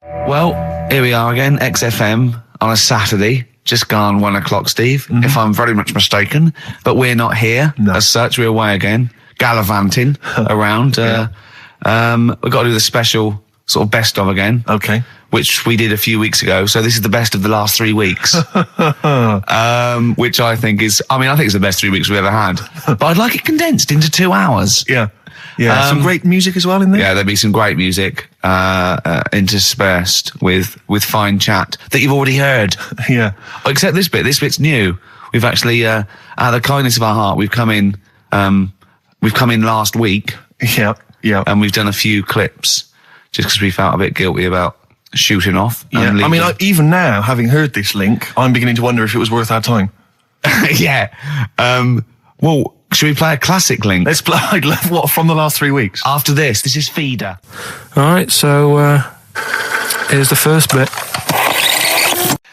Well, here we are again, XFM on a Saturday, just gone 1 o'clock, Steve, if I'm very much mistaken. But we're not here as such. We're away again, gallivanting around. We've got to do the special sort of best of again. Okay. Which we did a few weeks ago. So this is the best of the last 3 weeks. Which I think is, I think it's the best 3 weeks we've ever had. But I'd like it condensed into 2 hours. Yeah. Yeah, some great music as well in there. Yeah, there'll be some great music interspersed with fine chat that you've already heard. Yeah. Except this bit. This bit's new. We've actually, out of the kindness of our heart, we've come in last week. Yeah. Yeah. And we've done a few clips just because we felt a bit guilty about shooting off. Yeah. Even now, having heard this link, I'm beginning to wonder if it was worth our time. Yeah. Well, should we play a classic link? Let's play, what, from the last 3 weeks? After this is Feeder. Alright, so, here's the first bit.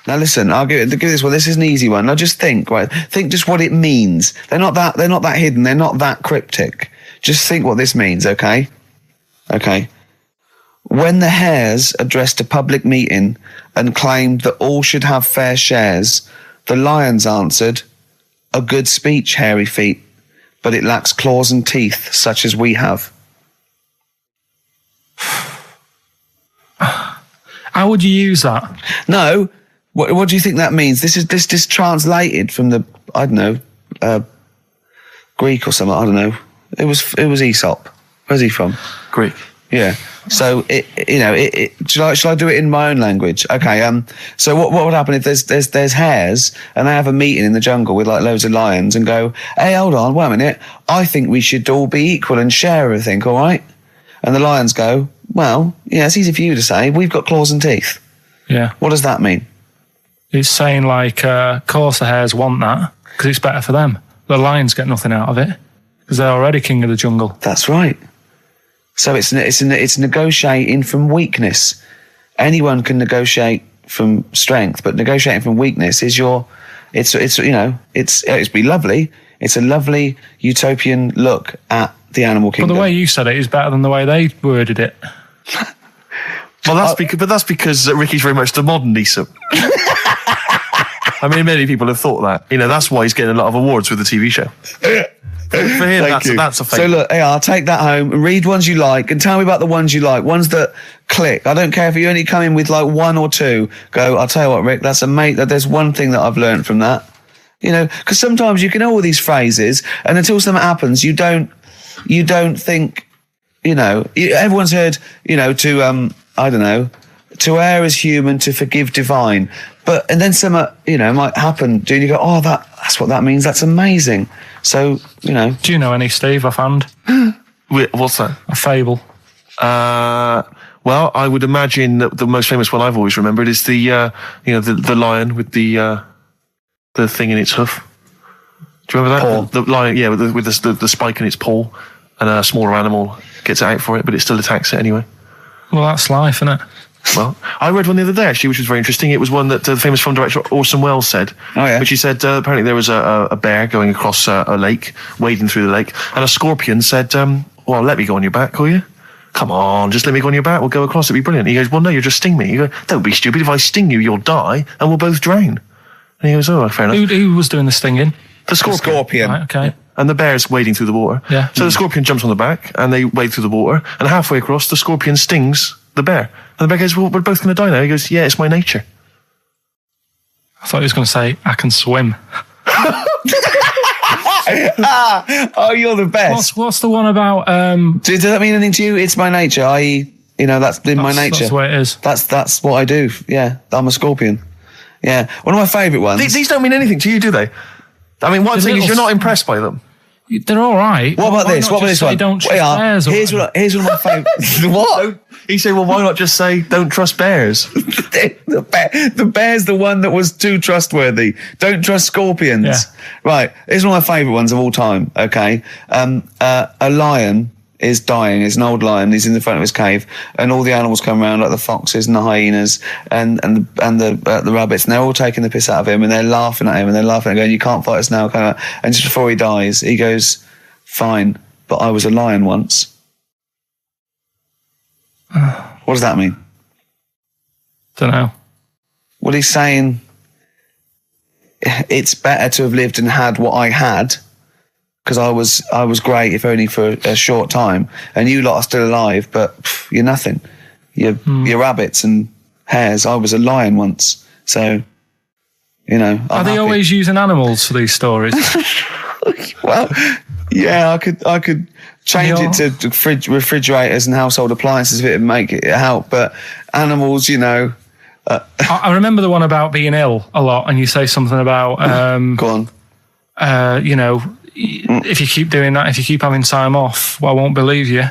Now listen, I'll give this one. This is an easy one. Now just think, right? Think just what it means. They're not that hidden. They're not that cryptic. Just think what this means, okay? Okay. When the Hares addressed a public meeting and claimed that all should have fair shares, the Lions answered, "A good speech, hairy feet, but it lacks claws and teeth such as we have." How would you use that? No. What do you think that means? This is translated from the, I don't know, Greek or something. I don't know. It was Aesop. Where's he from? Greek. Yeah. So shall I do it in my own language? Okay. So what would happen if there's hares and they have a meeting in the jungle with like loads of lions and go, "Hey, hold on, wait a minute. I think we should all be equal and share everything, all right?" And the lions go, "Well, yeah, it's easy for you to say. We've got claws and teeth." Yeah. What does that mean? It's saying like, of course the hares want that because it's better for them. The lions get nothing out of it because they're already king of the jungle. That's right. So it's negotiating from weakness. Anyone can negotiate from strength, but negotiating from weakness is it's be lovely. It's a lovely utopian look at the animal kingdom. But the way you said it is better than the way they worded it. Well, that's because Ricky's very much the modern Aesop. Many people have thought that. That's why he's getting a lot of awards with the TV show. For him, that's a fake. So look, I'll take that home and read ones you like and tell me about the ones you like, ones that click. I don't care if you only come in with like one or two. Go, I'll tell you what, Rick, that's there's one thing that I've learned from that. Because sometimes you can know all these phrases and until something happens, you don't think, everyone's heard, I don't know, to err is human, to forgive divine. And then something, might happen, and you go, "Oh, that's what that means. That's amazing." So, Do you know any, Steve, offhand? What's that? A fable. Well, I would imagine that the most famous one I've always remembered is the lion with the thing in its hoof. Do you remember that? Paw. The lion, yeah, with the spike in its paw, and a smaller animal gets out for it, but it still attacks it anyway. Well, that's life, isn't it? Well, I read one the other day, actually, which was very interesting. It was one that the famous film director Orson Welles said. Oh, yeah. Which he said, apparently there was a bear going across a lake, wading through the lake, and a scorpion said, "Well, let me go on your back, will you? Come on, just let me go on your back. We'll go across. It'll be brilliant." He goes, "Well, no, you'll just sting me." You go, "Don't be stupid. If I sting you, you'll die, and we'll both drown." And he goes, "Oh, fair enough." Who was doing the stinging? The scorpion. Right, okay. And the bear's wading through the water. Yeah. So the scorpion jumps on the back, and they wade through the water, and halfway across, the scorpion stings the bear. And the bear goes, "Well, we're both going to die now." He goes, "Yeah, it's my nature." I thought he was going to say, "I can swim." Oh, you're the best. What's the one about... Does that mean anything to you? It's my nature, i.e., that's in my nature. That's the way it is. That's what I do. Yeah, I'm a scorpion. Yeah, one of my favourite ones. These don't mean anything to you, do they? What I'm saying is you're not impressed by them. They're all right. What about this? What about this one? Don't trust bears. Here's one of my favourites. What? He said, "Well, why not just say don't trust bears?" The bear's the one that was too trustworthy. Don't trust scorpions. Yeah. Right. Here's one of my favourite ones of all time. Okay. A lion is dying. It's an old lion. He's in the front of his cave, and all the animals come around, like the foxes and the hyenas and the rabbits, and they're all taking the piss out of him, and they're laughing at him, and they're laughing and going, "You can't fight us now," kind of. And just before he dies, he goes, "Fine, but I was a lion once." What does that mean? Don't know. Well, he's saying it's better to have lived and had what I had, because I was great, if only for a short time, and you lot are still alive, but you're nothing. You're rabbits and hares. I was a lion once, so, you know. Are they always using animals for these stories? Well, yeah, I could change it to refrigerators and household appliances if it would make it help, but animals, you know. I remember the one about being ill a lot, and you say something about go on. You know, if you keep doing that, if you keep having time off, well, I won't believe you.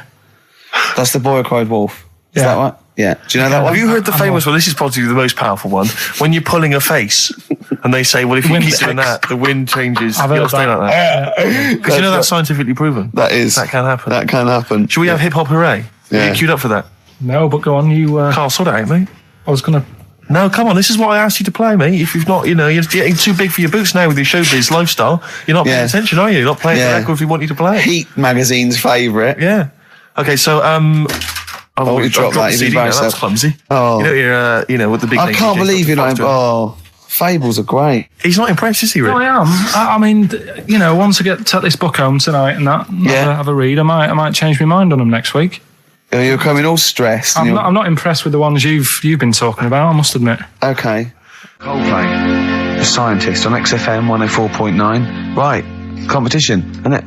That's the boy who cried wolf. Is that right? Yeah. Do you know that one? Have you heard the famous one? This is probably the most powerful one. When you're pulling a face, and they say, well, if you keep doing that, the wind changes. I've heard that. Like that. Because you know that's scientifically proven. That can happen. That can happen. Should we have hip hop hooray? Yeah. Are you queued up for that? No, but go on, you... Carl, sort it out, mate. I was going to... No, come on, this is what I asked you to play, mate. If you've not, you know, you're getting too big for your boots now with your showbiz lifestyle. You're not paying attention, are you? You're not playing the record if we want you to play it. Heat magazine's favourite. Yeah. Okay, so, you dropped that. CD now. That's clumsy. Oh. You know, with the big I can't believe you're not... Oh, fables are great. He's not impressed, is he, Rick? No, I am. I mean, you know, once I take this book home tonight and that, have a read, I might change my mind on them next week. You're coming all stressed. I'm not impressed with the ones you've been talking about, I must admit. Okay. Coldplay, The Scientist on XFM 104.9. Right, competition, isn't it?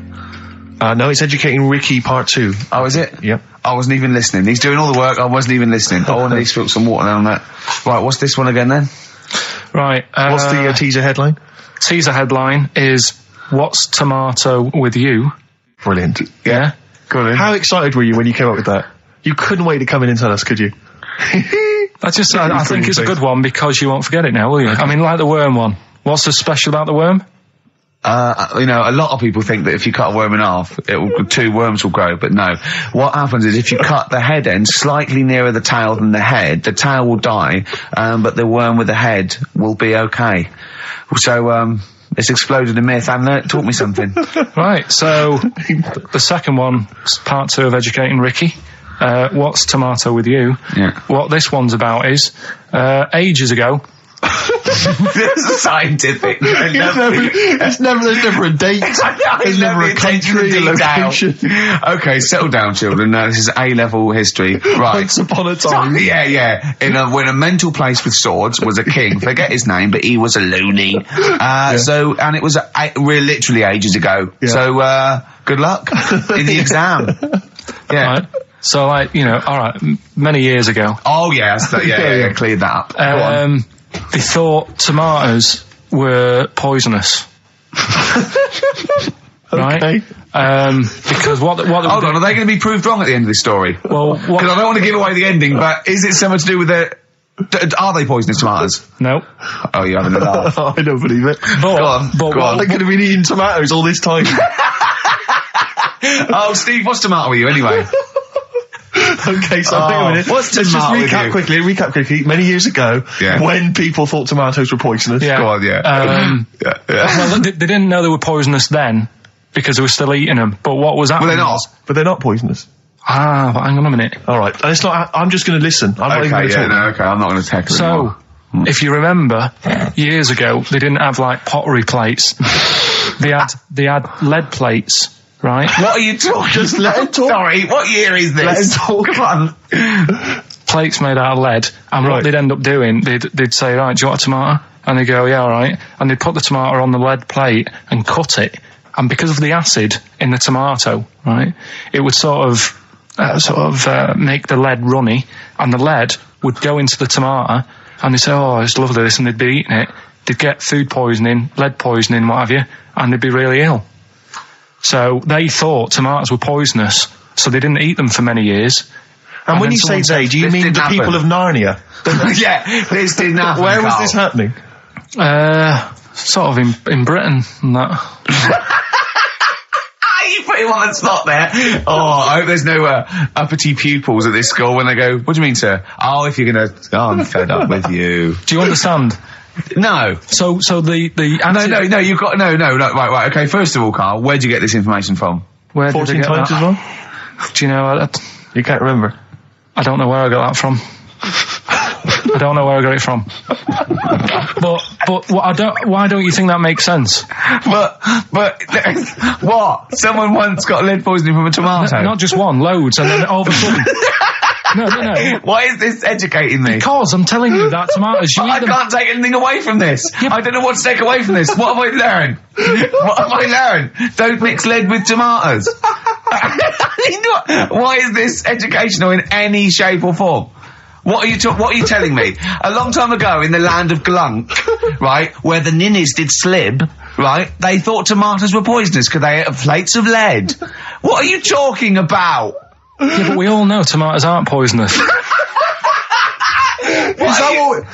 No, it's Educating Ricky Part 2. Oh, is it? Yep. I wasn't even listening. He's doing all the work, I wasn't even listening. I want to spill some water down that. Right, what's this one again then? Right. What's the teaser headline? Teaser headline is, What's Tomato with You? Brilliant. Yeah? Go on. How excited were you when you came up with that? You couldn't wait to come in and tell us, could you? I think it's a good one because you won't forget it now, will you? I mean, like the worm one. What's so special about the worm? You know, a lot of people think that if you cut a worm in half, two worms will grow, but no. What happens is if you cut the head end slightly nearer the tail than the head, the tail will die, but the worm with the head will be okay. So, it's exploded a myth. And taught me something. Right, so the second one, part 2 of Educating Ricky. What's Tomato with You? Yeah. What this one's about is, ages ago... It's scientific. There's never a date. There's never a country, a location. Okay, settle down, children. This is A-level history. Right. Once upon a time. Yeah. When a mental place with swords was a king. Forget his name, but he was a loony. So, and it was literally ages ago. Yeah. So, good luck in the exam. Yeah. Right. So, like, you know, all right, many years ago. Oh, yes. Yeah, cleared that up. Go on. They thought tomatoes were poisonous. Right? Okay. Because what hold on, are they going to be proved wrong at the end of this story? Well, because I don't want to give away the ending, but is it something to do with are they poisonous tomatoes? No. Oh, you're having a laugh. I don't believe it. Go on. They could have been eating tomatoes all this time. Oh, Steve, what's tomato with you anyway? Okay, so hang on a minute. Let's just recap quickly. Many years ago, when people thought tomatoes were poisonous. Yeah. Go on, Well, they didn't know they were poisonous then because they were still eating them. But what was happening? But they're not poisonous. But hang on a minute. All right, and it's not. I'm just going to listen. I'm not even going to talk. Okay, I'm not going to tackle it. So, if you remember, years ago they didn't have like pottery plates. They had lead plates. Right? What are you talking? Just let him talk. Sorry, what year is this? Let him talk. Come on. Plates made out of lead, and what they'd end up doing, they'd say, right, do you want a tomato? And they'd go, yeah, all right. And they'd put the tomato on the lead plate and cut it. And because of the acid in the tomato, right, it would sort of make the lead runny, and the lead would go into the tomato, and they'd say, oh, it's lovely this, and they'd be eating it. They'd get food poisoning, lead poisoning, what have you, and they'd be really ill. So they thought tomatoes were poisonous, so they didn't eat them for many years. And when you say they, do you mean the people of Narnia? Yeah, this didn't happen. Where was this happening? Sort of in Britain and that. You put him on the spot there. Oh, I hope there's no uppity pupils at this school when they go, what do you mean, sir? Oh, if you're going to... Oh, I'm fed up with you. Do you understand? No. So the No, you've got... No, right, okay, first of all, Carl, where'd you get this information from? Where 14 did I get times that? as well? Do you know... You can't remember? I don't know where I got that from. don't know where I got it from. but why don't you think that makes sense? But what? Someone once got lead poisoning from a tomato. Not just one, loads, and then all of a sudden. No. Why is this educating me? Because I'm telling you that tomatoes. I can't take anything away from this. Yeah, I don't know what to take away from this. What have I learned? Don't mix lead with tomatoes. Why is this educational in any shape or form? What are you telling me? A long time ago in the land of Glunk, right, where the ninnies did slib, right, they thought tomatoes were poisonous because they ate plates of lead. What are you talking about? Yeah, but we all know tomatoes aren't poisonous. Is that what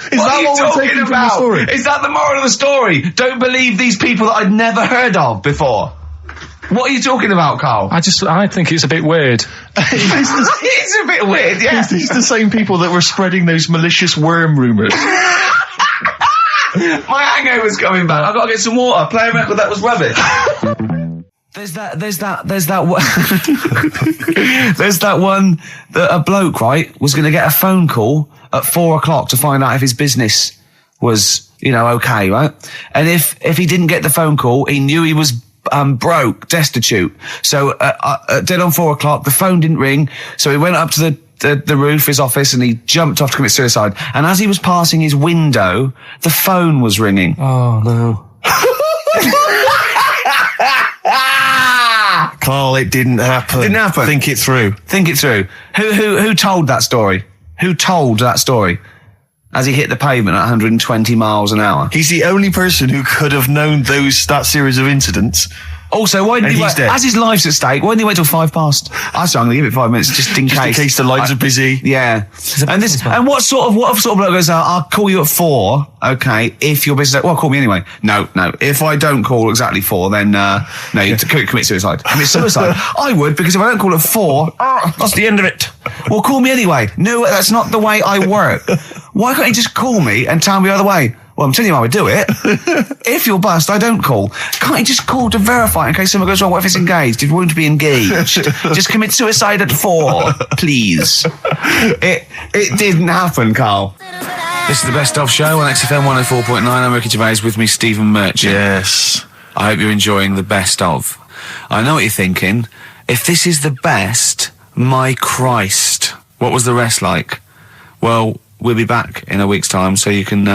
we're taking from the story? Is that the moral of the story? Don't believe these people that I'd never heard of before. What are you talking about, Carl? I think it's a bit weird. It's a bit weird, yeah. It's the same people that were spreading those malicious worm rumours. My hangover's coming back. I've got to get some water. Play a record that was rubbish. There's that one that a bloke, right, was going to get a phone call at 4:00 to find out if his business was, okay, right? And if he didn't get the phone call, he knew he was broke, destitute. So dead on 4:00, the phone didn't ring, so he went up to the roof of his office and he jumped off to commit suicide. And as he was passing his window, the phone was ringing. Oh no. Carl, it didn't happen. Didn't happen. Think it through. Who told that story? Who told that story? As he hit the pavement at 120 miles an hour. He's the only person who could have known that series of incidents. Also, why didn't he wait? Dead. As his life's at stake, why didn't he wait till 5:00? I said I'm going to give it 5 minutes just in case. In case the lines are busy. Yeah. And what sort of bloke goes, I'll call you at 4, okay, if your business, well, call me anyway. No. If I don't call exactly 4, then, you commit suicide. Commit suicide. I would, because if I don't call at 4, that's the end of it. Well, call me anyway. No, that's not the way I work. Why can't you just call me and tell me the other way? Well, I'm telling you how I do it. If you're bust, I don't call. Can't you just call to verify in case something goes wrong? What if it's engaged? It won't be engaged. Just commit suicide at 4, please. It didn't happen, Carl. This is the Best Of Show on XFM 104.9. I'm Ricky Gervais, with me, Stephen Merchant. Yes. I hope you're enjoying the Best Of. I know what you're thinking. If this is the best, my Christ, what was the rest like? Well, we'll be back in a week's time, so you can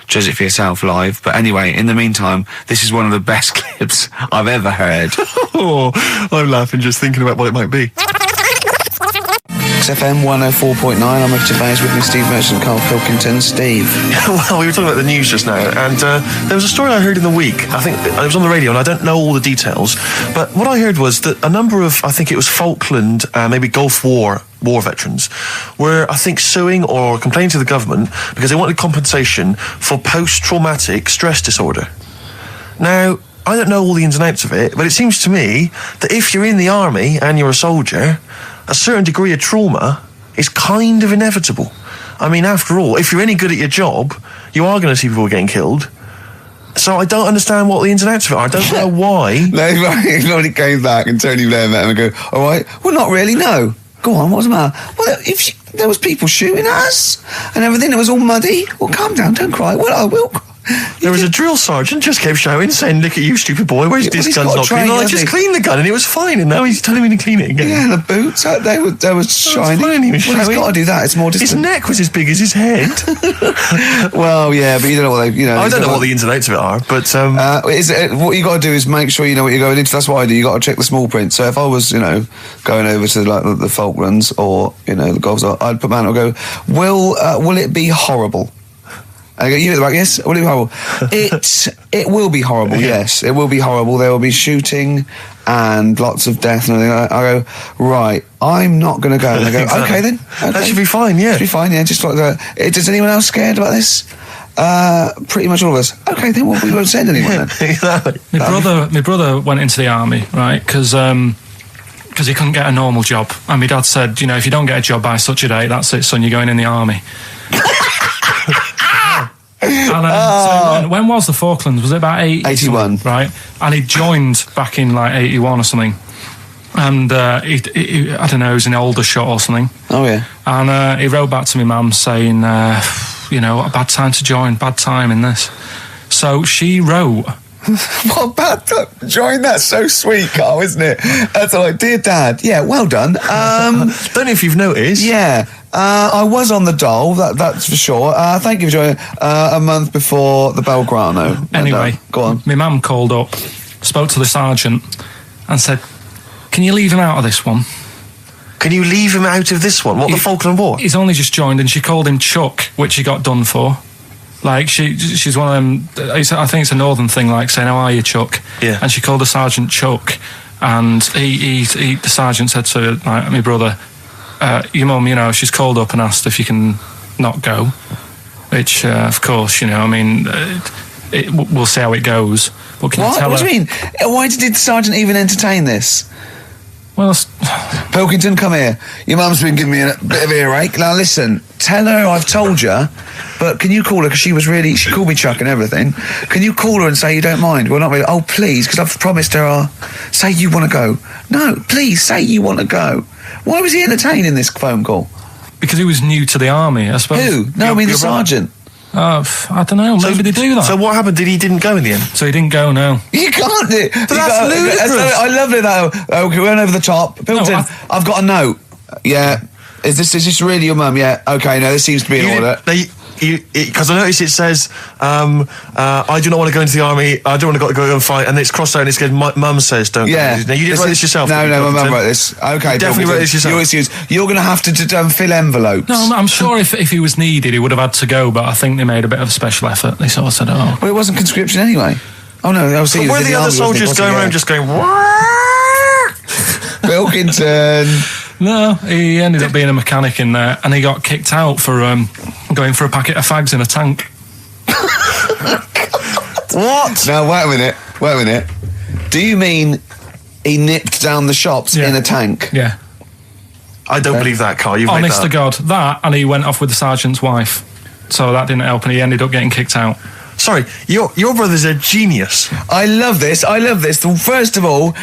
judge it for yourself live. But anyway, in the meantime, this is one of the best clips I've ever heard. Oh, I'm laughing just thinking about what it might be. XFM 104.9, I'm Ricky Gervais, with me, Steve Merchant, Karl Pilkington. Steve. Well, we were talking about the news just now, and there was a story I heard in the week. I think it was on the radio, and I don't know all the details, but what I heard was that a number of, I think it was Falkland, maybe Gulf War veterans were, I think, suing or complaining to the government because they wanted compensation for post-traumatic stress disorder. Now, I don't know all the ins and outs of it, but it seems to me that if you're in the army and you're a soldier, a certain degree of trauma is kind of inevitable. I mean, after all, if you're any good at your job, you are going to see people getting killed. So I don't understand what the ins and outs of it are. I don't know why. Nobody came back and Tony Blair met him and go, all right, well, not really, no. Go on, what's the matter? Well, there was people shooting at us and everything, it was all muddy. Well, calm down, don't cry. Well, I will cry. There was a drill sergeant just kept shouting, saying, "Look at you, stupid boy, where's this gun's not clean?" I just cleaned the gun and it was fine, and now he's telling me to clean it again. Yeah, the boots, they were shiny. Fine, he was showing. He's got to do that, it's more distant. His neck was as big as his head. Well, yeah, but you don't know what they, I don't know what the ins and outs of it are, but what you got to do is make sure you know what you're going into. That's what I do. You got to check the small print. So if I was, going over to like the Falklands or the Gulf, I'd put my hand and go, will it be horrible? I go, you hit the back, yes? Will it be horrible? It will be horrible, yes. It will be horrible. There will be shooting and lots of death and everything. I go, right, I'm not going to go. And they go, okay then. Okay. That should be fine, yeah. Should be fine, yeah. Just like that. Is anyone else scared about this? Pretty much all of us. Okay, then we won't send anyone then. Exactly. My brother went into the army, right? Because he couldn't get a normal job. And my dad said, if you don't get a job by such a date, that's it, son, you're going in the army. And so when was the Falklands? Was it about 81? Right. And he joined back in like 81 or something. And he I don't know, he was in Aldershot or something. Oh yeah. And he wrote back to my mum saying, a bad time to join, bad time in this. So she wrote... What bad time to join? That's so sweet, Carl, isn't it? That's like, dear Dad, yeah, well done. Don't know if you've noticed. Yeah, I was on the dole, that's for sure. Thank you for joining a month before the Belgrano. Anyway, go on. My mum called up, spoke to the sergeant and said, can you leave him out of this one? Can you leave him out of this one? What, the Falkland War? He's only just joined, and she called him Chuck, which he got done for. Like, she's one of them, I think it's a northern thing, like saying, how are you, Chuck? Yeah. And she called the sergeant Chuck, and the sergeant said to, like, my brother, your mum, she's called up and asked if you can not go, which, of course, we'll see how it goes. But can you tell What do you mean? Why did the sergeant even entertain this? Well, Pilkington, come here. Your mum's been giving me a bit of earache. Now listen, tell her I've told you, but can you call her, because she called me Chuck and everything. Can you call her and say you don't mind? Well, not really. Oh, please, because I've promised her say you want to go. No, please, say you want to go. Why was he entertaining this phone call? Because he was new to the army, I suppose. Who? No, I mean the sergeant. I don't know, maybe they do that. So what happened? He didn't go in the end? So he didn't go, no. You can't do it. That's ludicrous. I love it though. Okay, we went over the top. Pilkington, I've got a note. Yeah. Is this really your mum? Yeah. Okay, no, this seems to be in order. Because I noticed it says, I do not want to go into the army, I don't want to go and fight, and it's crossed out and it's good, mum says don't go. Now, you didn't write this yourself? No, my mum wrote this. Okay, you definitely wrote this yourself. Your excuse. You're going to have to fill envelopes. No, I'm sure if he was needed, he would have had to go, but I think they made a bit of a special effort. They sort of said, Well, it wasn't conscription anyway. Oh, no, I was saying... Were the other soldiers going around just going... Pilkington... No, he ended up being a mechanic in there, and he got kicked out for going for a packet of fags in a tank. What? Now, wait a minute. Do you mean he nipped down the shops in a tank? Yeah. I don't believe that, Carl. You've Honest to God, that, and he went off with the sergeant's wife. So that didn't help, and he ended up getting kicked out. Sorry, your brother's a genius. I love this. First of all,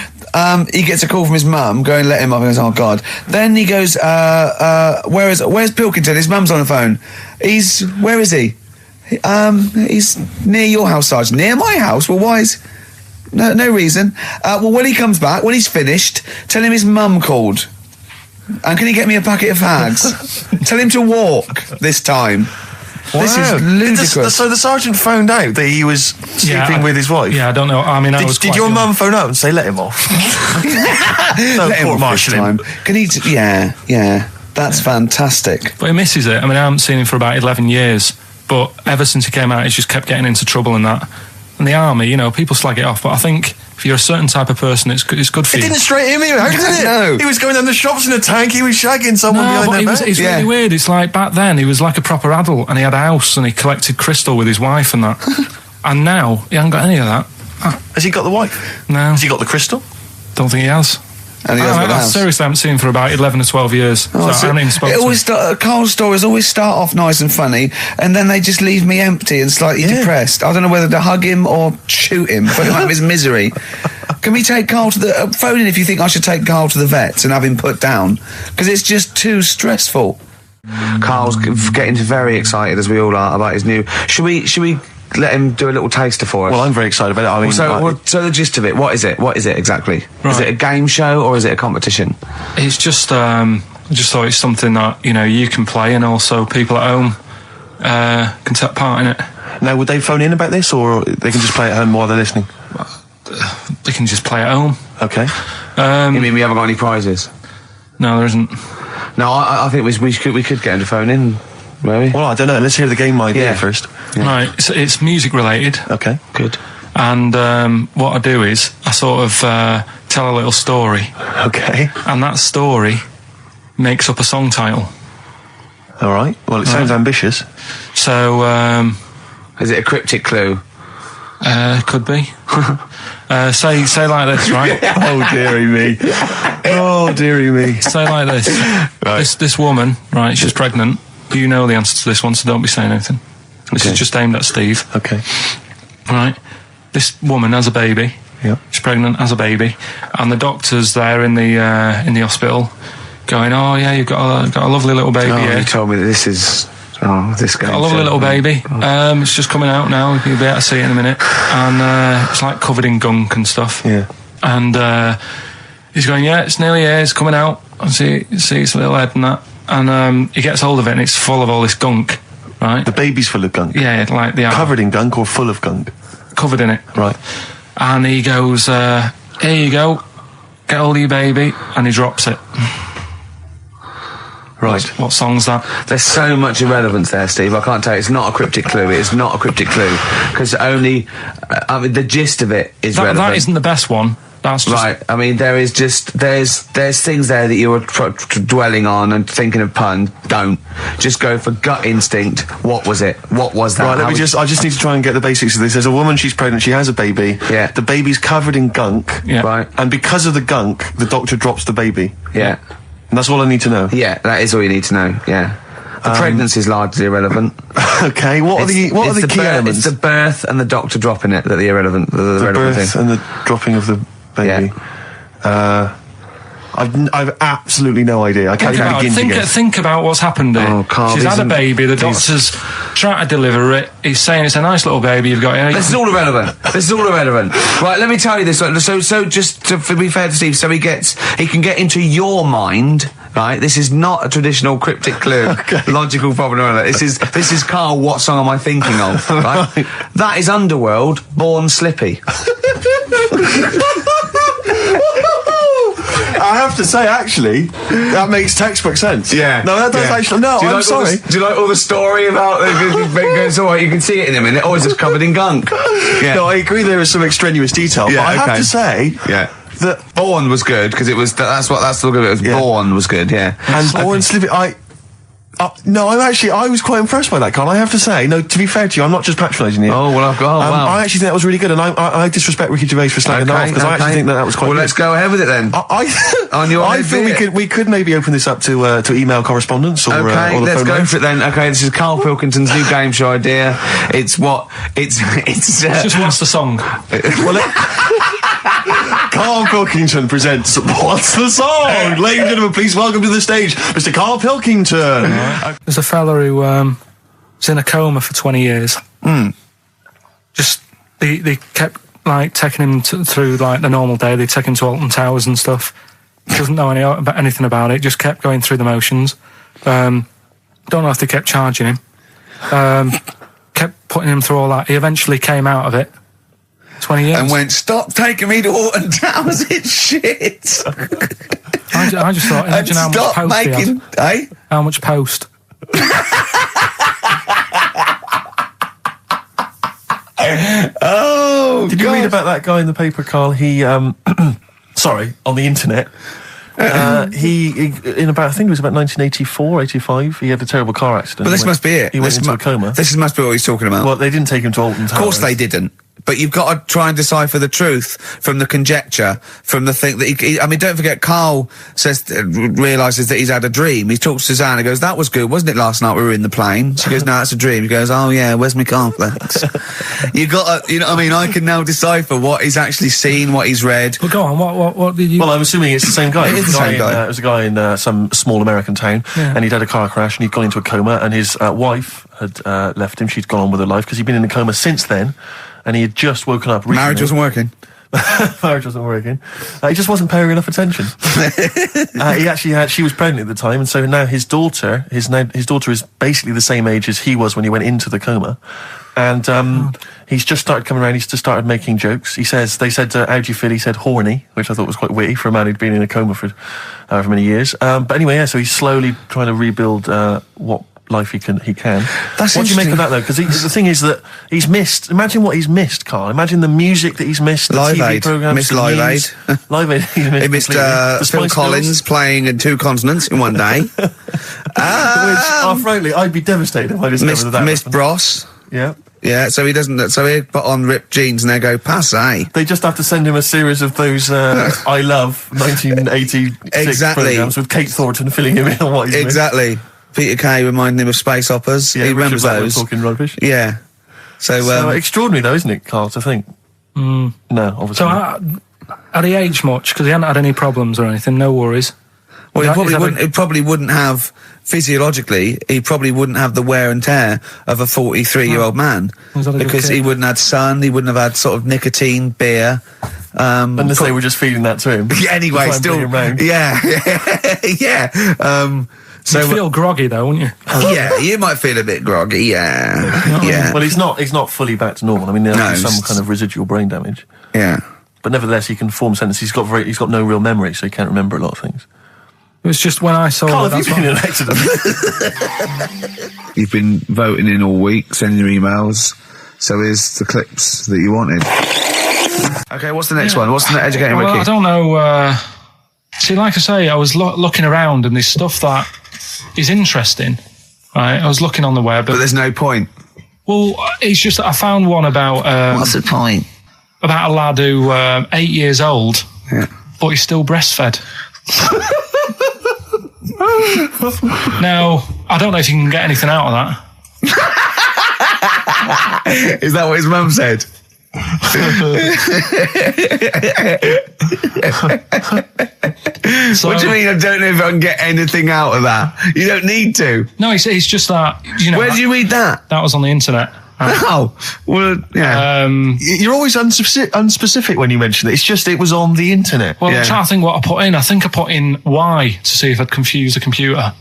he gets a call from his mum, going, let him up, and goes, oh, God. Then he goes, where's Pilkington? His mum's on the phone. Where is he? He's near your house, Sergeant. Near my house? Well, why is... No reason. Well, when he comes back, when he's finished, tell him his mum called. And can he get me a packet of fags? Tell him to walk this time. Wow. This is ludicrous. So the sergeant found out that he was sleeping with his wife? Yeah, I don't know. I mean, did your mum phone out and say, let him off? No, let him off this time. Can he... Yeah. That's fantastic. But he misses it. I mean, I haven't seen him for about 11 years. But ever since he came out, he's just kept getting into trouble and that. And the army, people slag it off. But I think if you're a certain type of person, it's good for you. It didn't straight him out, did it? No. He was going down the shops in a tank, he was shagging someone behind their back. It's really weird. It's like back then, he was like a proper adult and he had a house and he collected crystal with his wife and that. And now, he hasn't got any of that. Has he got the wife? No. Has he got the crystal? Don't think he has. And he hasn't got a house. Seriously, I haven't seen him for about 11 or 12 years. I haven't even spoken to him. Carl's stories always start off nice and funny, and then they just leave me empty and slightly depressed. I don't know whether to hug him or shoot him, put him out of his misery. Can we take Carl to the... phone in if you think I should take Carl to the vets and have him put down, because it's just too stressful. Carl's getting very excited, as we all are, about his new... Should we let him do a little taster for us? Well, I'm very excited about it. I mean, so the gist of it, what is it? What is it exactly? Right. Is it a game show or is it a competition? It's just, I just thought it's something that, you can play and also people at home can take part in it. Now, would they phone in about this or they can just play at home while they're listening? They can just play at home. Okay. You mean we haven't got any prizes? No, there isn't. No, I think we could get him to phone in. Maybe. Well, I don't know. Let's hear the game idea first. Yeah. Right, it's music related. Okay, good. And what I do is I sort of tell a little story. Okay. And that story makes up a song title. All right. Well, it sounds ambitious. So, is it a cryptic clue? Could be. Say like this, right? Oh, dearie me. Oh, dearie me. Say like this. Right. This woman, right, she's pregnant. You know the answer to this one, so don't be saying anything. This is just aimed at Steve. Okay. Right. This woman has a baby. Yeah. She's pregnant, has a baby, and the doctor's there in the hospital, going, "Oh yeah, you've got a lovely little baby." You told me that this is Oh, this game. A lovely little baby. It's just coming out now. You'll be able to see it in a minute. And it's like covered in gunk and stuff. Yeah. And he's going, yeah, it's nearly here. It's coming out. I see its little head and that. And he gets hold of it, and it's full of all this gunk. Right. The baby's full of gunk. Yeah, like the covered in gunk or full of gunk. Covered in it. Right. And he goes, here you go. Get hold of your baby, and he drops it. Right. What song's that? There's so much irrelevance there, Steve. I can't tell you. It's not a cryptic clue. It's not a cryptic clue. Because only... I mean, the gist of it is relevant. That isn't the best one. That's just... Right. I mean, there is just... There's things there that you were dwelling on and thinking of pun. Don't. Just go for gut instinct. What was it? What was that? Right, I just need to try and get the basics of this. There's a woman, she's pregnant, she has a baby. Yeah. The baby's covered in gunk. Yeah. Right. And because of the gunk, the doctor drops the baby. Yeah. And that's all I need to know. Yeah, that is all you need to know. Yeah. The pregnancy is largely irrelevant. Okay, what are the key elements? It's the birth and the doctor dropping it that are the irrelevant. The relevant birth thing. and the dropping of the baby. Yeah. I've absolutely no idea. I can't even begin to guess. Think about what's happened here. Oh, Carl, she's had a baby. The doctor's trying to deliver it. He's saying it's a nice little baby you've got here. This is all irrelevant. Right, let me tell you this. So just to be fair to Steve, so he can get into your mind. Right, this is not a traditional cryptic clue, logical problem or other. This is Carl. What song am I thinking of? Right, that is Underworld, Born Slippy. I have to say, actually, that makes textbook sense. Yeah. No, that does actually. No, I'm sorry. Do you like all the story about? It's all right. You can see it in a minute. Oh, it's just covered in gunk. Yeah. No, I agree. There is some extraneous detail, but I have to say, that Born was good because it was. That's the look of it. Was Born was good. Yeah. And Born Slippy. No, I was quite impressed by that, Carl. I have to say, no, to be fair to you, I'm not just patronising you. Oh, well, wow. I actually think that was really good, and I disrespect Ricky Gervais for slagging that off, because I actually think that was quite good. Well, let's go ahead with it then. I feel we could maybe open this up to email correspondence or okay, or the let's phone go line. for it then. Okay, this is Karl Pilkington's new game show idea. It's just what's the song? Karl Pilkington presents What's the Song? Ladies and gentlemen, please welcome to the stage Mr. Karl Pilkington. There's a fella who was in a coma for 20 years. Just they kept like taking him through like the normal day. They take him to Alton Towers and stuff. Doesn't know anything about it. Just kept going through the motions. Don't know if they kept charging him. Kept putting him through all that. He eventually came out of it. 20 years. And went, stop taking me to Alton Towers, it's shit. I just thought, imagine how much post he had. Eh? How much post? Oh, Did you read about that guy in the paper, Carl? He, sorry, on the internet. He in about, I think it was about 1984, 85, he had a terrible car accident. But this must be it. He went into a coma. This must be what he's talking about. Well, they didn't take him to Alton Towers. Of course they didn't. But you've got to try and decipher the truth from the conjecture, from the thing that he I mean, don't forget, Carl realises that he's had a dream. He talks to Suzanne and goes, that was good, wasn't it, last night we were in the plane? She goes, no, that's a dream. He goes, oh yeah, where's my cornflakes? You got to, you know what I mean? I can now decipher what he's actually seen, what he's read. Well, go on, what did you... Well, I'm assuming it's the same guy. It is the same guy. It was a guy in some small American town, and he'd had a car crash, and he'd gone into a coma, and his wife had left him. She'd gone on with her life, because he'd been in a coma since then, and he had just woken up recently. Marriage wasn't working. Marriage wasn't working. He just wasn't paying enough attention. She was pregnant at the time, and so now his daughter is basically the same age as he was when he went into the coma. And he's just started coming around. He's just started making jokes. They said, how do you feel? He said horny, which I thought was quite witty for a man who'd been in a coma for however many years. But anyway, so he's slowly trying to rebuild what life he can. That's what do you make of that, though? Because the thing is that he's missed. Imagine what he's missed, Carl. Imagine the music that he's missed. The Live TV Aid. programs, Missed Live Aid. Live Aid. He missed Phil Collins playing in 2 consonants in one day. Which, frankly, I'd be devastated if I discovered that. Missed Bros. Yeah. Yeah, so he doesn't. So he put on ripped jeans and they go passe. They just have to send him a series of those I Love 1986 programs with Kate Thornton filling him in on what he's missed. Peter Kay reminding him of space operas. Yeah, he remembers those. Talking rubbish. Yeah. So extraordinary, though, isn't it, Carl? To think. No, obviously. So had he aged much? Because he hadn't had any problems or anything. No worries. Well, he probably wouldn't have physiologically, he probably wouldn't have the wear and tear of a 43-year-old man because he wouldn't have had sun, he wouldn't have had sort of nicotine, beer. Unless they were just feeding that to him. Yeah, anyway, still, yeah. So you'd feel groggy though, wouldn't you? Yeah, you might feel a bit groggy. Yeah. Well, he's not fully back to normal. I mean, there's some kind of residual brain damage. Yeah. But nevertheless, he can form sentences. He's got no real memory, so he can't remember a lot of things. It was just when I saw Carl, that. have you been in an accident? You've been voting in all week, sending your emails. So here's the clips that you wanted. Okay, what's the next one? What's the educating wiki? I don't know. See, like I say, I was looking around and there's stuff that is interesting. Right, I was looking on the web. But there's no point. Well, it's just that I found one about... what's the point? About a lad who 8 years old, but he's still breastfed. Now, I don't know if you can get anything out of that. Is that what his mum said? So, what do you mean? I don't know if I can get anything out of that. You don't need to. No, it's just that. Where did you read that? That was on the internet. Oh, well, yeah. You're always unspecific when you mention it. It's just it was on the internet. Well, I'm trying to think what I put in. I think I put in Y to see if I'd confuse a computer.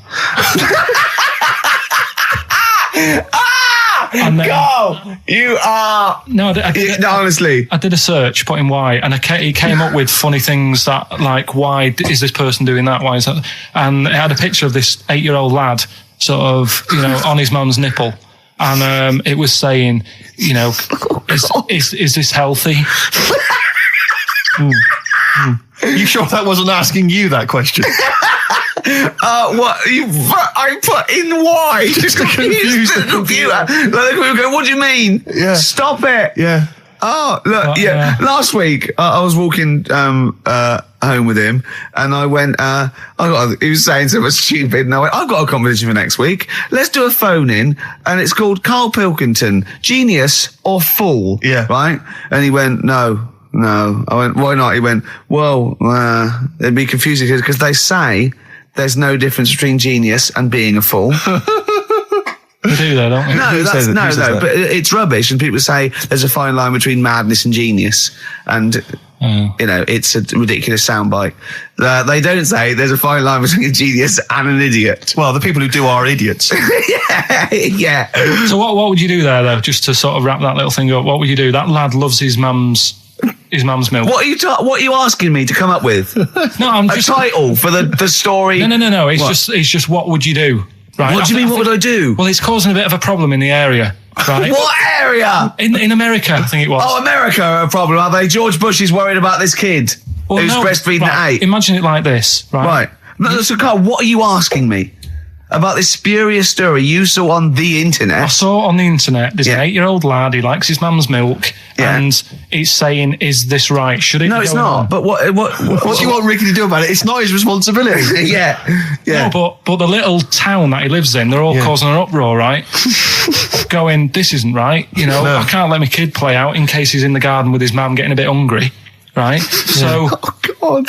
And then, Carl, you are... No, honestly. I did a search, put in Y, and it came up with funny things that, like, why is this person doing that? Why is that? And it had a picture of this 8-year-old lad, sort of, on his mum's nipple. And it was saying, is this healthy? You sure that wasn't asking you that question? What? I put in Y just to confuse the computer. Like, we go, what do you mean? Yeah. Stop it. Yeah. Oh, look, last week I was walking home with him and I went, he was saying something stupid and I went, I've got a competition for next week. Let's do a phone in and it's called Karl Pilkington, Genius or Fool. Yeah. Right? And he went, No. I went, why not? He went, well, it'd be confusing because they say there's no difference between genius and being a fool. They do that, don't they? No, but it's rubbish. And people say there's a fine line between madness and genius. And, it's a ridiculous soundbite. They don't say there's a fine line between a genius and an idiot. Well, the people who do are idiots. Yeah. So what would you do there, though, just to sort of wrap that little thing up? What would you do? That lad loves his mum's milk. What are you asking me to come up with? No, I'm just... A title for the story? No. It's just what would you do? Right. What do you mean, what would I do? Well, it's causing a bit of a problem in the area, right? What area? In America, I think it was. Oh, America are a problem, are they? George Bush is worried about this kid who's breastfeeding at 8. Imagine it like this, right? Right. No, so, Carl, what are you asking me? About this spurious story you saw on the internet? I saw on the internet, there's an 8-year-old lad, he likes his mum's milk, and it's saying, is this right? Should it No, it's not. On? But what do you want Ricky to do about it? It's not his responsibility. Yeah. No, but the little town that he lives in, they're all causing an uproar, right? Going, this isn't right. I can't let my kid play out in case he's in the garden with his mum getting a bit hungry, right? So,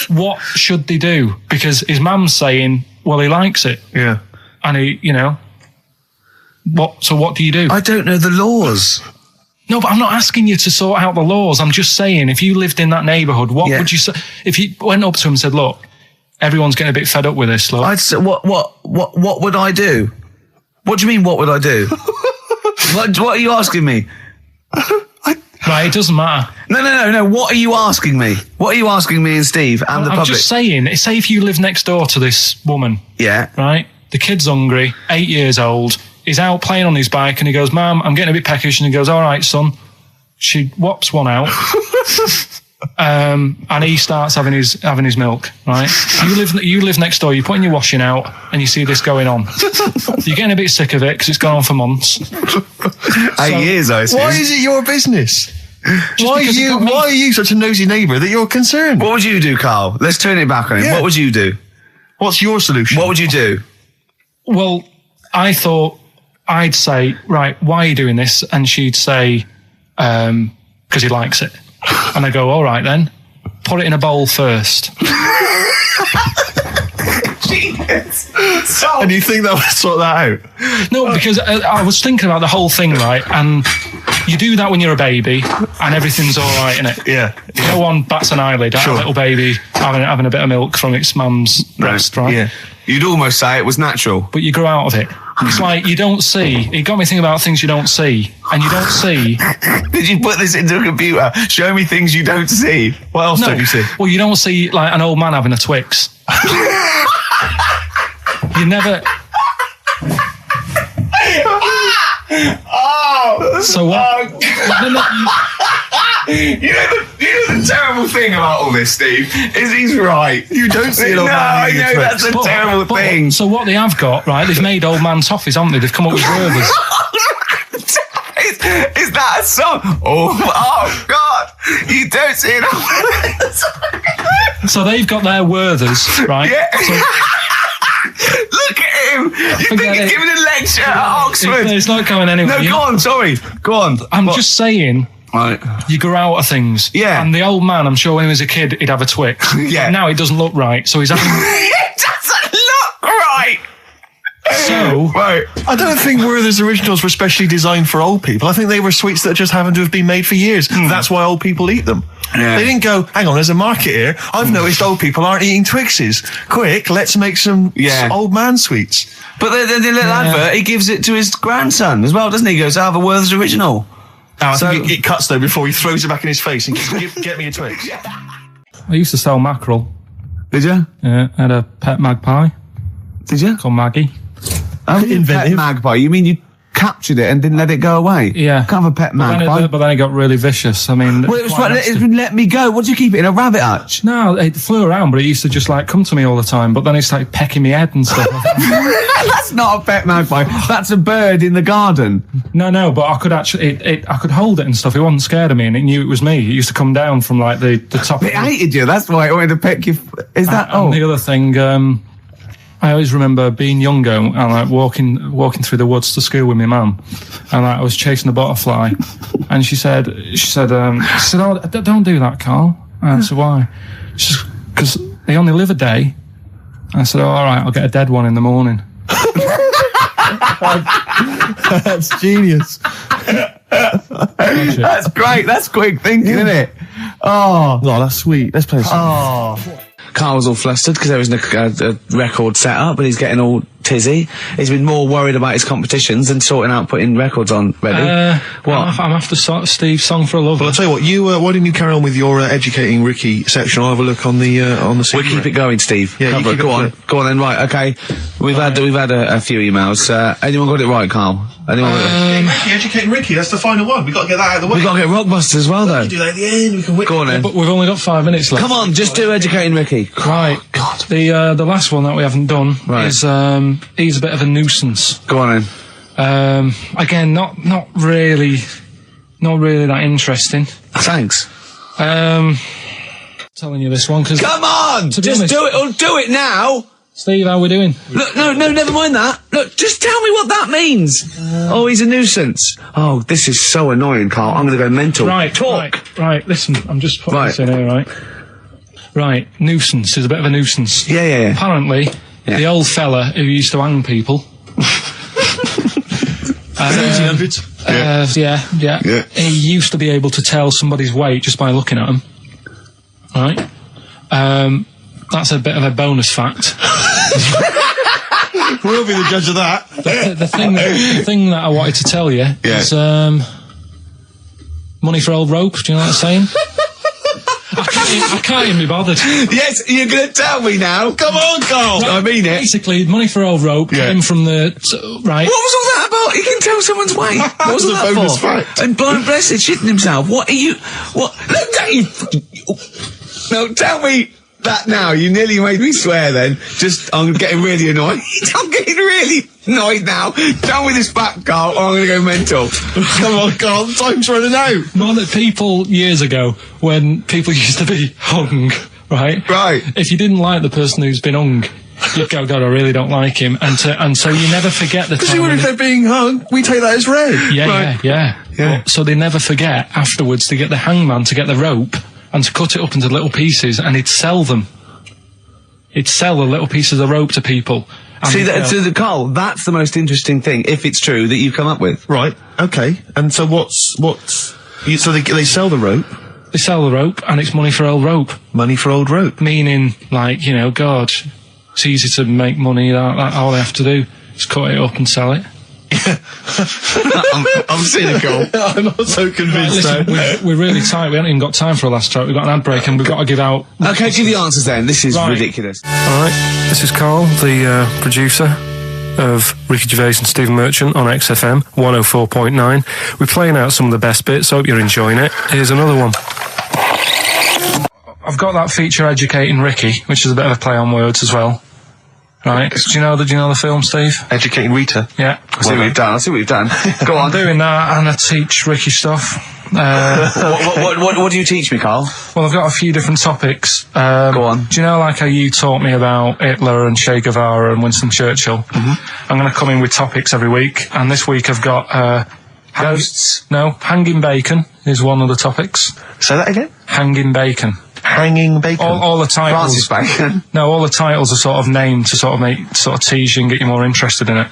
what should they do? Because his mum's saying, well, he likes it. Yeah. And he, what do you do? I don't know the laws. No, but I'm not asking you to sort out the laws. I'm just saying, if you lived in that neighbourhood, what would you say? If you went up to him and said, look, everyone's getting a bit fed up with this, look. I'd say, what would I do? What do you mean, what would I do? What are you asking me? Right, it doesn't matter. No. What are you asking me? What are you asking me and Steve and the public? I'm just saying, say if you live next door to this woman. Yeah. Right? The kid's hungry, 8 years old. He's out playing on his bike and he goes, Mum, I'm getting a bit peckish. And he goes, all right, son. She whops one out. And he starts having his milk, right? You live next door, you're putting your washing out and you see this going on. You're getting a bit sick of it because it's gone on for months. 8 years, I assume. Why is it your business? Why are you such a nosy neighbour that you're concerned? What would you do, Carl? Let's turn it back on him. Yeah. What would you do? What's your solution? What would you do? Well, I thought I'd say, right, why are you doing this? And she'd say, because he likes it. And I go, all right then, put it in a bowl first. genius. And you think that would sort that out? No, because I was thinking about the whole thing, right? And you do that when you're a baby, and everything's all right, innit? Yeah. No one bats an eyelid at a little baby having a bit of milk from its mum's breast, right? Yeah. You'd almost say it was natural. But you grow out of it. It's like you don't see. It got me thinking about things you don't see, and you don't see. Did you put this into a computer? Show me things you don't see. What else don't you see? Well, you don't see like an old man having a Twix. You never. So what? You know the terrible thing about all this, Steve, is he's right. You don't see an old man I eating a know, Twix. that's a terrible thing. So what they have got, right, they've made old man toffees, haven't they? They've come up with Gervais. Is that a song? Oh God! You don't see it. So they've got their Werthers, right? Yeah. So, look at him. You think Forget he's it. giving a lecture at Oxford? it's not going anywhere. No, go on. Sorry. Go on. I'm just saying. Right. You grow out of things. Yeah. And the old man, I'm sure when he was a kid, he'd have a Twix. Yeah. Now it doesn't look right, so he's having. It doesn't look right. So. Right. I don't think Werther's originals were specially designed for old people. I think they were sweets that just happened to have been made for years. That's why old people eat them. Yeah. They didn't go, hang on, there's a market here. I've noticed old people aren't eating Twixes. Quick, let's make some old man sweets. But the little advert, he gives it to his grandson as well, doesn't he? He goes, have a Werther's original. I think it cuts though before he throws it back in his face and get me a Twix. I used to sell mackerel. Did you? Yeah, I had a pet magpie Did you? called Maggie. Pet magpie. You mean you captured it and didn't let it go away? Yeah. Can't have a pet magpie. But then it got really vicious. I mean, Well, it was quite right, nasty. it let me go. What do you keep it in, a rabbit hutch? No, it flew around, but it used to just like come to me all the time. But then it started pecking my head and stuff. That's not a pet magpie. That's a bird in the garden. No, but I could actually, I could hold it and stuff. It wasn't scared of me, and it knew it was me. It used to come down from like the top. It hated you. That's why it wanted to peck you. Is that? And the other thing, I always remember being younger and like walking through the woods to school with my mum, and like, I was chasing a butterfly, and she said, "Oh, don't do that, Carl." And I said, "Why?" She said, "Because they only live a day." I said, "Oh, all right, I'll get a dead one in the morning." That's genius. That's great. That's quick thinking, isn't it? Oh, that's sweet. Let's play a song. Carl was all flustered because there was a record set up, but he's getting all tizzy. He's been more worried about his competitions than sorting out putting records on ready. What? I'm after Steve's Song for a Lover. Well, I'll tell you what, why didn't you carry on with your educating Ricky section? I'll have a look on the We'll keep it going, Steve. Yeah, Cover it. Go on then. Right, okay. We've had a few emails. Anyone got it right, Carl? Anyone? Educating Ricky, that's the final one. We've got to get that out of the way. We've got to get Rockbusters as well, though. We can do that at the end. We can Go on then. But we've only got 5 minutes left. Come on, just do Educating Ricky. Right. God. The last one that we haven't done is he's a bit of a nuisance. Go on then. Again, not really that interesting. Thanks. Telling you this one because Come on, just honest, do it. Or do it now. Steve, how we doing? Look, no, never mind that. Look, just tell me what that means. Oh, he's a nuisance. Oh, this is so annoying, Carl. I'm going to go mental. Right, talk. Right, listen, I'm just putting this in here, right? Right, nuisance is a bit of a nuisance. Yeah. Apparently, the old fella who used to hang people. 1700s. Yeah. He used to be able to tell somebody's weight just by looking at them. Right? That's a bit of a bonus fact. We'll be the judge of that. The thing that I wanted to tell you is money for old rope. Do you know what I'm saying? I can't even be bothered. Yes, you're going to tell me now. Come on, Carl. Right, I mean it. Basically, money for old rope came from the... Right. What was all that about? He can tell someone's weight. What was all that bonus for? fact. And blind blessed shitting himself. What are you... What? Look at you... No, tell me that now. You nearly made me swear then. I'm getting really annoyed. I'm getting really annoyed now. Tell me this back, Carl, or I'm going to go mental. Come on, Carl, time's running out. More that people years ago, when people used to be hung, right? Right. If you didn't like the person who's been hung, you'd go, God, I really don't like him. And so you never forget the Because time. if they're being hung, we take that as read. Yeah. Yeah. So they never forget afterwards to get the hangman to get the rope and to cut it up into little pieces, and he'd sell them. He'd sell the little pieces of rope to people. See, Carl, that's the most interesting thing, if it's true, that you've come up with. Right. Okay. And so so they sell the rope. They sell the rope, and it's money for old rope. Money for old rope. Meaning, like, you know, God, it's easy to make money. That all they have to do is cut it up and sell it. I'm cynical. I'm not so convinced. Right, listen, we're really tight. We haven't even got time for a last track. We've got an ad break, and we've got to give out. Okay, give the answers then. This is ridiculous. All right, this is Carl, the producer of Ricky Gervais and Stephen Merchant on XFM 104.9. We're playing out some of the best bits. Hope you're enjoying it. Here's another one. I've got that feature Educating Ricky, which is a bit of a play on words as well. Right? Do you know the film, Steve? Educating Rita. Yeah. I see what you've done. Go on. I'm doing that, and I teach Ricky stuff. What do you teach me, Carl? Well, I've got a few different topics. Go on. Do you know, like how you taught me about Hitler and Che Guevara and Winston Churchill? Mm-hmm. I'm going to come in with topics every week, and this week I've got ghosts. Hanging bacon is one of the topics. Say that again. Hanging bacon. Hanging bacon. All the titles. Francis Bacon. No, all the titles are sort of named to sort of tease you and get you more interested in it.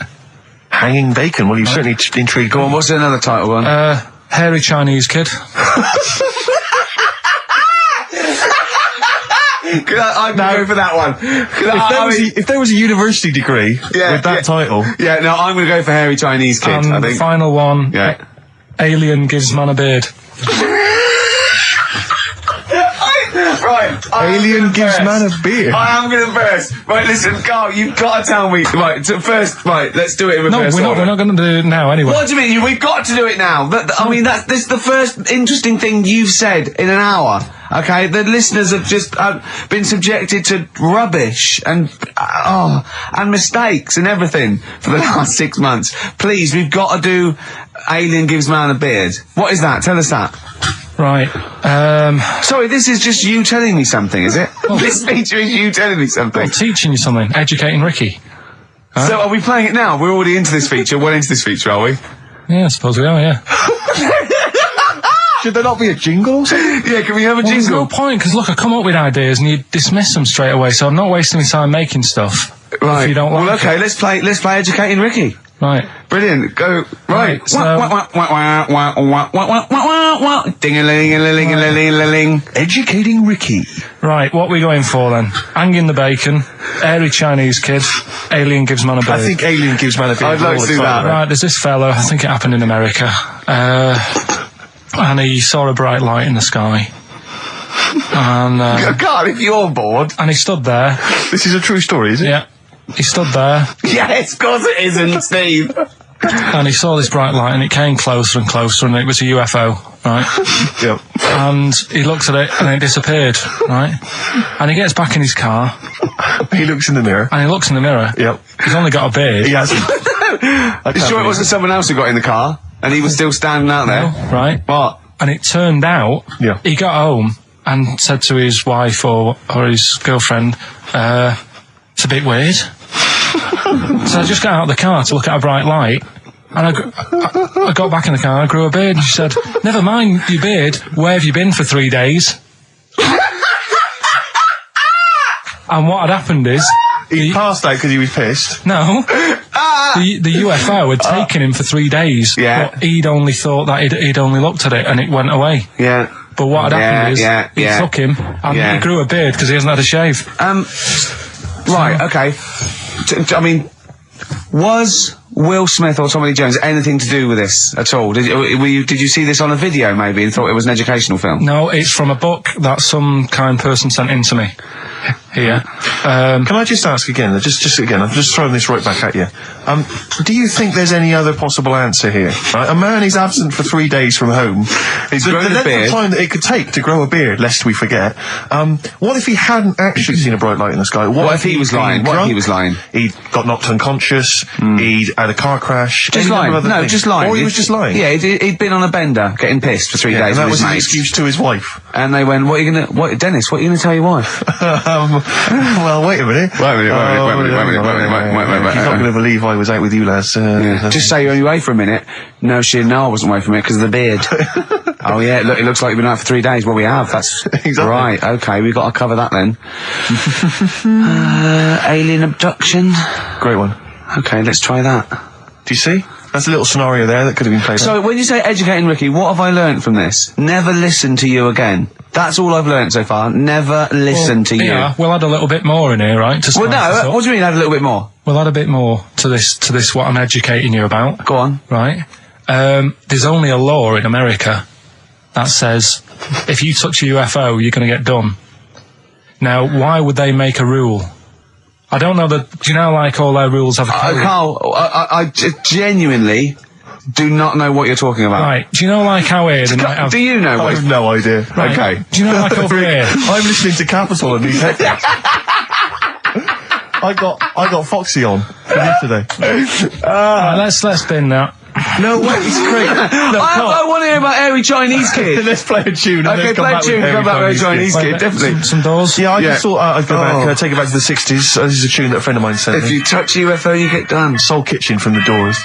Hanging bacon. Well, you've certainly intrigued. Go on. What's another title one? Hairy Chinese kid. I'd go for that one. If there was a university degree with that title. Yeah, no, I'm going to go for hairy Chinese kid, And I think. the final one, Alien gives man a beard. Right. Alien gives man a beard. I am going to burst. Right, listen, Carl, you've got to tell me. Right, first, let's do it in reverse. No, we're not going to do it now anyway. What do you mean? We've got to do it now. This is the first interesting thing you've said in an hour. Okay, the listeners have just been subjected to rubbish and mistakes and everything for the last 6 months. Please, we've got to do Alien gives man a beard. What is that? Tell us that. Right. Sorry, this is just you telling me something, is it? This feature is you telling me something. I'm teaching you something. Educating Ricky. Huh? So are we playing it now? We're already into this feature. Well into this feature, are we? Yeah, I suppose we are, yeah. Should there not be a jingle or something? Yeah, can we have a jingle? There's no point, because look, I come up with ideas and you dismiss them straight away, so I'm not wasting my time making stuff. Right. If you don't like well, okay, let's play Educating Ricky. Right. Brilliant. Go. Right. So Ding-a-ling-a-ling-a-ling-a-ling. Educating Ricky. Right, what are we going for then? Hanging the bacon, hairy Chinese kid, Alien gives man a beard. I think Alien gives man a beard. I'd like to do that. Right, there's this fella, I think it happened in America, and he saw a bright light in the sky. And God, if you're bored. and he stood there. This is a true story, is it? Yeah. He stood there. Yes, of course it isn't, Steve. And he saw this bright light, and it came closer and closer, and it was a UFO, right? Yep. And he looked at it, and it disappeared, right? And he gets back in his car. He looks in the mirror. And he looks in the mirror. Yep. He's only got a beard. He hasn't. You sure it wasn't someone else who got in the car? And he was still standing out there? No, right? What? And it turned out, he got home and said to his wife or his girlfriend, it's a bit weird. So I just got out of the car to look at a bright light, and I got back in the car and I grew a beard, and she said, never mind your beard, where have you been for 3 days? And what had happened is... He passed out because he was pissed. No. The UFO had taken him for 3 days. Yeah. But he'd only thought that he'd only looked at it and it went away. Yeah. But what had happened is he took him and he grew a beard because he hasn't had a shave. Right, okay. I mean, was Will Smith or Tommy Lee Jones anything to do with this at all? Did you see this on a video maybe and thought it was an educational film? No, it's from a book that some kind person sent in to me. Here. Can I just ask again, just again, I'm just throwing this right back at you. Do you think there's any other possible answer here? Right? A man is absent for 3 days from home. He's the grown a length beard. of time that it could take to grow a beard, lest we forget. What if he hadn't actually seen a bright light in the sky? What if he was lying? What if he was lying? He'd got knocked unconscious, he'd had a car crash. Just lying. No, just lying. Or he was just lying. Yeah, he'd been on a bender, getting pissed for 3 days and that with was his his mates. excuse to his wife. And they went, Dennis, what are you going to tell your wife? Well, wait a minute. Wait a minute. You're not going to believe I was out with you, lads. Just say you're only away for a minute. No, I wasn't away from it because of the beard. Oh yeah, look, it looks like you've been out for 3 days. Well, we have. That's Exactly. right. Okay, we've got to cover that then. Alien abduction. Great one. Okay, let's try that. Do you see? That's a little scenario there that could have been played out. So, when you say educating Ricky, what have I learnt from this? Never listen to you again. That's all I've learnt so far. Never listen to you. Yeah, we'll add a little bit more in here, right? To Well, spice this no, up. what do you mean add a little bit more? We'll add a bit more to this what I'm educating you about. Go on. Right? There's only a law in America that says if you touch a UFO, you're going to get done. Now, why would they make a rule? I don't know that. Do you know, like, all their rules have a code? Carl, I genuinely do not know what you're talking about. Right. Do you know, like, how here they might have... Do you know I what? have no idea. Right. Okay. Do you know, like, over here? I'm listening to Capital and these headphones. I got Foxy on from yesterday. Right, let's bin that. No, wait, it's great. No, I want to hear about Airy Chinese Kid. Let's play a tune. And Okay, then come play a back tune with and come back with Chinese Kid, Wait, definitely. Some doors. Yeah, I Yeah. just thought I'd go back, take it back to the 60s. This is a tune that a friend of mine sent If me. you touch a UFO, you get done. Soul Kitchen from the Doors.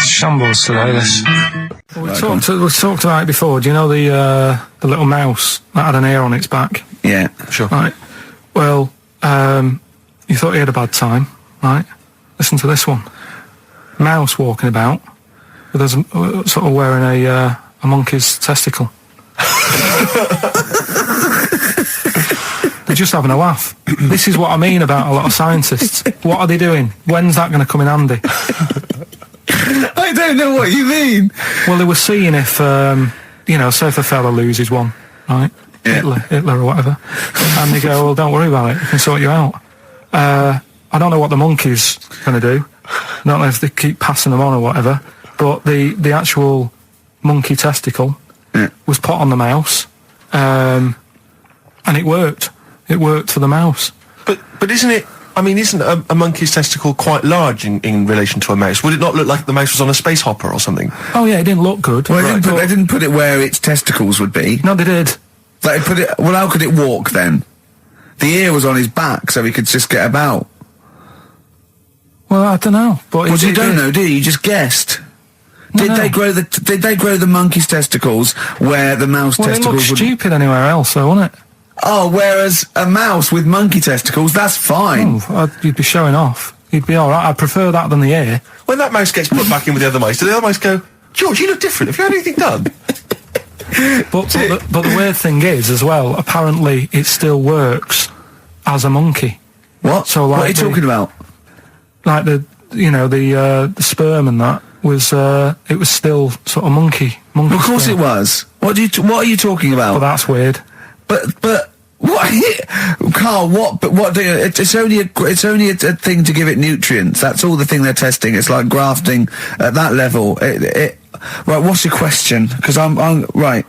Shambles today, this. We talked about it before. Do you know the little mouse that had an ear on its back? Yeah. Sure. Right. Well, you thought he had a bad time, right? Listen to this one. Mouse walking about with us sort of wearing a monkey's testicle. They're just having a laugh. This is what I mean about a lot of scientists. What are they doing? When's that going to come in handy? I don't know what you mean. Well, they were seeing if, say if a fella loses one, right? Yeah. Hitler or whatever. And they go, well, don't worry about it. We can sort you out. I don't know what the monkey's going to do. I don't know if they keep passing them on or whatever. But the actual monkey testicle was put on the mouse. And it worked. It worked for the mouse. But isn't it? I mean, isn't a monkey's testicle quite large in relation to a mouse? Would it not look like the mouse was on a space hopper or something? Oh yeah, it didn't look good. Well, they didn't put it where its testicles would be. No, they did. They put it. Well, how could it walk then? The ear was on his back, so he could just get about. Well, I don't know. But Well, you don't know, do you? You just guessed. Did they grow the monkey's testicles where the mouse Well, it testicles looked would? stupid anywhere else, though, wouldn't it? Oh, whereas a mouse with monkey testicles, that's fine. You'd be showing off. You'd be all right. I'd prefer that than the ear. When that mouse gets put back in with the other mice, do the other mice go, George, you look different. Have you had anything done? But the weird thing is, as well, apparently it still works as a monkey. What? So, like, what are you talking about? Like the sperm and that was it was still sort of monkey. Of course sperm. it was. What are you talking about? Well, that's weird. But what, Carl? What? But what? It's only a thing to give it nutrients. That's all the thing they're testing. It's like grafting at that level. Right. What's your question? Because I'm right.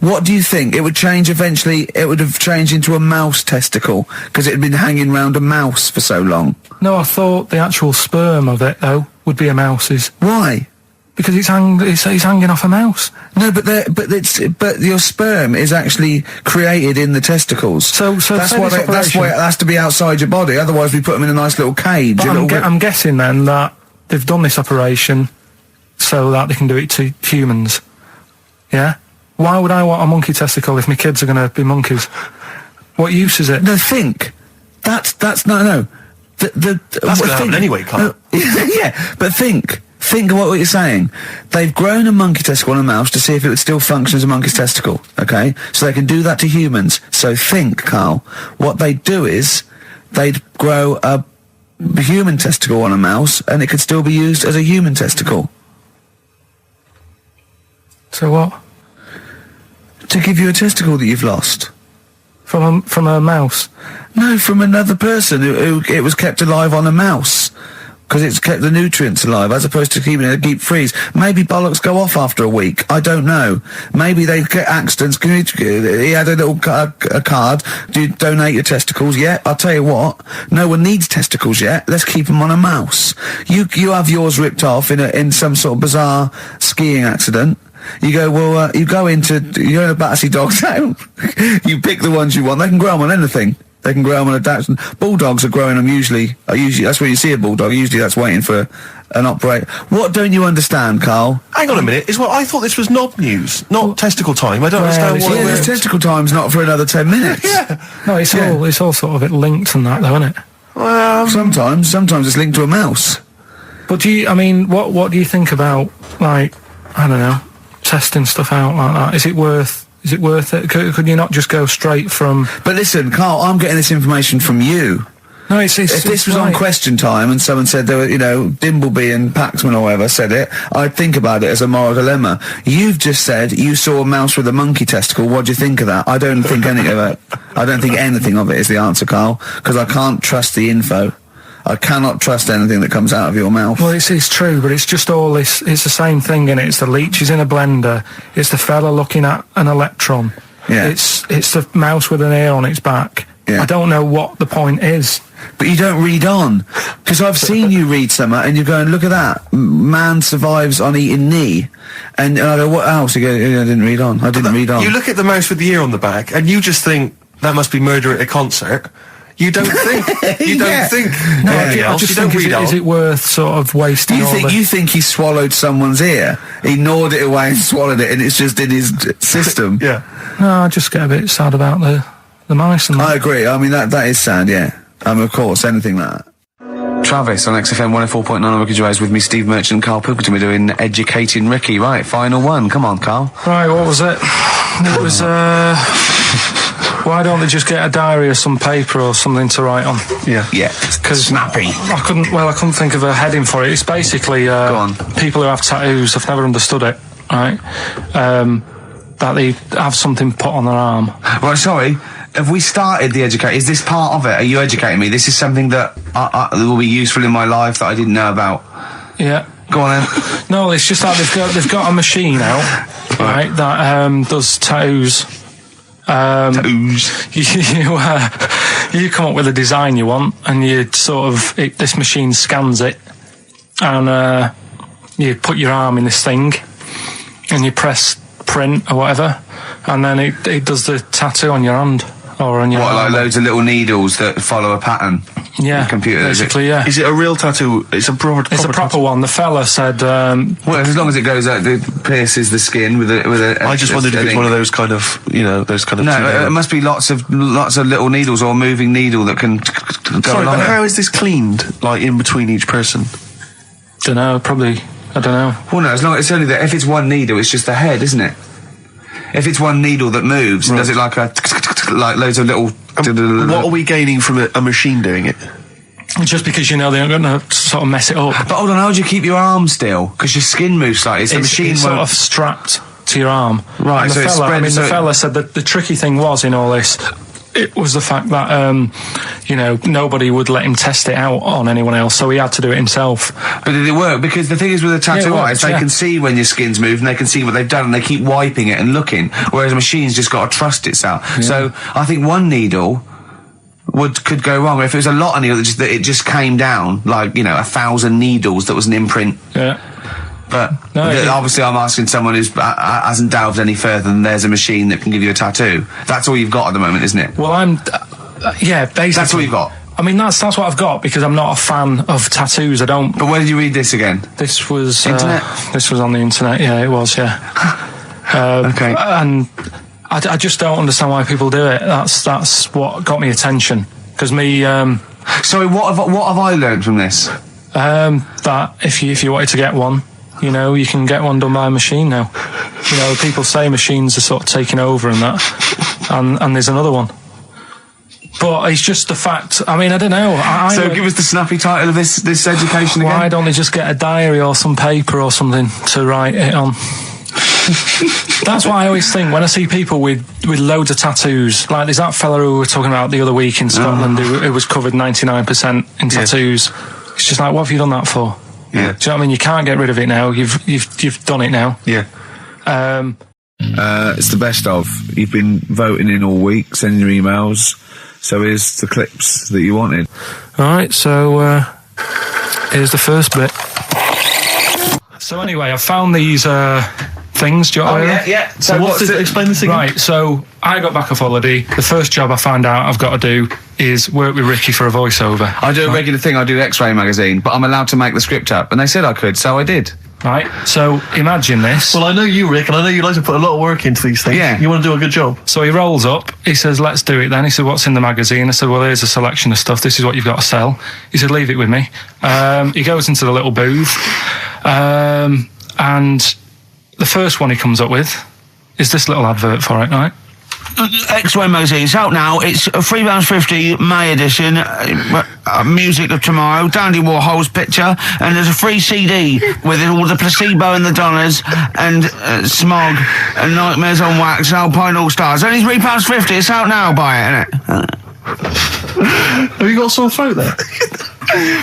What do you think? It would change eventually. It would have changed into a mouse testicle because it had been hanging round a mouse for so long. No, I thought the actual sperm of it though would be a mouse's Why? because it's hanging off a mouse. No, but your sperm is actually created in the testicles. So that's say why this that's why it has to be outside your body. Otherwise, we put them in a nice little cage. But I'm guessing then that they've done this operation so that they can do it to humans. Yeah? Why would I want a monkey testicle if my kids are going to be monkeys? What use is it? No, think. That's no. That's going to happen anyway, Carl. Yeah, but think. Think of what you're saying. They've grown a monkey testicle on a mouse to see if it would still function as a monkey's testicle, okay? So they can do that to humans. So think, Carl. What they'd do is, they'd grow a human testicle on a mouse, and it could still be used as a human testicle. So what? To give you a testicle that you've lost. From a mouse? No, from another person who it was kept alive on a mouse. Because it's kept the nutrients alive, as opposed to keeping it deep freeze. Maybe bollocks go off after a week. I don't know. Maybe they get accidents. He had a little a card. Do you donate your testicles? Yeah, I'll tell you what. No one needs testicles yet. Let's keep them on a mouse. You have yours ripped off in some sort of bizarre skiing accident. You go, well, you're in a Battersea Dog Town. You pick the ones you want. They can grow them on anything. They can grow them on a Dachshund. Bulldogs are growing them usually, that's where you see a bulldog. Usually that's waiting for an operator. What don't you understand, Carl? Hang on a minute. I thought this was knob news, not testicle time. I don't understand why. Yeah, this testicle time's not for another 10 minutes. Yeah. No, it's all sort of linked and that, though, isn't it? Well, sometimes it's linked to a mouse. But what do you think about, like, I don't know, testing stuff out like that? Is it worth it? Could you not just go straight from... But listen, Carl, I'm getting this information from you. No, if this was on Question Time and someone said there were, Dimbleby and Paxman or whatever said it, I'd think about it as a moral dilemma. You've just said you saw a mouse with a monkey testicle. What do you think of that? I don't think anything of it. I don't think anything of it is the answer, Carl, because I can't trust the info. I cannot trust anything that comes out of your mouth. Well, it's true, but it's just all this. It's the same thing, and it's the leeches in a blender. It's the fella looking at an electron. Yeah. It's the mouse with an ear on its back. Yeah. I don't know what the point is. But you don't read on. Because I've seen you read something and you're going, look at that. Man survives on eating knee. And I go, what else? You go, I didn't read on. I didn't read on. You look at the mouse with the ear on the back and you just think, that must be murder at a concert. You don't think. You don't think. No, I just think, is it worth sort of wasting You think he swallowed someone's ear? He gnawed it away and swallowed it and it's just in his system? Yeah. No, I just get a bit sad about the mice and that. I agree. I mean, that is sad, yeah. Of course, anything like that. Travis on XFM 104.9 on Ricky Gervais with me, Steve Merchant and Karl Pilkington. We're doing Educating Ricky. Right, final one. Come on, Karl. Right, what was it? It was, why don't they just get a diary or some paper or something to write on? Yeah. Yeah. Because snappy. I couldn't think of a heading for it. It's basically, Go on. people who have tattoos, I've never understood it, right? That they have something put on their arm. Right, sorry. Have we started the educate? Is this part of it? Are you educating me? This is something that will be useful in my life that I didn't know about. Yeah. Go on then. No, it's just that they've got a machine out, right, that does tattoos. You come up with a design you want, and you this machine scans it, and you put your arm in this thing, and you press print or whatever, and then it does the tattoo on your hand. Or on your like loads of little needles that follow a pattern? Yeah, the computer, basically, yeah. Is it a real tattoo? It's a proper one. The fella said... well, as long as it goes out, it pierces the skin with a I just wondered if it's one of those kind of, those kind of... No, it must be lots of little needles or a moving needle that can go Sorry, along but it. how is this cleaned, like, in between each person? Dunno, probably... I don't know. Well, no, as long as it's only that. If it's one needle, it's just the head, isn't it? If it's one needle that moves, and does it like loads of little... What are we gaining from a machine doing it? Just because they're going to sort of mess it up. But hold on, how do you keep your arm still? Because your skin moves slightly. So It's sort of strapped to your arm. Right, so it's spread... the fella said that the tricky thing was in all this, it was the fact that, nobody would let him test it out on anyone else, so he had to do it himself. But did it work? Because the thing is with a tattoo artist, they can see when your skin's moved and they can see what they've done and they keep wiping it and looking, whereas a machine's just got to trust itself. Yeah. So I think one needle could go wrong. If it was a lot of needles, that it just came down, like, 1,000 needles that was an imprint. Yeah. But obviously I'm asking someone who hasn't delved any further than there's a machine that can give you a tattoo. That's all you've got at the moment, isn't it? Well, basically... That's all you've got? I mean, that's what I've got, because I'm not a fan of tattoos. I don't... But where did you read this again? This was... Internet? This was on the internet, yeah, it was, yeah. Okay. And I just don't understand why people do it. That's what got me attention. Because me... Sorry, what have I learned from this? That if you wanted to get one, you can get one done by a machine now. People say machines are sort of taking over and that, and there's another one. But it's just the fact. I mean, I don't know. So give us the snappy title of this education again. Why don't they just get a diary or some paper or something to write it on? That's what I always think when I see people with loads of tattoos. Like there's that fella who we were talking about the other week in Scotland who was covered 99% in tattoos. It's just like, what have you done that for? Yeah. Do you know what I mean? You can't get rid of it now. You've done it now. Yeah. It's the best of. You've been voting in all week, sending your emails. So here's the clips that you wanted. All right. So here's the first bit. So anyway, I found these things. Do you know what I mean? yeah. So explain this again. Right, so I got back off holiday. The first job I found out I've got to do is work with Ricky for a voiceover. I do a regular thing. I do X-Ray magazine, but I'm allowed to make the script up, and they said I could, so I did. Right, so imagine this. Well, I know you, Rick, and I know you like to put a lot of work into these things. Yeah. You want to do a good job. So he rolls up, he says, let's do it then. He said, what's in the magazine? I said, well, here's a selection of stuff. This is what you've got to sell. He said, leave it with me. He goes into the little booth, and the first one he comes up with is this little advert for it, right? X-Ray magazine. It's out now. It's £3.50 May edition. Music of Tomorrow. Dandy Warhol's picture, and there's a free CD with all the Placebo and the Donners and Smog and Nightmares on Wax and Alpine All Stars. Only £3.50. It's out now. Buy it, innit? Have you got a sore throat there?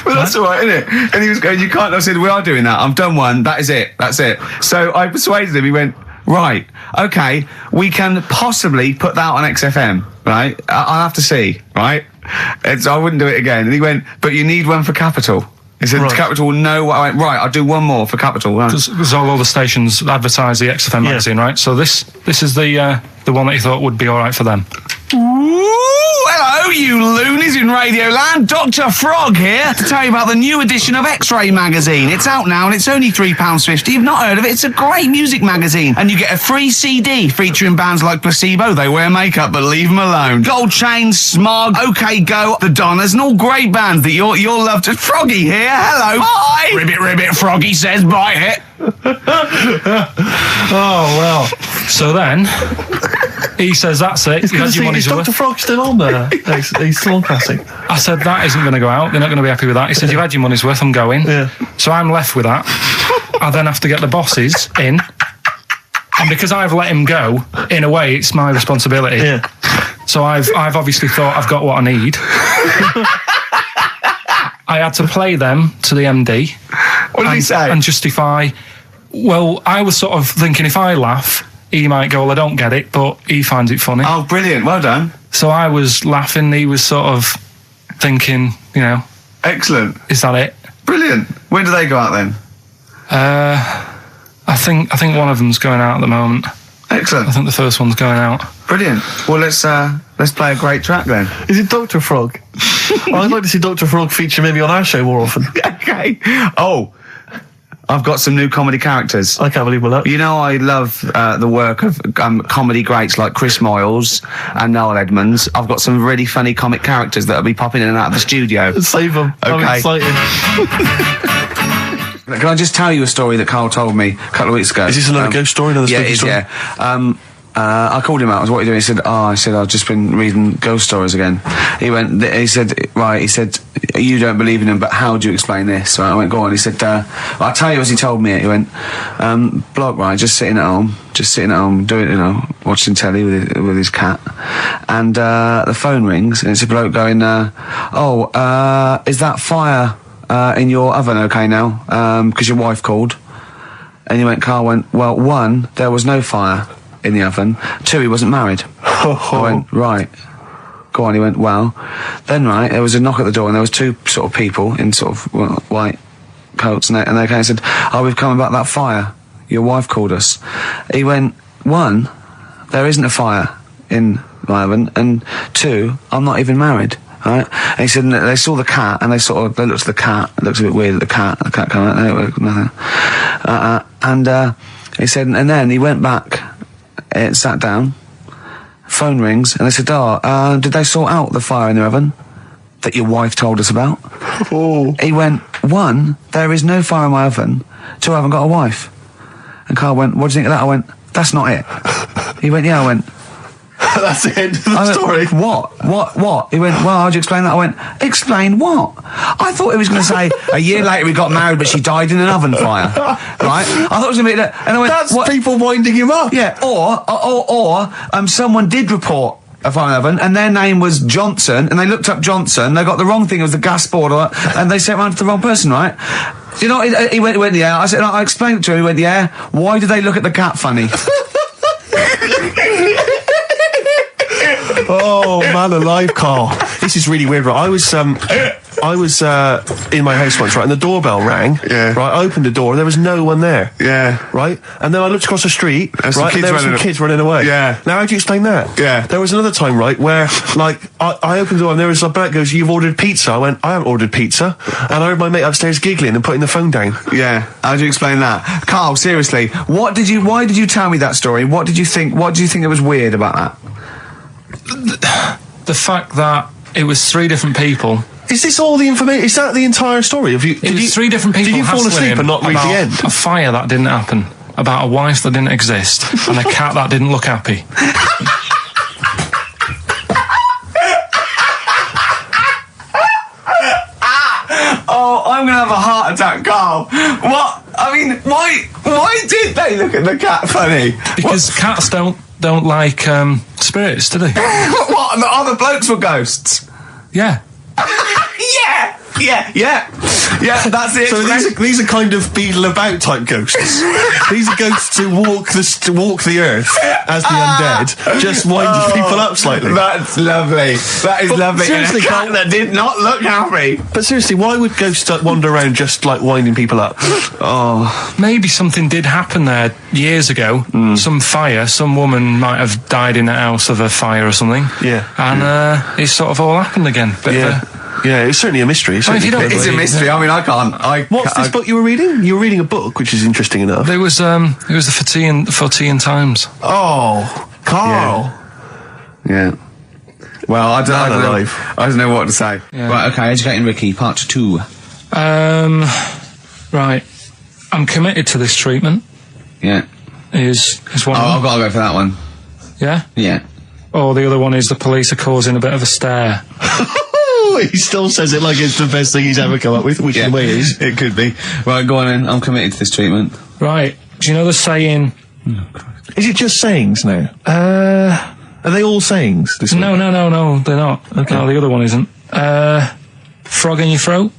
Well, that's all right, isn't it? And he was going, you can't. I said, we are doing that. I've done one. That is it. That's it. So I persuaded him. He went, right, okay, we can possibly put that on XFM, right? I'll have to see, right? I wouldn't do it again. And he went, but you need one for Capital. He said, Right. Capital, no. I went, right, I'll do one more for Capital. Right. Because all the stations advertise the XFM magazine, right? So this is the one that he thought would be all right for them. Ooh, hello, you loonies in Radioland. Dr. Frog here to tell you about the new edition of X-Ray magazine. It's out now and it's only £3.50. You've not heard of it? It's a great music magazine. And you get a free CD featuring bands like Placebo. They wear makeup, but leave them alone. Gold Chain, Smog, OK Go, The Donners, and all great bands that you'll love. To Froggy here. Hello. Bye. Ribbit, Froggy says bye it. Oh, well. So then, he says, that's it. It's You good to had your see, money's is worth. Dr. Frog still on there? He's still on casting. I said, that isn't going to go out. They're not going to be happy with that. He said, you've had your money's worth. I'm going. Yeah. So I'm left with that. I then have to get the bosses in. And because I've let him go, in a way, it's my responsibility. Yeah. So I've obviously thought I've got what I need. I had to play them to the MD. What did he say? And justify. Well, I was sort of thinking if I laugh, he might go, well, I don't get it, but he finds it funny. Oh, brilliant. Well done. So I was laughing, he was sort of thinking, you know, Excellent. is that it? Brilliant. When do they go out then? I think one of them's going out at the moment. Excellent. I think the first one's going out. Brilliant. Well, let's play a great track then. Is it Dr. Frog? I'd like to see Dr. Frog feature maybe on our show more often. Okay. Oh, I've got some new comedy characters. I can't believe that. You know, I love the work of comedy greats like Chris Moyles and Noel Edmonds. I've got some really funny comic characters that'll be popping in and out of the studio. Save them. I'm Okay. excited. Can I just tell you a story that Carl told me a couple of weeks ago? Is this another ghost story? Another Yeah, spooky it is, story? yeah. I called him out. I was, what are you doing? He said, I've just been reading ghost stories again. He said, you don't believe in them, but how do you explain this? Right, I went, go on. He said, I'll tell you as he told me it. He went, bloke, right, just sitting at home, doing, watching telly with his cat. And, the phone rings and it's a bloke going, is that fire, in your oven okay now? 'Cause your wife called. And Carl went, well, 1, there was no fire in the oven. 2, he wasn't married. I went, right. Go on. He went, well, then right, there was a knock at the door and there was 2 sort of people in sort of white coats and they came and said, we've come about that fire. Your wife called us. He went, 1, there isn't a fire in my oven, and 2, I'm not even married. Right? And he said, they saw the cat and they looked at the cat. It looks a bit weird at the cat came out, nothing. And he said, and then he went back, sat down, phone rings, and they said, did they sort out the fire in the oven that your wife told us about? Oh. He went, 1, there is no fire in my oven. 2, I haven't got a wife. And Carl went, what do you think of that? I went, that's not it. He went, yeah. I went, That's the end of the story. What? He went, well, how'd you explain that? I went, explain what? I thought he was going to say, a year later we got married, but she died in an oven fire. Right? I thought it was going to be that. And I went, That's what? people winding him up. Yeah, or someone did report a fire oven, and their name was Johnson, and they looked up Johnson, they got the wrong thing, it was the gas board, and they sent it around to the wrong person, right? You know, he went, yeah. I said, I explained it to him, he went, yeah. Why did they look at the cat funny? Oh, man alive, Carl. This is really weird, right? I was, I was in my house once, right, and the doorbell rang. Yeah. Right, I opened the door, there was no one there. Yeah. Right, and then I looked across the street, There's some right, and kids there were some running- kids running away. Yeah. Now, how do you explain that? Yeah. There was another time, right, where, like, I opened the door and there was a bloke goes, "You've ordered pizza." I went, "I haven't ordered pizza." And I heard my mate upstairs giggling and putting the phone down. Yeah. How do you explain that? Carl, seriously, why did you tell me that story? What do you think it was weird about that? The fact that it was 3 different people. Is this all the information? Is that the entire story? It was 3 different people. Did you fall hassling asleep him and not read about the end? A fire that didn't happen, about a wife that didn't exist, and a cat that didn't look happy. Oh, I'm gonna have a heart attack, Carl. What? I mean, why did they look at the cat funny? Because cats don't like spirits, do they? What? And the other blokes were ghosts? Yeah. Yeah, that's it. So these are kind of beetle about type ghosts. These are ghosts who walk the earth as the undead, just wind people up slightly. That's lovely. That is lovely. seriously, And a cat Carl- that did not look happy. But seriously, why would ghosts wander around just like winding people up? Oh, Maybe something did happen there years ago. Some fire. Some woman might have died in a house of a fire or something. Yeah. And it's sort of all happened again. Bit of a- Yeah, it's certainly a mystery. I mean, if you don't- it's a mystery. I mean, I can't. What's this book you were reading? You were reading a book, which is interesting enough. It was the Fortean Times. Oh, Carl. Yeah. Well, I Man don't alive. know. I don't know what to say. Yeah. Right. Okay. Educating Ricky, part 2. Right. I'm committed to this treatment. Yeah. Is one. Oh, of I've them. got to go for that one. Yeah. Yeah. Or the other one is the police are causing a bit of a stir. He still says it like it's the best thing he's ever come up with, which in a way is. It could be. Right, go on then. I'm committed to this treatment. Right. Do you know the saying? Is it just sayings now? Are they all sayings? This No, week? no, they're not. Okay. No, the other one isn't. Frog in your throat.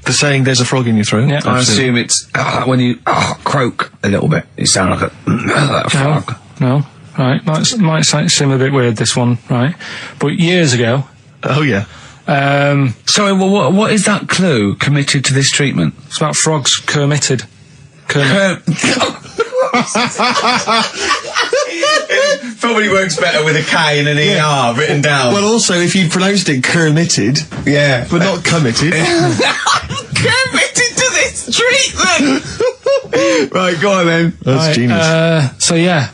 The saying "there's a frog in your throat." Yeah. I assume it's when you croak a little bit. You sound like a frog. No. Right. Might seem a bit weird, this one. Right. But years ago. Oh yeah. Sorry, well, what is that clue? Committed to this treatment? It's about frogs Kermitted. Probably works better with a K and an ER written down. Well, also, if you pronounced it "kermitted," yeah. but not committed. Committed to this treatment! Right, go on then. That's genius. So yeah.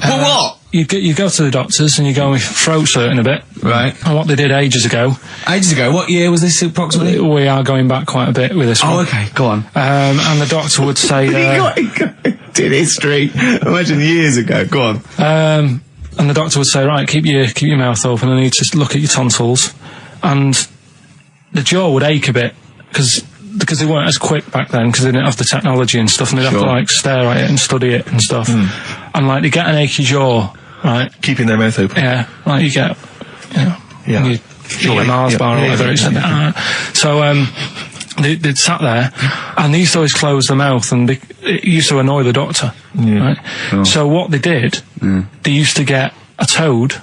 Well, what? You go to the doctors and you go with throat hurting a bit. Right. And what they did ages ago. Ages ago. What year was this approximately? We are going back quite a bit with this one. Oh, okay. Go on. And the doctor would say... did history. Imagine years ago. Go on. and the doctor would say, right, keep your mouth open and you just look at your tonsils. And the jaw would ache a bit because they weren't as quick back then because they didn't have the technology and stuff, and they'd have to like stare at it and study it and stuff. And like they get an achy jaw, right? Keeping their mouth open. Yeah, like you get, Yeah. you eat a Mars bar or whatever. So they'd sat there and they used to always close their mouth, and it used to annoy the doctor. Right? Oh. So what they did, they used to get a toad,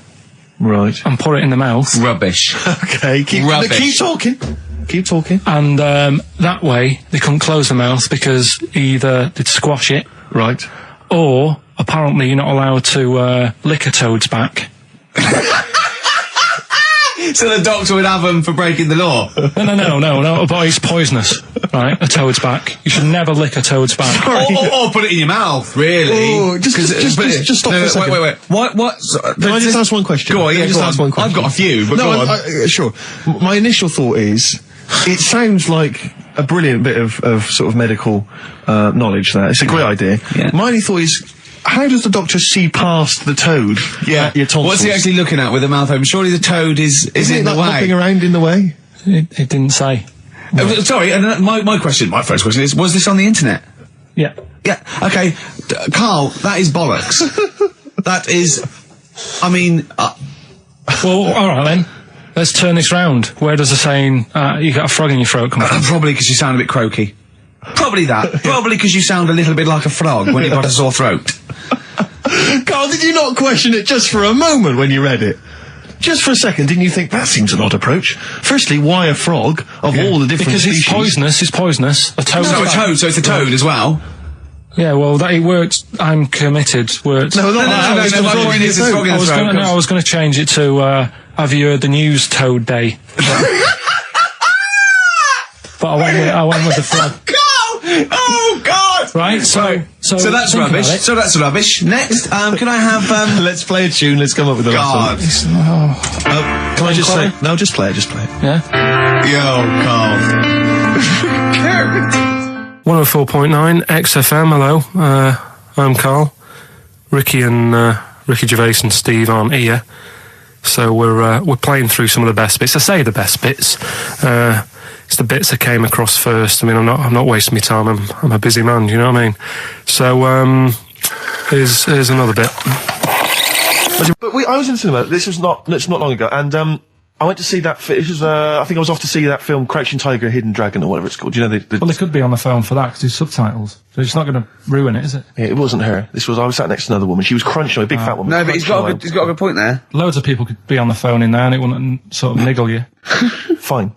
Right. and put it in the mouth. Rubbish. Okay. Keep talking. Keep talking. And that way they couldn't close the mouth because either they'd squash it, Right. or apparently you're not allowed to lick a toad's back. So the doctor would have them for breaking the law? No, but it's poisonous, right? A toad's back. You should never lick a toad's back. Or put it in your mouth, really. Oh, just stop for a second. Wait. What? Can I just ask one question? Go on, yeah, Can I just ask one question? I've got a few, but go on. Sure. My initial thought is, it sounds like a brilliant bit of sort of medical knowledge there. It's a great idea. Yeah. My only thought is, how does the doctor see past the toad? At your tonsils? What's he actually looking at with the mouth open? Surely the toad is Isn't in it the like way. hopping around in the way? It didn't say. Sorry, and my first question is, was this on the internet? Yeah. Yeah, okay. Carl, that is bollocks. That is, I mean... Well, all right then. Let's turn this round. Where does the saying, you got a frog in your throat come from? Probably because you sound a bit croaky. Probably that. Probably because you sound a little bit like a frog when you've got a sore throat. Carl, did you not question it just for a moment when you read it? Just for a second, didn't you think that seems an odd approach? Firstly, why a frog of all the different species? Because it's poisonous. A toad. So a toad, so it's a toad as well. Yeah, well, it worked. I'm committed. Worked. No, my point is it's frog in the throat. I was going to change it to, have you heard the news, Toad Day? But I went with the frog. Oh God! Right, so that's rubbish. So that's rubbish. Next, can I have? Let's play a tune. Let's come up with a God. Can I just say? No, just play it. Just play it. Yeah. Yo, Carl. 104.9 XFM. Hello, I'm Karl. Ricky Gervais and Steve aren't here, so we're playing through some of the best bits. I say the best bits. It's the bits I came across first. I mean, I'm not wasting my time. I'm a busy man. You know what I mean? So here's another bit. But I was in the cinema. This was not long ago, and I went to see that. This was I think I was off to see that film, Crouching Tiger, Hidden Dragon, or whatever it's called. You know, well, they could be on the phone for that because there's subtitles, so it's not going to ruin it, is it? Yeah, it wasn't her. I was sat next to another woman. She was crunching, a big fat woman. No, but he's got a good point there. Loads of people could be on the phone in there, and it wouldn't sort of niggle you. Fine.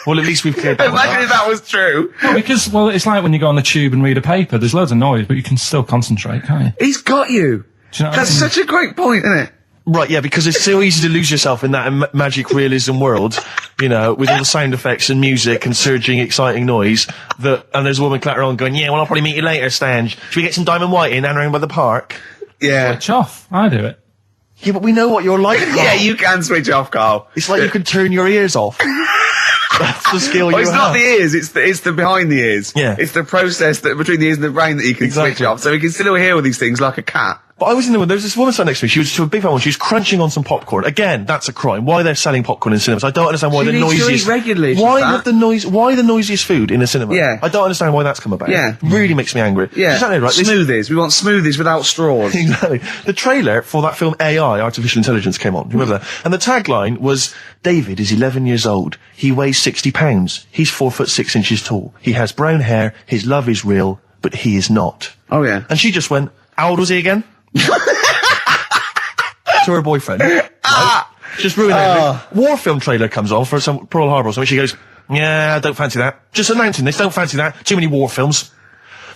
Well, at least we've cleared that. Imagine if that was true. Well, because it's like when you go on the tube and read a paper. There's loads of noise, but you can still concentrate, can't you? He's got you. Do you know what That's I mean? such a great point, isn't it? Right, yeah, because it's so easy to lose yourself in that magic realism world, you know, with all the sound effects and music and surging, exciting noise. And there's a woman clattering on going, yeah, well, I'll probably meet you later, Stange. Should we get some Diamond White in and around by the park? Yeah. Switch off. I do it. Yeah, but we know what you're like. Yeah, you can switch off, Carl. It's like you can turn your ears off. That's the skill you have. It's not the ears, it's the behind the ears. Yeah. It's the process that between the ears and the brain that you can switch off, so you can still hear all these things like a cat. But I was in the window, there was this woman sat next to me, she was a big fat one, she was crunching on some popcorn. Again, that's a crime. Why they're selling popcorn in cinemas? I don't understand why the noisiest... regularly. Why the noisiest food in a cinema? Yeah. I don't understand why that's come about. Yeah. It really makes me angry. Yeah. Exactly right. Smoothies. We want smoothies without straws. Exactly. The trailer for that film AI, Artificial Intelligence, came on. Do you remember that? And the tagline was, David is 11 years old. He weighs 60 pounds. He's 4'6" tall. He has brown hair. His love is real, but he is not. Oh, yeah. And she just went, how old was he again? To her boyfriend. Right? Just ruined everything. War film trailer comes on for some Pearl Harbor or something. She goes, yeah, I don't fancy that. Just announcing this, don't fancy that. Too many war films.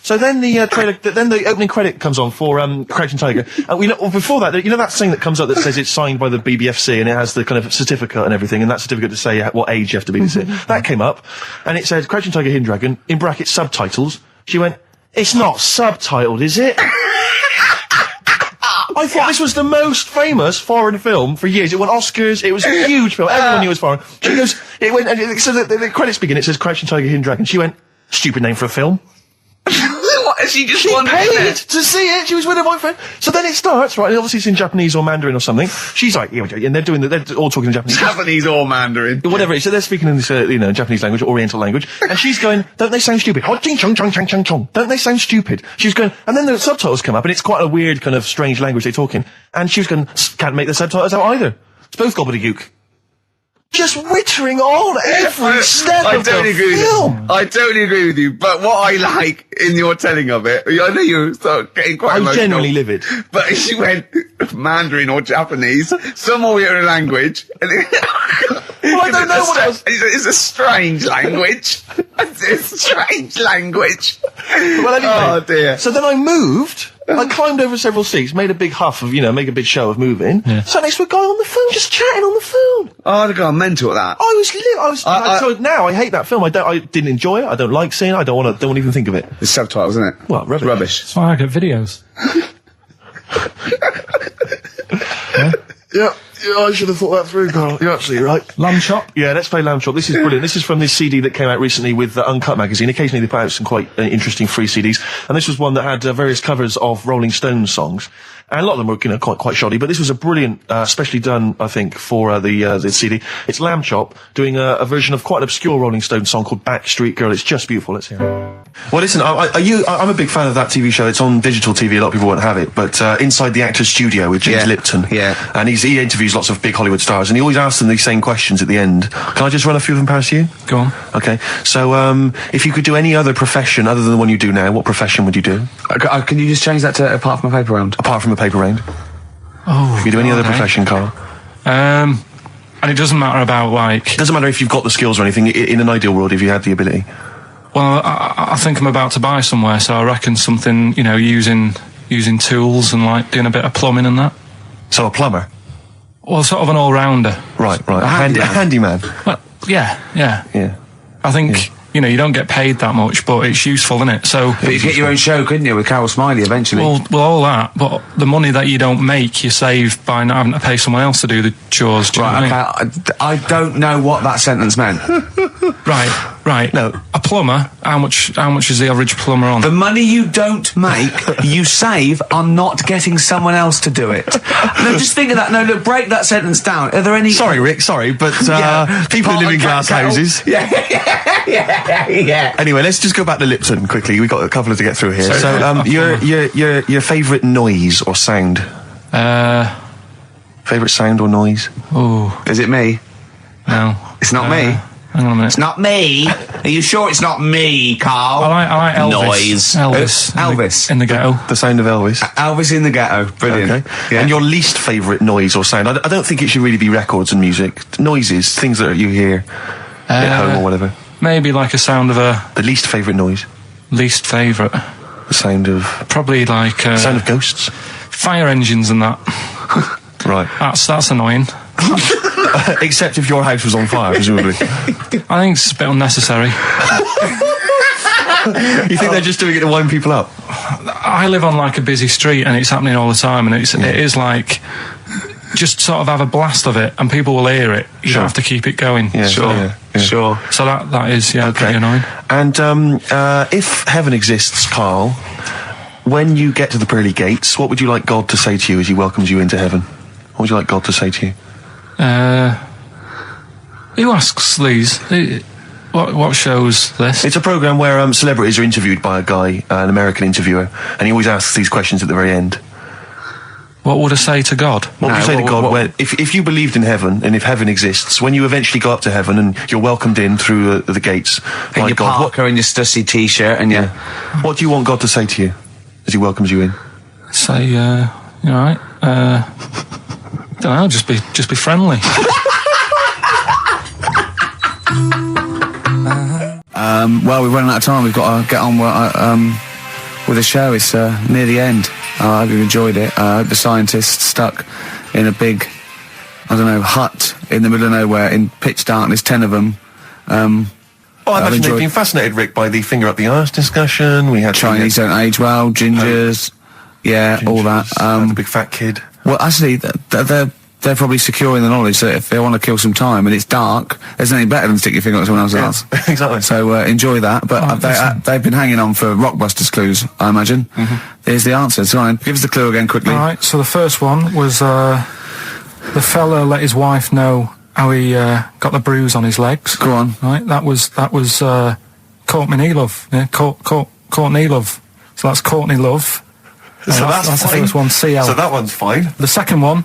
So then the trailer, then the opening credit comes on for Crouching Tiger. Before that, you know that thing that comes up that says it's signed by the BBFC and it has the kind of certificate and everything, and that certificate to say what age you have to be to see it. That came up, and it said Crouching Tiger, Hidden Dragon, in brackets subtitles. She went, it's not subtitled, is it? I thought this was the most famous foreign film for years. It won Oscars. It was a huge film. Everyone knew it was foreign. She goes, it went, and so the credits begin. It says Crouching Tiger, Hidden Dragon. She went, stupid name for a film. What? She paid to see it. She was with her boyfriend. So then it starts, right? Obviously it's in Japanese or Mandarin or something. She's like, yeah, and they're all talking in Japanese. Japanese or Mandarin. Whatever it is. So they're speaking in this, Japanese language, Oriental language. And she's going, don't they sound stupid? Don't they sound stupid? She's going, and then the subtitles come up, and it's quite a weird kind of strange language they're talking. And she was going, can't make the subtitles out either. It's both gobbledygook. Just wittering on every step of the film. I totally agree with you, but what I like in your telling of it, I know you start getting quite emotional. I'm genuinely livid. But she went Mandarin or Japanese, some Oriental language. Well, I don't know what else. It's a strange language. It's a strange language. Well, anyway. Oh, dear. So then I moved. I climbed over several seats, made a big huff of, make a big show of moving. Yeah. Sat next to a guy on the phone, just chatting on the phone. Oh, the guy mental at that. So now I hate that film. I didn't enjoy it. I don't like seeing it. I don't want to even think of it. The subtitles, isn't it? Well, rubbish. That's why I get videos. Yeah. Yeah, I should have thought that through, Carl. You're absolutely right. Lamb Chop? Yeah, let's play Lamb Chop. This is brilliant. This is from this CD that came out recently with Uncut magazine. Occasionally they put out some quite interesting free CDs. And this was one that had various covers of Rolling Stones songs. And a lot of them were, quite shoddy, but this was a brilliant, specially done, I think, for the CD. It's Lamb Chop doing a version of quite an obscure Rolling Stones song called Backstreet Girl. It's just beautiful. Let's hear it. Well, listen, I'm a big fan of that TV show. It's on digital TV. A lot of people won't have it, but Inside the Actors Studio with James Lipton. Yeah. And he interviews lots of big Hollywood stars, and he always asks them these same questions at the end. Can I just run a few of them past you? Go on. Okay. So, if you could do any other profession other than the one you do now, what profession would you do? Can you just change that to apart from a paper round? Apart from a paper round. Oh. If you could do any other profession, Carl. And it doesn't matter about, like... Doesn't matter if you've got the skills or anything, in an ideal world, if you had the ability. Well, I think I'm about to buy somewhere, so I reckon something, you know, using tools and, like, doing a bit of plumbing and that. So a plumber? Well, sort of an all-rounder. Right. A handyman. Well, yeah. I think... You know, you don't get paid that much, but it's useful, isn't it? So, but you get your own show, couldn't you, with Carol Smiley eventually? Well, all that, but the money that you don't make, you save by not having to pay someone else to do the chores. Do you know what I mean? I don't know what that sentence meant. Right. No. A plumber. How much is the average plumber on? The money you don't make, you save on not getting someone else to do it. No, just think of that. No, look, break that sentence down. Are there any? Sorry, Rick. Sorry, but people who live in glass houses. Yeah. Anyway, let's just go back to Lipton quickly. We've got a couple to get through here. So, your favourite noise or sound? Favourite sound or noise? Oh, is it me? No, it's not me. Hang on a minute. It's not me. Are you sure it's not me, Carl? I like Elvis. Noise. Elvis in the ghetto. The sound of Elvis. Elvis in the ghetto. Brilliant. Okay. Yeah. And your least favourite noise or sound? I don't think it should really be records and music. Noises, things that you hear at home or whatever. Maybe like a sound of a... The least favourite noise? Least favourite? The sound of... Probably like... the sound of ghosts? Fire engines and that. Right. That's annoying. Except if your house was on fire, presumably. I think it's a bit unnecessary. You think they're just doing it to wind people up? I live on like a busy street and it's happening all the time, and it is like... Just sort of have a blast of it, and people will hear it. You don't have to keep it going. Yeah, sure. So that is pretty annoying. And if heaven exists, Carl, when you get to the pearly gates, what would you like God to say to you as He welcomes you into heaven? What would you like God to say to you? Who asks these? What show's this? It's a programme where celebrities are interviewed by a guy, an American interviewer, and he always asks these questions at the very end. What would I say to God? What would you say to God if you believed in heaven, and if heaven exists, when you eventually go up to heaven and you're welcomed in through the gates in your God, parka and your stussy t-shirt and your... What do you want God to say to you as He welcomes you in? Say, you know, don't know, just be friendly. Well, we're running out of time. We've got to get on with the show. It's near the end. I hope you enjoyed it. I hope the scientists stuck in a big, hut in the middle of nowhere in pitch darkness, 10 of them. I imagine they've been fascinated, Rick, by the finger up the arse discussion. We had Chinese don't age well, gingers, all that. The big fat kid. Well, actually, they're probably secure in the knowledge that if they want to kill some time and it's dark, there's nothing better than stick your finger up someone else's arse. Exactly. So enjoy that. But they've been hanging on for Rockbusters clues, I imagine. Here's the answer. So give us the clue again quickly. All right, so the first one was the fella let his wife know how he got the bruise on his legs. Go on. Right, that was Courtney Love. Yeah, Courtney Love. So that's Courtney Love. So that's the first one. CL. So that one's fine. The second one.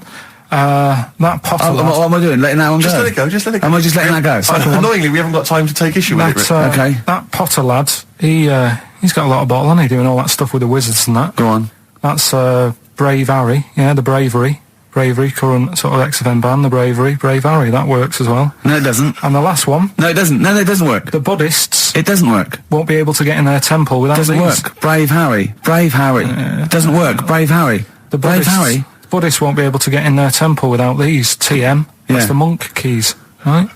That Potter lad. What am I doing? Letting that one go? Just let it go. Am I just letting that go? Annoyingly, we haven't got time to take issue with it, Rick. Okay. That Potter lad, he's got a lot of bottle, hasn't he, doing all that stuff with the wizards and that. Go on. That's Brave Harry, the Bravery, current sort of XFM band, the Bravery, Brave Harry, that works as well. No, it doesn't. And the last one. No, it doesn't. No, it doesn't work. The Buddhists. It doesn't work. Won't be able to get in their temple without these. Doesn't work. Brave Harry. Doesn't work. Brave Harry. The Brave Harry. Buddhists won't be able to get in their temple without these. TM. That's the monk keys, right?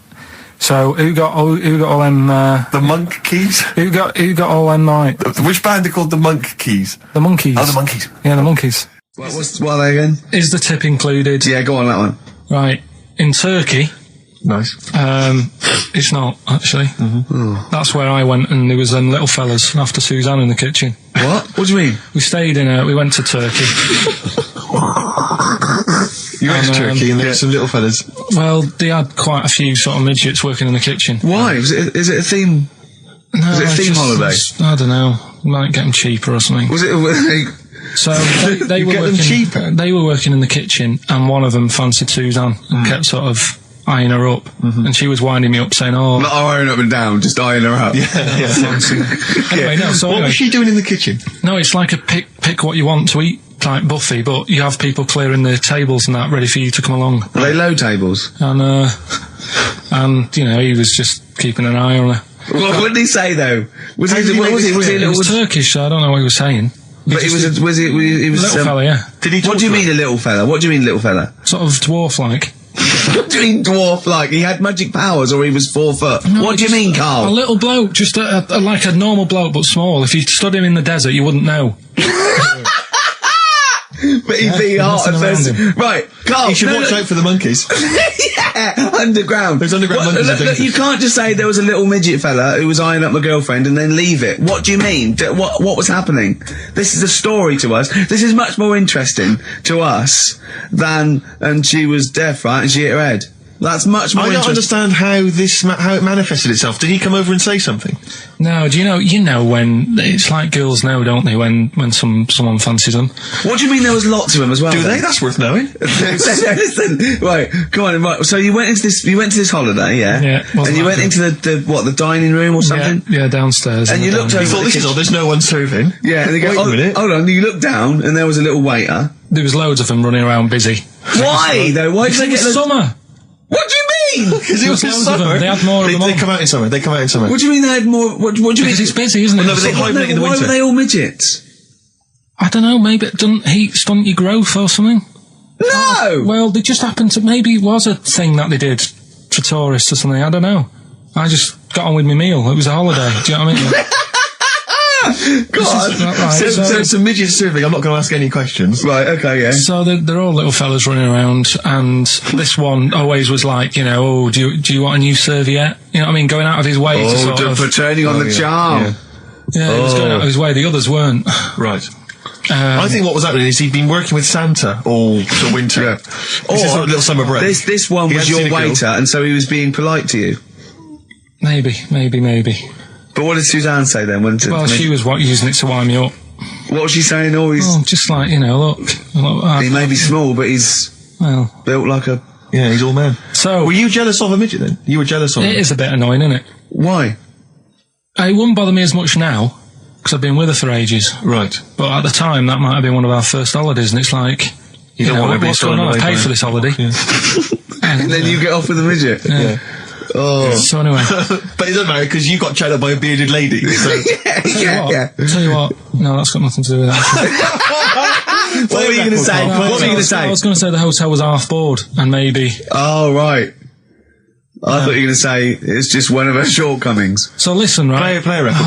So who got all them? The monk keys. Who got all them? Right. Which band are called the monk keys? The Monkeys. Oh, the Monkeys. Yeah, the Monkeys. What are they again? Is the tip included? Yeah, go on that one. Right. In Turkey. Nice. It's not actually. That's where I went, and there was them little fellas after Suzanne in the kitchen. What? What do you mean? We went to Turkey. You went to Turkey and there were some little fellas. Well, they had quite a few sort of midgets working in the kitchen. Why? Is it a theme? No, was it a theme holiday? I don't know. Might get them cheaper or something. Was it? So they were get working, them cheaper. They were working in the kitchen, and one of them fancied Suzanne and kept sort of eyeing her up, and she was winding me up saying, "Oh, not eyeing up and down, just eyeing her up." Anyway, no. So what was she doing in the kitchen? No, it's like a pick what you want to eat like Buffy, but you have people clearing the tables and that ready for you to come along. Are they low tables? And you know, he was just keeping an eye on her. What did he say though? Was he a little? He was Turkish, so I don't know what he was saying. But he was a little fella, yeah. Did he? What do you mean a little fella? What do you mean little fella? Sort of dwarf-like. What do you mean dwarf-like? He had magic powers, or he was 4 foot? No, what do you mean, Carl? A little bloke, just like a normal bloke, but small. If you stood him in the desert, you wouldn't know. But he'd be hot at first. Right, Carl. You should watch out for the monkeys. Yeah, underground. There's underground monkeys. Look, you can't just say there was a little midget fella who was eyeing up my girlfriend and then leave it. What do you mean? What was happening? This is a story to us. This is much more interesting to us than, and she was deaf, right, and she hit her head. That's much more I don't interesting. understand how it manifested itself. Did he come over and say something? No, do you know when it's like girls know, don't they, when someone fancies them? What do you mean there was lots of them as well? Do then? they? That's worth knowing. Listen, right, come on, right. So you went to this holiday, yeah? Yeah. And you went into the dining room or something? Yeah, downstairs. And you looked over. You thought, this is odd, there's no one serving. Yeah, and they go, Wait a minute. hold on, you looked down and there was a little waiter. There was loads of them running around busy. Why though? Why did they get summer? What do you mean? Because it was Loads of them. They had more of them They on. come out in summer. They come out in summer. What do you mean they had more? What do you mean? Because it's busy, isn't it? Well, no, but they hibernate in the Why winter. were they all midgets? I don't know, maybe it doesn't heat stunt your growth or something. No! Well, they just happened to, maybe it was a thing that they did for tourists or something, I don't know. I just got on with my meal. It was a holiday, do you know what I mean? God. So it's a midget serving. I'm not going to ask any questions. Right, okay, yeah. So they're all little fellas running around, and this one always was like, you know, oh, do you want a new serviette? You know what I mean? Going out of his way to sort of... for turning on the charm. Yeah, he was going out of his way. The others weren't. Right. I think what was happening is he'd been working with Santa all the winter. Yeah. This is a little summer break. This one He was hadn't your seen a girl. waiter, and so he was being polite to you. Maybe. But what did Suzanne say then? Well, she was using it to wind me up. What was she saying? Oh, he's... Oh, just like, you know, look he may be small, but he's well, built like a... Yeah, he's all man. So... Were you jealous of a midget then? You were jealous of him? It is a bit annoying, isn't it? Why? It wouldn't bother me as much now, because I've been with her for ages. Right. But at the time, that might have been one of our first holidays, and it's like, you don't know, want to be what's going on? I've paid for this holiday. Yeah. And then you get off with a midget? Yeah. Oh. So anyway. But it doesn't matter, because you got chatted up by a bearded lady. So. yeah. Tell you what, no, that's got nothing to do with that. What were you going to say? What were you going to say? I was going to say the hotel was half board, and maybe... Oh, right. I thought you were going to say it's just one of her shortcomings. So listen, right? Play a record.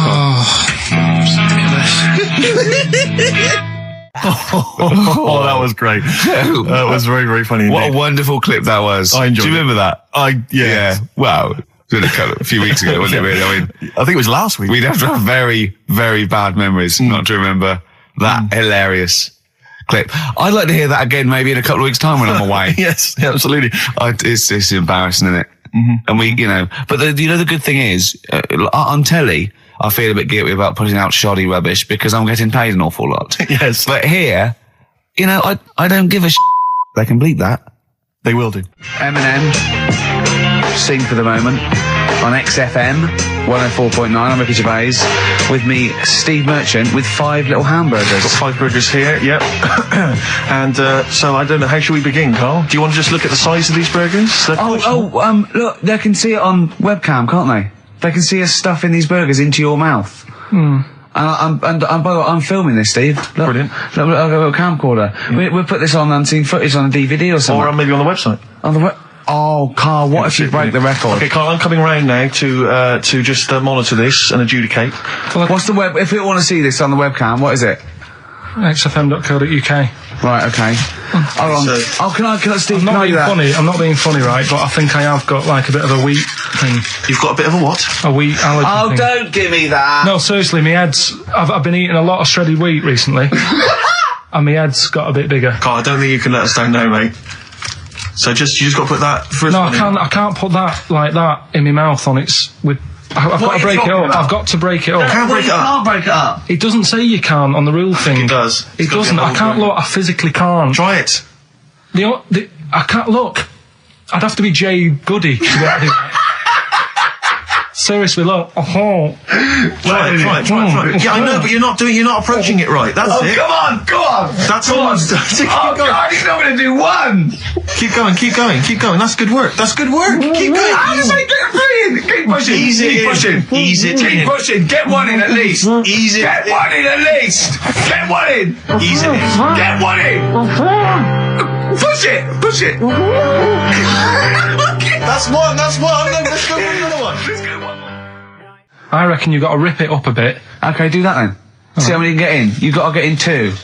Oh, that was great. That was very, very funny. What indeed. a wonderful clip that was. I enjoyed Do you remember that? Yeah. Wow. It was a few weeks ago, wasn't it, really? I mean, I think it was last week. we'd have to have very, very bad memories not to remember that hilarious clip. I'd like to hear that again maybe in a couple of weeks' time when I'm away. Yes, absolutely. It's embarrassing, isn't it? And we, you know, but the good thing is, on telly, I feel a bit guilty about putting out shoddy rubbish because I'm getting paid an awful lot. Yes. But here, you know, I don't give a They can bleep that. They will do. Eminem, Sing for the Moment, on XFM 104.9. I'm Ricky Gervais. With me, Steve Merchant, with 5 little hamburgers. Got 5 burgers here, yep. And so I don't know, how should we begin, Carl? Do you want to just look at the size of these burgers? Look, they can see it on webcam, can't they? They can see us stuffing these burgers into your mouth. And by the way, I'm filming this, Steve. Look, Brilliant. Look, I've got a camcorder. We'll put this on unseen footage on a DVD or something. Or maybe on the website. On the Oh, Carl, what if you break the record? Okay, Carl, I'm coming round now to just monitor this and adjudicate. What's the web? If people want to see this on the webcam, what is it? xfm.co.uk. Right, okay. Hold on. So- Can I, Steve, I'm can not I do being that? funny. I'm not being funny, right? But I think I have got like a bit of a wheat thing. You've got a bit of a what? A wheat allergy Oh, thing. don't give me that. No, seriously, my head's... I've been eating a lot of shredded wheat recently. And my head's got a bit bigger. Carl, I don't think you can let us down now, mate. So you just got to put that first. No, I can't put that like that in my mouth on its... I've got to break it up. I've got to break it up. Can't break it up. Can't break it up. It doesn't say you can't on the rule thing. It does. It doesn't. I can't look. I physically can't. Try it. I can't look. I'd have to be Jay Goody to be able to do it. Seriously, look. Oh. Try it. Yeah, I know, but you're not approaching it right. That's it. Come on. That's all. Keep going. God, he's not going to do one. Keep going. That's good work. Keep going. How does he get three in? Keep pushing. Ease it Keep in. pushing. Ease it Keep in. pushing. Get one in at least. Ease it. Get one in at least. Get one in. Ease it in. Get one in. Push it. That's one. Let's go for another one. I reckon you've got to rip it up a bit. Okay, do that then. See how many you can get in. You've got to get in two.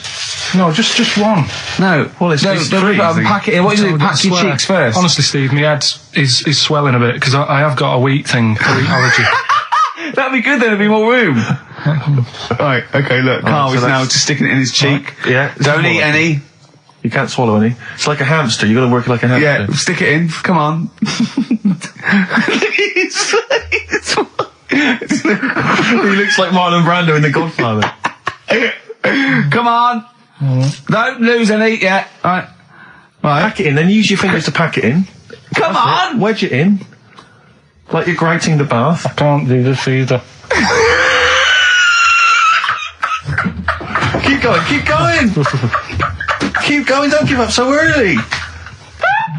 No, just one. No. Well, it's don't three, I think. pack it in. What do you do? Pack your cheeks first. Honestly, Steve, my head is swelling a bit because I have got a wheat allergy. That'd be good then, there'd be more room. Right, okay, look, Carl is now just sticking it in his cheek. Yeah. Don't eat any. You can't swallow any. It's like a hamster. You've got to work it like a hamster. Yeah, stick it in. Come on. He looks like Marlon Brando in The Godfather. Come on. Don't lose any yet. Right. Pack it in, then use your fingers to pack it in. Come on. Wedge it in. Like you're grating the bath. I can't do this either. Keep going. Keep going, don't give up so early.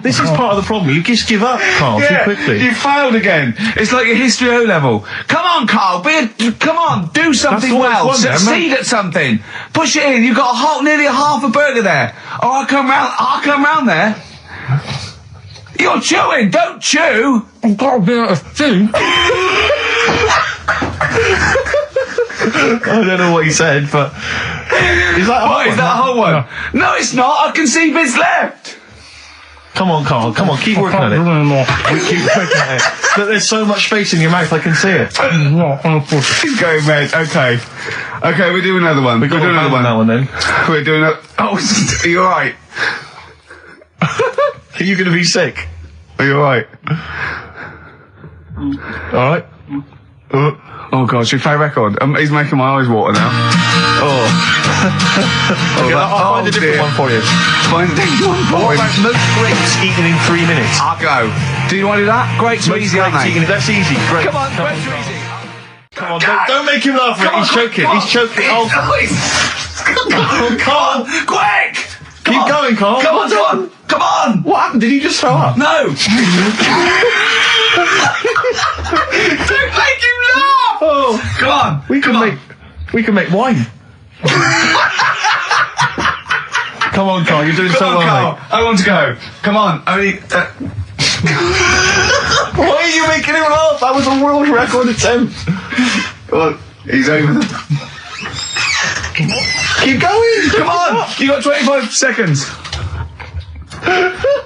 This is part of the problem. You just give up, Carl, too quickly. You failed again. It's like your history O level. Come on, Carl. Come on. Do something well. Succeed at something. Push it in. You've got nearly half a burger there. Oh, I'll come round there. You're chewing. Don't chew. I've got a bit of food. I don't know what he said, but... Is that a whole one? No, it's not. I can see bits left. Come on, Carl. Come on, keep working at it. Keep working at it. Look, there's so much space in your mouth, I can see it. He's going red. Okay, we're doing another one. We're doing another one. That one then. We're doing a... Oh, are you alright? Are you going to be sick? Are you alright? Alright. Oh God, should we play a record? He's making my eyes water now. I'll find a different one for you. Find a different one for What him. about most grapes eaten in 3 minutes? I'll go. Do you want to do that? Grapes are easy, aren't they? That's easy. Great. Come on, grapes are easy. Come on, don't make him laugh. He's choking. He's choking. Oh, Carl. Quick! Keep going, Carl. Come on! What happened? Did he just throw up? No! Don't make him laugh! Oh, come on! We can make wine. Come on, Carl. You're doing so well, Carl. mate. I want to go. Come on. Only. Why are you making him laugh? That was a world record attempt. Come on. He's over the... Keep going. Come on. You got 25 seconds.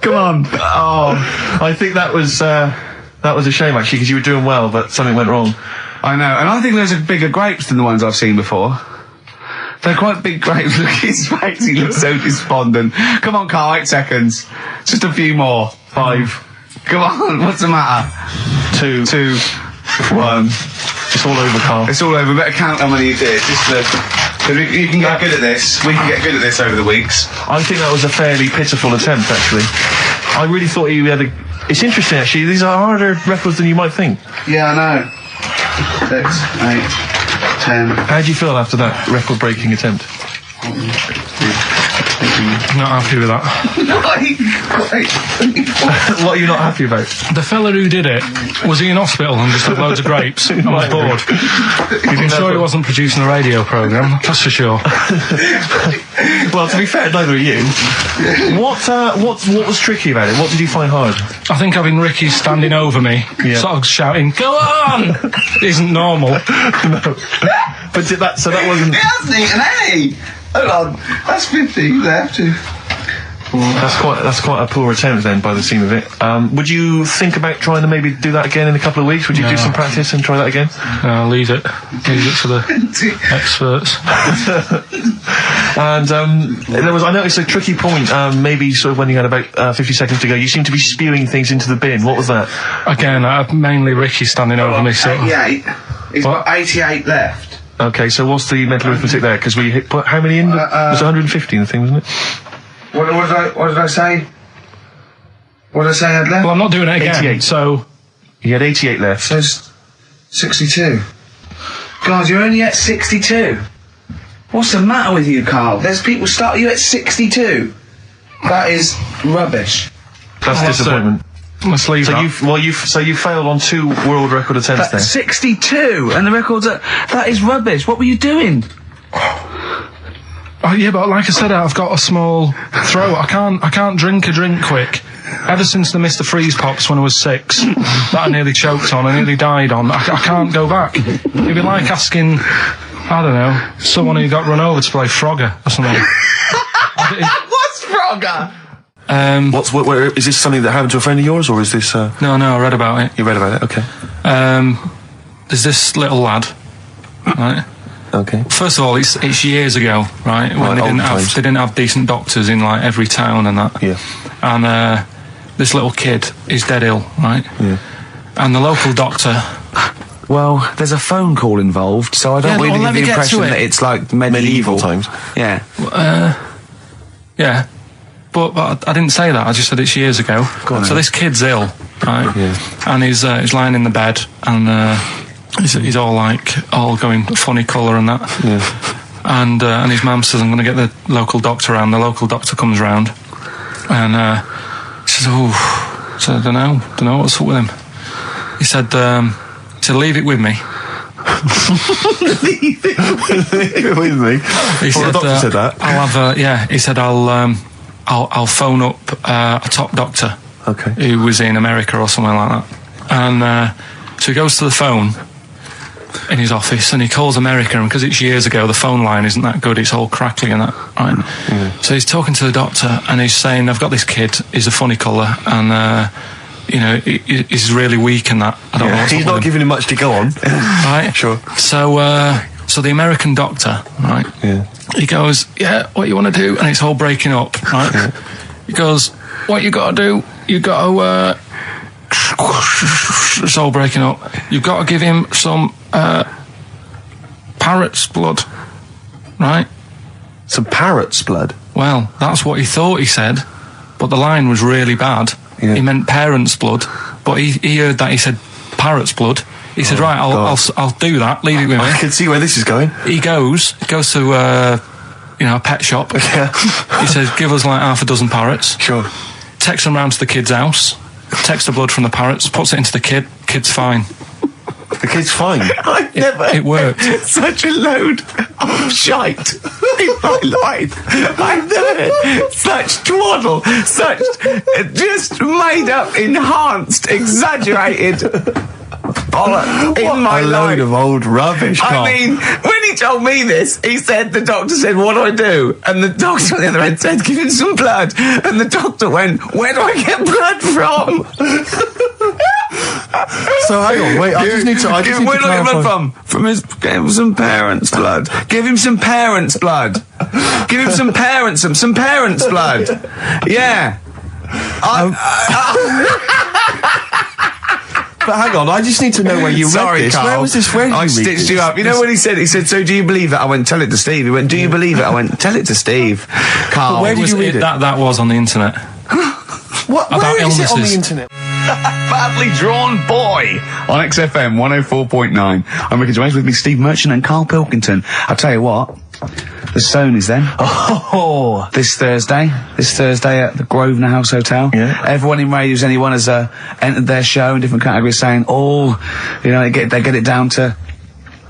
Come on. Oh, I think that was a shame actually because you were doing well, but something went wrong. I know, and I think those are bigger grapes than the ones I've seen before. They're quite big grapes. Look at his face. He looks so despondent. Come on, Carl. 8 seconds. Just a few more. 5. Come on. What's the matter? 2, 1. It's all over, Carl. It's all over. Better count how many you did. You can get good at this. We can get good at this over the weeks. I think that was a fairly pitiful attempt, actually. I really thought you had a... It's interesting, actually. These are harder records than you might think. Yeah, I know. 6, 8, 10. How do you feel after that record-breaking attempt? Not happy with that. What are you not happy about? The fella who did it, was he in hospital and just had loads of grapes and was bored? I'm sure he wasn't producing a radio programme, that's for sure. Well, to be fair, neither are you. What was tricky about it? What did you find hard? I think having Ricky standing over me, sort of shouting, "Go on!" isn't normal. No. But that wasn't... He hasn't eaten any! Hold on, that's 50 left. That's quite a poor attempt then, by the seam of it. Would you think about trying to maybe do that again in a couple of weeks? Would you do some practice and try that again? Leave it to the experts. And I noticed a tricky point. Maybe sort of when you had about 50 seconds to go, you seemed to be spewing things into the bin. What was that? Again, mainly Ricky standing over me. 88. He's got 88 left. Okay, so what's the mental arithmetic there? Because we put how many in? It was 150 in the thing, wasn't it? What did I say? What did I say I had left? Well, I'm not doing it again. 88. So you had 88 left. So 62. God, you're only at 62. What's the matter with you, Carl? There's people start you at 62. That is rubbish. That's disappointment. Let's leave that. So you failed on 2 world record attempts there. 62, and the record's that is rubbish. What were you doing? Oh yeah, but like I said, I've got a small throat. I can't drink a drink quick. Ever since the Mr. Freeze Pops when I was 6, that I nearly choked on, I nearly died on. I can't go back. It'd be like asking, I don't know, someone who got run over to play Frogger or something. What's Frogger? Is this something that happened to a friend of yours, or is this? No, I read about it. You read about it, okay. There's this little lad, right? Okay. First of all, it's years ago, right? When they didn't have decent doctors in like every town and that. Yeah. And this little kid is dead ill, right? Yeah. And the local doctor. Well, there's a phone call involved, so I don't really get the impression that it's like medieval times. Yeah. Yeah. But I didn't say that. I just said it's years ago. So this kid's ill, right? Yeah. And he's lying in the bed, and he's all going funny colour and that. Yeah. And his mum says, I'm going to get the local doctor round. The local doctor comes round, and he says, I don't know what's up with him. He said, leave it with me. Leave it with me. The doctor said that. I'll have he said I'll phone up a top doctor, okay, who was in America or somewhere like that. And so he goes to the phone in his office and he calls America, and because it's years ago, the phone line isn't that good, it's all crackly and that, right? Yeah. So he's talking to the doctor and he's saying, I've got this kid, he's a funny colour, and he's really weak and that. I don't know what's he's not giving him much to go on. Right? Sure. So the American doctor, right? Yeah. He goes, yeah, what you want to do? And it's all breaking up, right? Yeah. He goes, what you got to do? You got to, it's all breaking up. You've got to give him some, parrot's blood, right? Some parrot's blood? Well, that's what he thought he said, but the line was really bad. Yeah. He meant parent's blood, but he heard that he said parrot's blood. He said, right, I'll do that, leave it with me. I can see where this is going. He goes to, a pet shop. Yeah. He says, give us like half a dozen parrots. Sure. Takes them round to the kid's house, takes the blood from the parrots, puts it into the kid's fine. The kid's fine? It worked. Such a load of shite in my life. I've never heard such twaddle, such just made up, enhanced, exaggerated bollock in my life. A load of old rubbish, Carl. I mean, when he told me this, the doctor said, what do I do? And the doctor on the other end said, give him some blood. And the doctor went, where do I get blood from? So hang on, wait, I just need to where do I get blood from? Give him some parents' blood. Give him some parents' blood. Give him some parents' blood. Yeah. But hang on, I just need to know where you read this. Carl. Where was this? Where did I stitched you up. You know what he said? He said, so do you believe it? I went, tell it to Steve. He went, do you believe it? I went, tell it to Steve. Carl. But where did you read it? That was on the internet. What? Where is it on the internet? Badly Drawn Boy on XFM 104.9. I'm Ricky Gervais, with me Steve Merchant and Karl Pilkington. I'll tell you what, the Stoney's then. Oh! This Thursday at the Grosvenor House Hotel. Yeah. Everyone in Radios Anyone has entered their show in different categories, saying, they get it down to,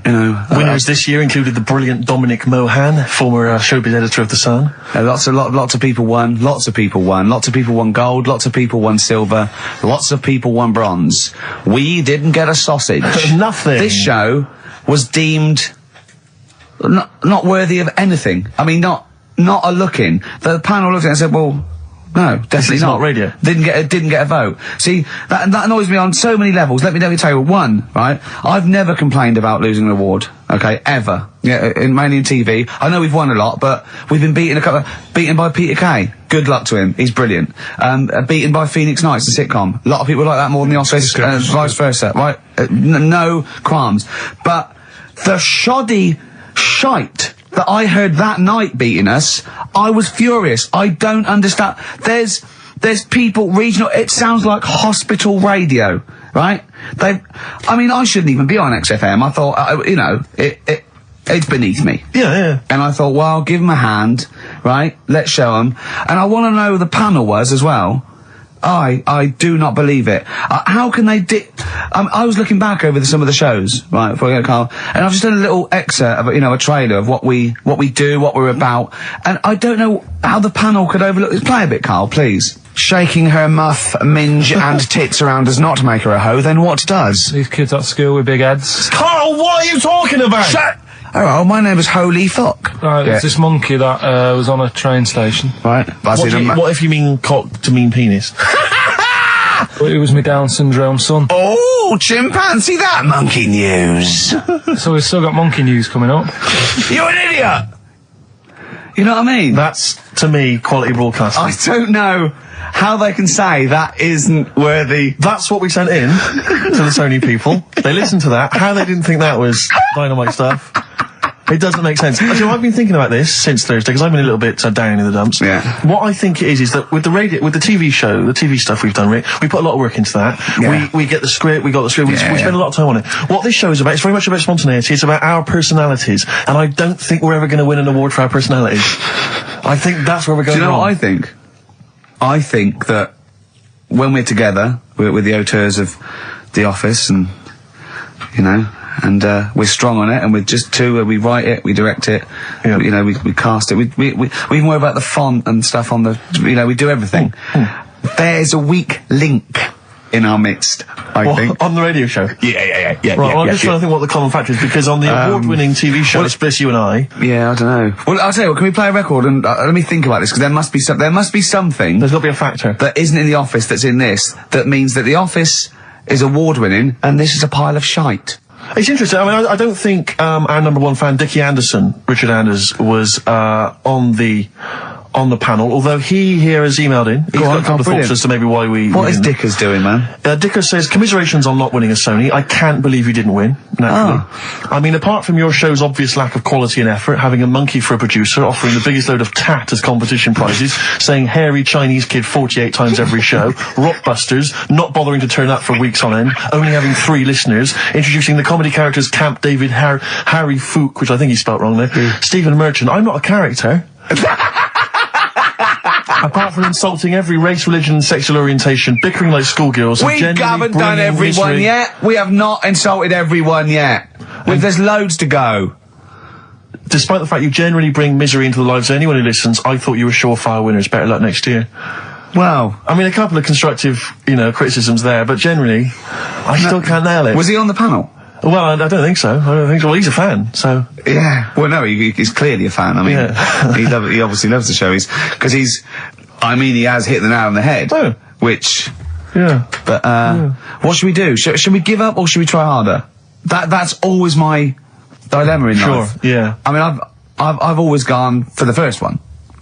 winners this year included the brilliant Dominic Mohan, former showbiz editor of The Sun. Lots of people won. Lots of people won gold. Lots of people won silver. Lots of people won bronze. We didn't get a sausage. Nothing. This show was deemed not worthy of anything. I mean, not a look in. The panel looked at it and said, well, no, definitely not radio. Didn't get a vote. See, that annoys me on so many levels. Let me tell you one, right? I've never complained about losing an award, okay, ever. Yeah, mainly in TV. I know we've won a lot, but we've been beaten by Peter Kay. Good luck to him. He's brilliant. Beaten by Phoenix Nights, the sitcom. A lot of people like that more than the Oscars, vice versa, right? No qualms. But the shoddy shite that I heard that night beating us, I was furious. I don't understand. There's people, regional, it sounds like hospital radio. right? I shouldn't even be on XFM. I thought, it's beneath me. Yeah. And I thought, well, give them a hand, right? Let's show them. And I want to know who the panel was as well. I do not believe it. How can they I was looking back over some of the shows, right, before we go to Carl, and I've just done a little excerpt of, a trailer of what we do, what we're about, and I don't know how the panel could overlook. Play a bit, Carl, please. Shaking her muff, minge and tits around does not make her a hoe, then what does? These kids at school with big heads. Carl, what are you talking about? Shut! Oh, my name is Holy Fuck. Right, there's this monkey that was on a train station. Right. What if you mean cock to mean penis? It was my Down syndrome son. Oh, chimpanzee, that monkey news. So we've still got monkey news coming up. You're an idiot! You know what I mean? That's, to me, quality broadcasting. I don't know how they can say that isn't worthy. That's what we sent in to the Sony people. They listened to that. How they didn't think that was dynamite stuff. It doesn't make sense. Actually, I've been thinking about this since Thursday because I've been a little bit down in the dumps. Yeah. What I think it is that with the TV show, the TV stuff we've done, Rick, we put a lot of work into that. Yeah. We get the script, we got the script, we spend a lot of time on it. What this show is about, it's very much about spontaneity, it's about our personalities, and I don't think we're ever going to win an award for our personalities. I think that's where we're going. Do you know wrong. what I think? I think that when we're together, with the auteurs of The Office and, and we're strong on it, and we're just two where we write it, we direct it, we cast it, we even worry about the font and stuff on the, we do everything. There's a weak link in our midst, I think. On the radio show? Yeah. Right, well, I'm just trying to think what the common factor is, because on the award-winning TV show, it's Bliss You and I. Yeah, I don't know. Well, I'll tell you what, can we play a record and let me think about this, because there must be something. There's got to be a factor. That isn't in The Office that's in this, that means that The Office is award-winning, and this is a pile of shite. It's interesting. I mean, I don't think our number one fan, Dickie Anderson, Richard Anders, was on the panel, although he here has emailed in. He's got a couple of thoughts as to maybe why we... What is Dickers doing, man? Dickers says, commiserations on not winning a Sony. I can't believe you didn't win, naturally. I mean, apart from your show's obvious lack of quality and effort, having a monkey for a producer, offering the biggest load of tat as competition prizes, saying hairy Chinese kid 48 times every show, Rockbusters, not bothering to turn up for weeks on end, only having 3 listeners, introducing the comedy characters Camp David, Harry Fook, which I think he spelt wrong there, Stephen Merchant. I'm not a character. Apart from insulting every race, religion and sexual orientation, bickering like schoolgirls... We haven't done everyone yet. We have not insulted everyone yet. There's loads to go. Despite the fact you generally bring misery into the lives of anyone who listens, I thought you were surefire winners. Better luck next year. Well... I mean, a couple of constructive, criticisms there, but generally, I still can't nail it. Was he on the panel? Well, I don't think so. Well, he's a fan, so... Yeah. Well, no, he's clearly a fan. I mean, he obviously loves the show. He has hit the nail on the head. Oh. Which... Yeah. But, what should we do? Should we give up or should we try harder? That's always my dilemma in life. Sure, yeah. I mean, I've always gone for the first one.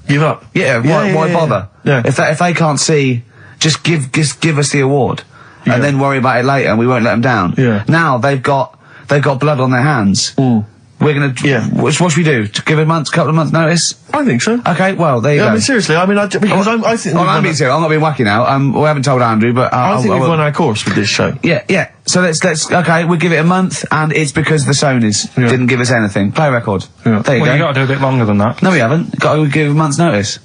Give up? Yeah, why bother? Yeah. If they can't see, just give us the award. Yeah. And then worry about it later, and we won't let them down. Yeah. Now they've got blood on their hands. We're gonna. Yeah. What should we do? To give a couple of months notice? I think so. Okay. Well, there you go. I mean, seriously. I mean, I think. I'm being serious. I'm not being wacky now. We haven't told Andrew, but I think we've won our course with this show. Yeah. So let's. Okay, we'll give it a month, and it's because the Sonys didn't give us anything. Play a record. Yeah. There you go. You got to do a bit longer than that. No, we haven't. Got to give a month's notice.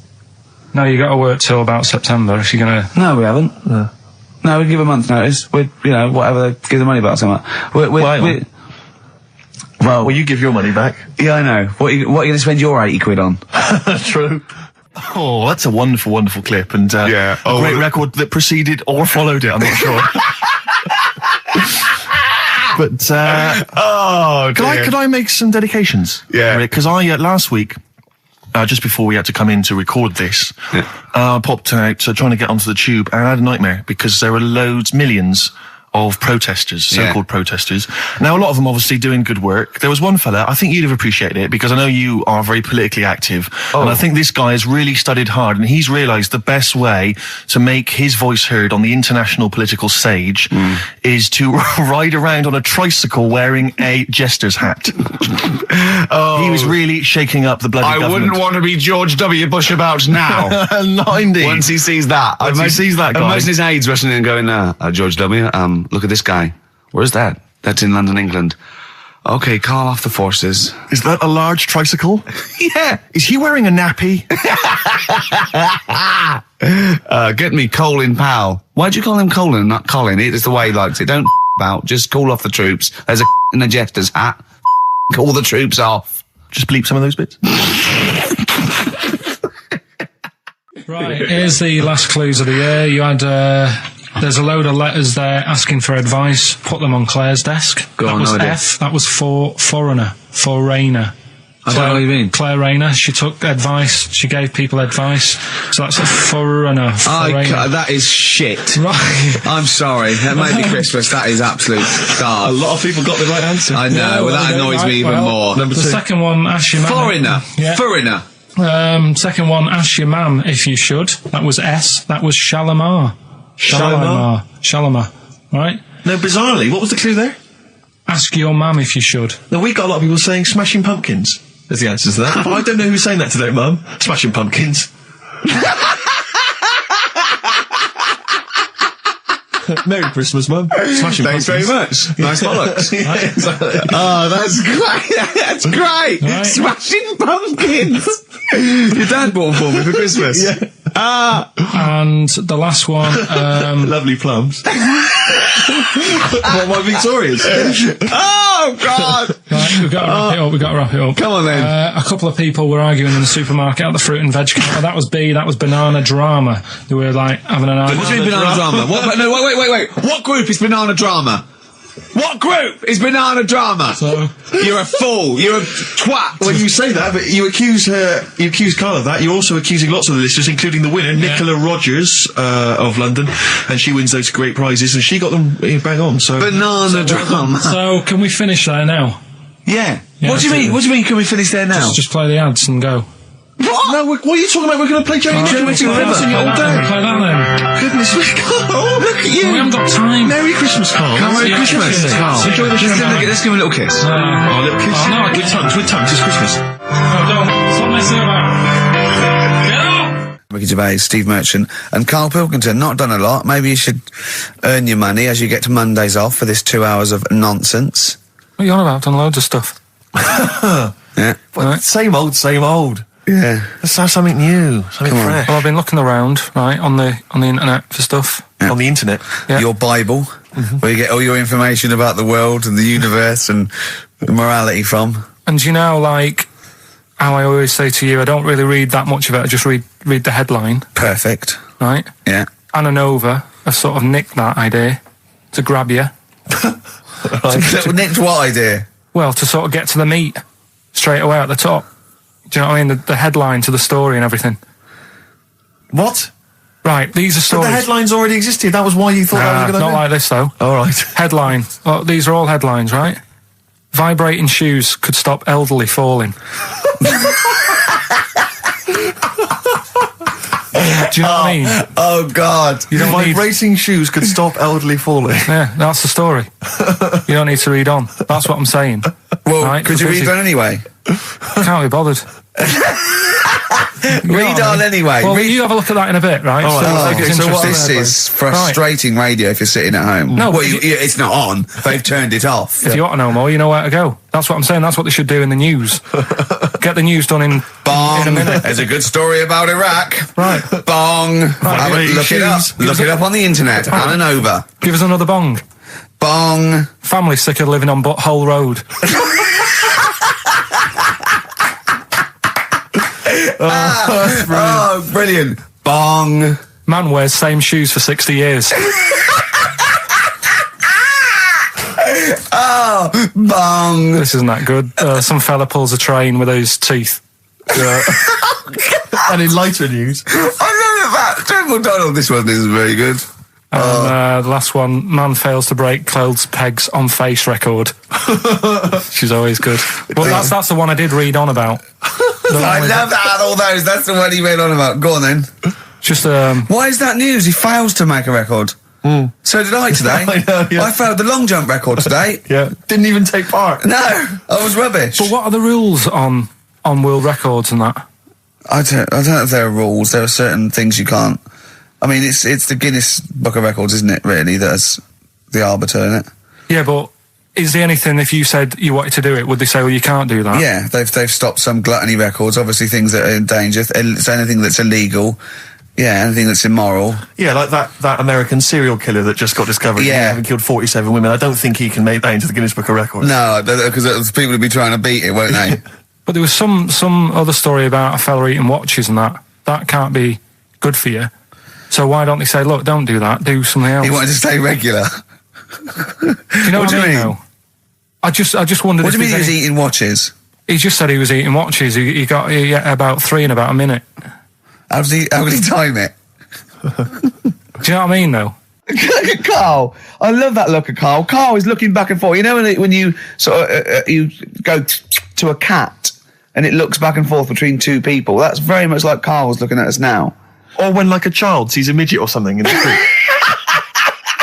No, you got to work till about September if you're gonna. No, we haven't. No, we give a month's notice. We'd, whatever, give the money back somewhere. Well, you give your money back. Yeah, I know. What are you going to spend your 80 quid on? True. Oh, that's a wonderful, wonderful clip, and a great record that preceded or followed it. I'm not sure. But could I make some dedications? Yeah. Because I last week, just before we had to come in to record this, popped out trying to get onto the tube, and I had a nightmare because there were millions of protesters, so-called protesters. Now, a lot of them obviously doing good work. There was one fella, I think you'd have appreciated it, because I know you are very politically active, and I think this guy has really studied hard, and he's realised the best way to make his voice heard on the international political stage is to ride around on a tricycle wearing a jester's hat. He was really shaking up the bloody government. I wouldn't want to be George W. Bush about now. Not indeed. Once he sees that. Once he sees that guy. Imagine his aides rushing in and going, George W., look at this guy. Where's that? That's in London, England. Okay, call off the forces. Is that a large tricycle? Yeah. Is he wearing a nappy? Get me Colin Powell. Why'd you call him Colin, not Colin? It's the way he likes it. Don't about. Just call off the troops. There's a in a jester's hat. Call the troops off. Just bleep some of those bits. Right, here's the last clues of the year. You had, there's a load of letters there asking for advice. Put them on Claire's desk. Go that on, was no idea. F. That was for foreigner. For Rayner. I don't know what you mean. Claire Rayner. She took advice. She gave people advice. So that's a foreigner. That is shit. Right. I'm sorry. That might be Christmas. That is absolute A garbage. lot of people got the right answer. I know. Yeah, well, that well, annoys me even well, more. Number The 2. second one, ask your man. Foreigner. Yeah. Foreigner. Second one, ask your mam if you should. That was S. That was Shalimar. Shalimar. Right? No, bizarrely, what was the clue there? Ask your mam if you should. No, we got a lot of people saying Smashing Pumpkins as the answer to that. But I don't know who's saying that today, Mum. Smashing Pumpkins. Merry Christmas, Mum. Smashing Thanks Pumpkins. very much. Nice bollocks. Yeah, exactly. Oh, that's great. That's great. Right. Smashing Pumpkins. Your dad bought them for me for Christmas. Yeah. And the last one, Lovely plums. What, my Victorians? Oh, God. right, we've got to wrap it up. Come on, then. A couple of people were arguing in the supermarket at the fruit and veg counter. That was B, that was banana drama. They were like having an argument. What do you mean banana drama? What, no, wait. What group is banana drama? What group is banana drama? So, You're a fool. You're a twat. When you say that, but you accuse Carl of that, you're also accusing lots of the listeners, including the winner, Nicola Rogers, of London, and she wins those great prizes, and she got them bang on, so... Banana drama. so can we finish there now? Yeah. Yeah, What do you mean? What do you mean? Can we finish there now? Just play the ads and go. What? No, what are you talking about? We're going to play Jerry Nicky Witty River. River all day. Play that then. Goodness me, Carl, oh, look at you. We haven't got time. Merry Christmas, Carl. Merry Christmas, Carl. Enjoy the show. Let's give him a little kiss. Oh, a little kiss. Oh, no, With tongues, it's Christmas. Don't. Stop messing about. Get up! Ricky Gervais, Steve Merchant, and Karl Pilkington. Not done a lot. Maybe you should earn your money as you get to Mondays off for this 2 hours of nonsense. What are you on about? I've done loads of stuff. Yeah. Right. Same old. Yeah. Let's have something new, something Come on. fresh. Well, I've been looking around, right, on the internet for stuff. Yeah. On the internet. Yeah. Your Bible, where you get all your information about the world and the universe and morality from. And you know, like, how I always say to you, I don't really read that much of it, I just read the headline, Perfect. right? Yeah. Anna Nova have sort of nicked that idea to grab you. Nicked what idea? Well, to sort of get to the meat straight away at the top. Do you know what I mean? The headline to the story and everything. What? Right, these are But stories. the headlines already existed. That was why you thought that was a good not idea. like this, though. All right. Headline. Well, these are all headlines, right? Vibrating shoes could stop elderly falling. Do you know what I mean? Oh, God. You don't need... Vibrating shoes could stop elderly falling. Yeah, that's the story. You don't need to read on. That's what I'm saying. Well, Right, could you because read on anyway? Can't be bothered. Read on anyway. Well, Read. you have a look at that in a bit, right? All right, it's okay, so what interesting. This is frustrating radio if you're sitting at home. No, well, but it's not on. They've turned it off. If you want to know more, you know where to go. That's what I'm saying. That's what they should do in the news. Get the news done in Bong. a minute. There's a good story about Iraq. Right. Bong. Have it, look it up. Shoes. Look it up on the internet. Anna Nova. Give us another bong. Bong. Family sick of living on Butthole Road. Oh, brilliant. Bong. Man wears same shoes for 60 years. Oh, bong. This isn't that good. Some fella pulls a train with his teeth. And in lighter news. I love that. Triple Donald, this one isn't very good. And the last one, man fails to break clothes pegs on face record. She's always good. Well, that's the one I did read on about. I love that out of all those. That's the one he went on about. Go on then. Just Why is that news? He fails to make a record. So did I today. I know, yeah. I failed the long jump record today. Yeah. Didn't even take part. No, I was rubbish. But what are the rules on world records and that? I don't know if there are rules. There are certain things you can't. I mean, it's the Guinness Book of Records, isn't it? Really, that's the arbiter, isn't it? Yeah, but is there anything, if you said you wanted to do it, would they say, well, you can't do that? Yeah, they've stopped some gluttony records, obviously things that are in danger. So anything that's illegal, anything that's immoral. Yeah, like that American serial killer that just got discovered. Yeah. Having killed 47 women. I don't think he can make that into the Guinness Book of Records. No, because people would be trying to beat it, won't they? But there was some other story about a fella eating watches and that. That can't be good for you. So why don't they say, look, don't do that, do something else? He wanted to stay regular. Do you know what I mean? Though? I just wondered. What do you mean he was eating watches? He just said he was eating watches. He got about 3 in about a minute. How would he time it? Do you know what I mean, though? Look at Carl. I love that look at Carl. Carl is looking back and forth. You know when you sort of you go to a cat and it looks back and forth between two people. That's very much like Carl's looking at us now. Or when like a child sees a midget or something in the street.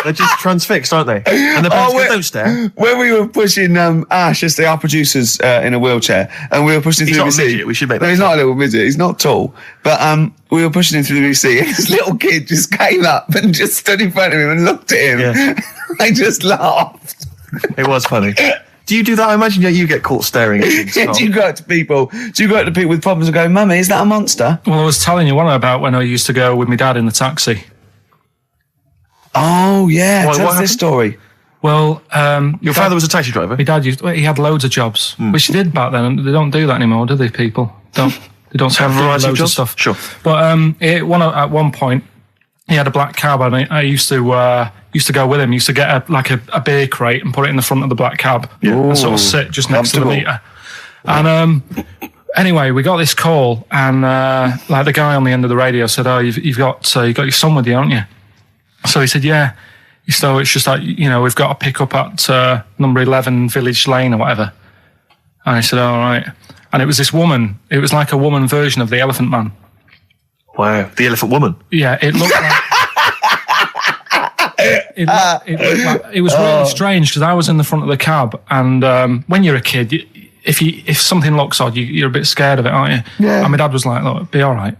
They're just transfixed, aren't they? And the parents go, don't stare. When we were pushing Ash, yesterday, our producer's in a wheelchair, and we were pushing him through the He's not a VC. midget, we should make that No, he's not a little midget. He's not tall. But we were pushing him through the VC, and this little kid just came up and just stood in front of him and looked at him. Yeah. I just laughed. It was funny. Do you do that? I imagine you get caught staring at things. Do you go up to people with problems and go, Mummy, is that a monster? Well, I was telling you one about when I used to go with my dad in the taxi. Oh, yeah. What Tell us happened? this story. Well, Your father was a taxi driver? my dad he had loads of jobs, which he did back then, and they don't do that anymore, do they, people? They don't Have a variety of loads of jobs? stuff. Sure. But at one point, he had a black cab, and I used to go with him. He used to get a beer crate and put it in the front of the black cab and sort of sit just next to the meter. And anyway, we got this call, and the guy on the end of the radio said, "Oh, you've got your son with you, haven't you?" So he said, "Yeah." So it's just like, we've got to pick up at number 11 Village Lane or whatever. And I said, all right. And it was this woman. It was like a woman version of the Elephant Man. Wow. The Elephant Woman. Yeah, it looked like... it was really strange because I was in the front of the cab, and when you're a kid, if something looks odd, you're a bit scared of it, aren't you? Yeah. And my dad was like, look, be all right.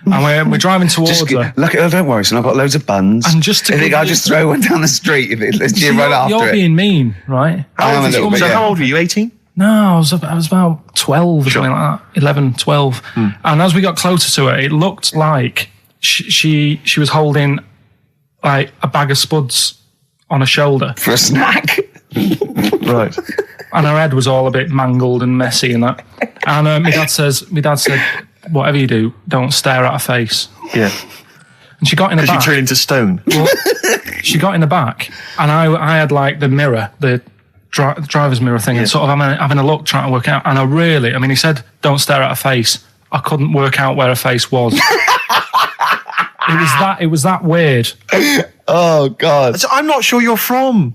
And we're driving towards her. Look, don't worry, son. I've got loads of buns. And just to I'll just throw one down the street if it's right after You're it. being mean, right? I am a little bit. So how old were you? 18? No, I was about 12 or something like that. 11, 12. And as we got closer to her, it looked like she was holding like a bag of spuds on her shoulder. For a snack. Right. And her head was all a bit mangled and messy and that. And my dad said, whatever you do, don't stare at her face. Yeah. And she got in the back. She turned into stone. Well, she got in the back, and I had like the mirror, the driver's mirror thing, and sort of having a look, trying to work out. And he said, don't stare at her face. I couldn't work out where her face was. It was that weird. Oh, God. So I'm not sure you're from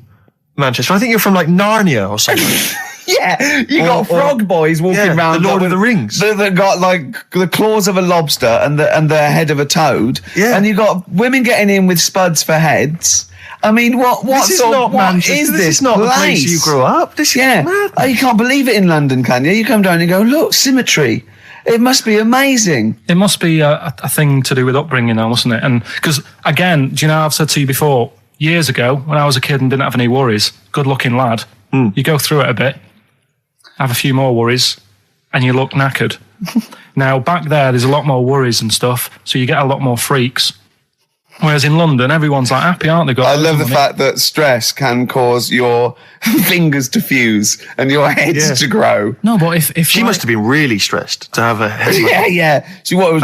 Manchester. I think you're from like Narnia or something. Yeah, you got frog boys walking around. The Lord of the Rings. That got like the claws of a lobster and the head of a toad. Yeah. And you got women getting in with spuds for heads. I mean, what This is not Manchester. this is not the place you grew up. This is mad. Oh, you can't believe it in London, can you? You come down and go, look, symmetry. It must be amazing. It must be a thing to do with upbringing now, mustn't it? And because, again, do you know, I've said to you before, years ago, when I was a kid and didn't have any worries, good-looking lad, you go through it a bit, have a few more worries, and you look knackered. Now, back there's a lot more worries and stuff, so you get a lot more freaks. Whereas in London, everyone's like happy, aren't they? I love the fact that stress can cause your fingers to fuse and your heads to grow. No, but if She must have been really stressed to have a head. Yeah. She was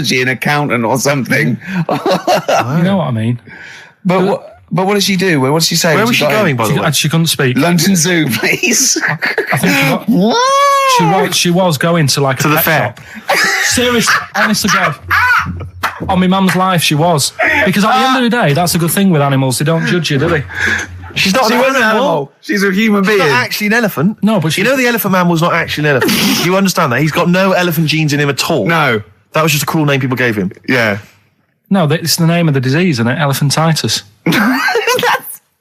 she an accountant or something? You know what I mean? But what did she do? What did she say? Where was she going, by the way? And she couldn't speak. London Zoo, please. I think she was going to like To a the pet fair. shop. Seriously, honest to God. On my mum's life, she was. Because at the end of the day, that's a good thing with animals. They don't judge you, do they? She's not She an wasn't an animal. She's a human being. Not actually an elephant. No, but she... You know the Elephant Man was not actually an elephant. You understand that? He's got no elephant genes in him at all. No. That was just a cruel name people gave him. Yeah. No, it's the name of the disease, isn't it? Elephantitis.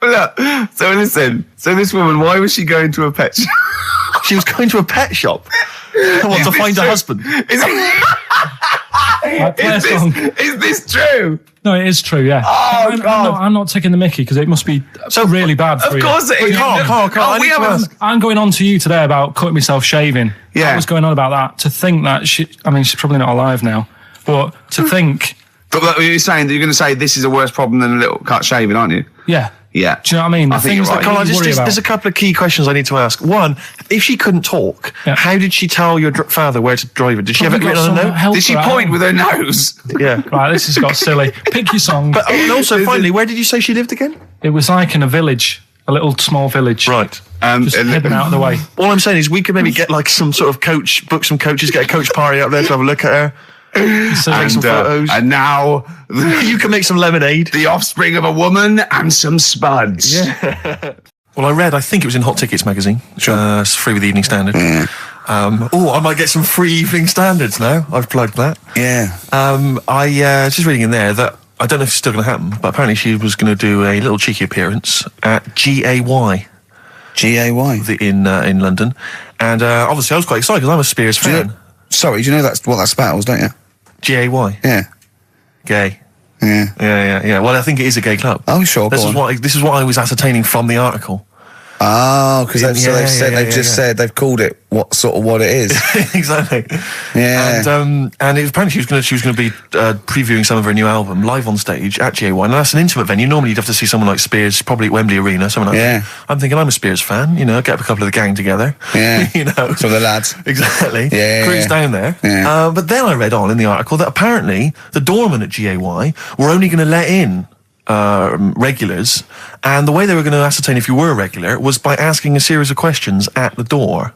Look, so listen. So this woman, why was she going to a pet shop? She was going to a pet shop. What, to find a husband? play a song. Is this true? No, it is true, yeah. Oh, God. I'm not taking the mickey because it must be really bad for you. Of course it is. Carl, we haven't... I'm going on to you today about cutting myself shaving. Yeah. I was going on about that. To think that she's probably not alive now, but to think... But you're saying that you're going to say this is a worse problem than a little cut shaving, aren't you? Yeah. Yeah. Do you know what I mean? The think things you're that right. Carl, you worry about. there's a couple of key questions I need to ask. One, if she couldn't talk, how did she tell your father where to drive it? Did she have it written on a note? Did she point with her nose? Yeah. Right, this has got silly. Pick your song. But and also, finally, where did you say she lived again? It was like in a village, a little small village. Right. Just hidden out of the way. All I'm saying is we could maybe get like some sort of coach, book some coaches, get a coach party up there to have a look at her. Take some photos. And now you can make some lemonade. The offspring of a woman and some spuds. Yeah. Well, I think it was in Hot Tickets magazine. Sure. It's free with the Evening Standard. Yeah. I might get some free Evening Standards now. I've plugged that. Yeah. I was just reading in there that I don't know if it's still going to happen, but apparently she was going to do a little cheeky appearance at GAY. GAY? In London. And obviously I was quite excited because I'm a Spears fan. Do you know that's what that spells, don't you? GAY? Yeah. Gay. Yeah. Yeah. Well, I think it is a gay club. Oh, sure. This is what I was ascertaining from the article. Oh, because they've called it what it is. Exactly. Yeah. And apparently she was going to be previewing some of her new album live on stage at GAY. And that's an intimate venue. Normally you'd have to see someone like Spears, probably at Wembley Arena, someone like that. I'm thinking I'm a Spears fan. Get up a couple of the gang together. Yeah. Some of the lads. Exactly. Yeah. Cruise down there. Yeah. But then I read on in the article that apparently the doorman at GAY were only going to let in regulars, and the way they were going to ascertain if you were a regular was by asking a series of questions at the door.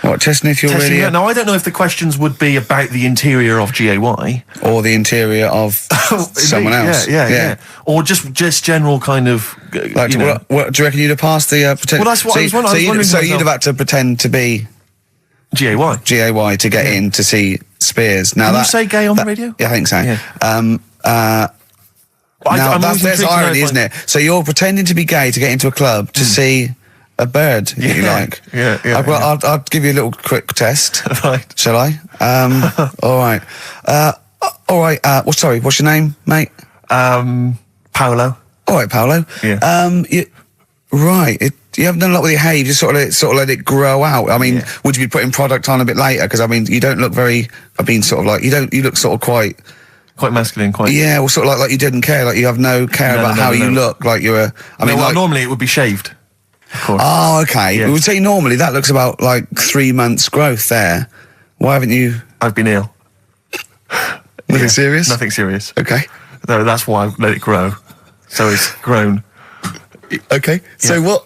What, testing if you're really... Now, I don't know if the questions would be about the interior of GAY. Or the interior of someone else. Yeah. Or just general kind of... what do you reckon you'd have passed the... pretend? Well, that's what I was wondering. So you'd have had to pretend to be... GAY to get in to see Spears. Now Can you say gay on the radio? Yeah, I think so. Yeah. There's irony, isn't it? So you're pretending to be gay to get into a club to see a bird that you like. Yeah. I'll give you a little quick test. Right. Shall I? All right. All right. What's your name, mate? Paolo. All right, Paolo. Yeah. You haven't done a lot with your hair. You just sort of let it grow out. I mean, would you be putting product on a bit later? Because you don't look very. You look sort of quite masculine, Yeah, well, sort of like you didn't care, like you have no care about how you look, like you're normally it would be shaved, of course. Oh, okay. Yeah. We would say normally that looks about like 3 months growth there. Why haven't you? I've been ill. Nothing serious? Nothing serious. Okay. No, that's why I let it grow. So it's grown. Okay. Yeah. So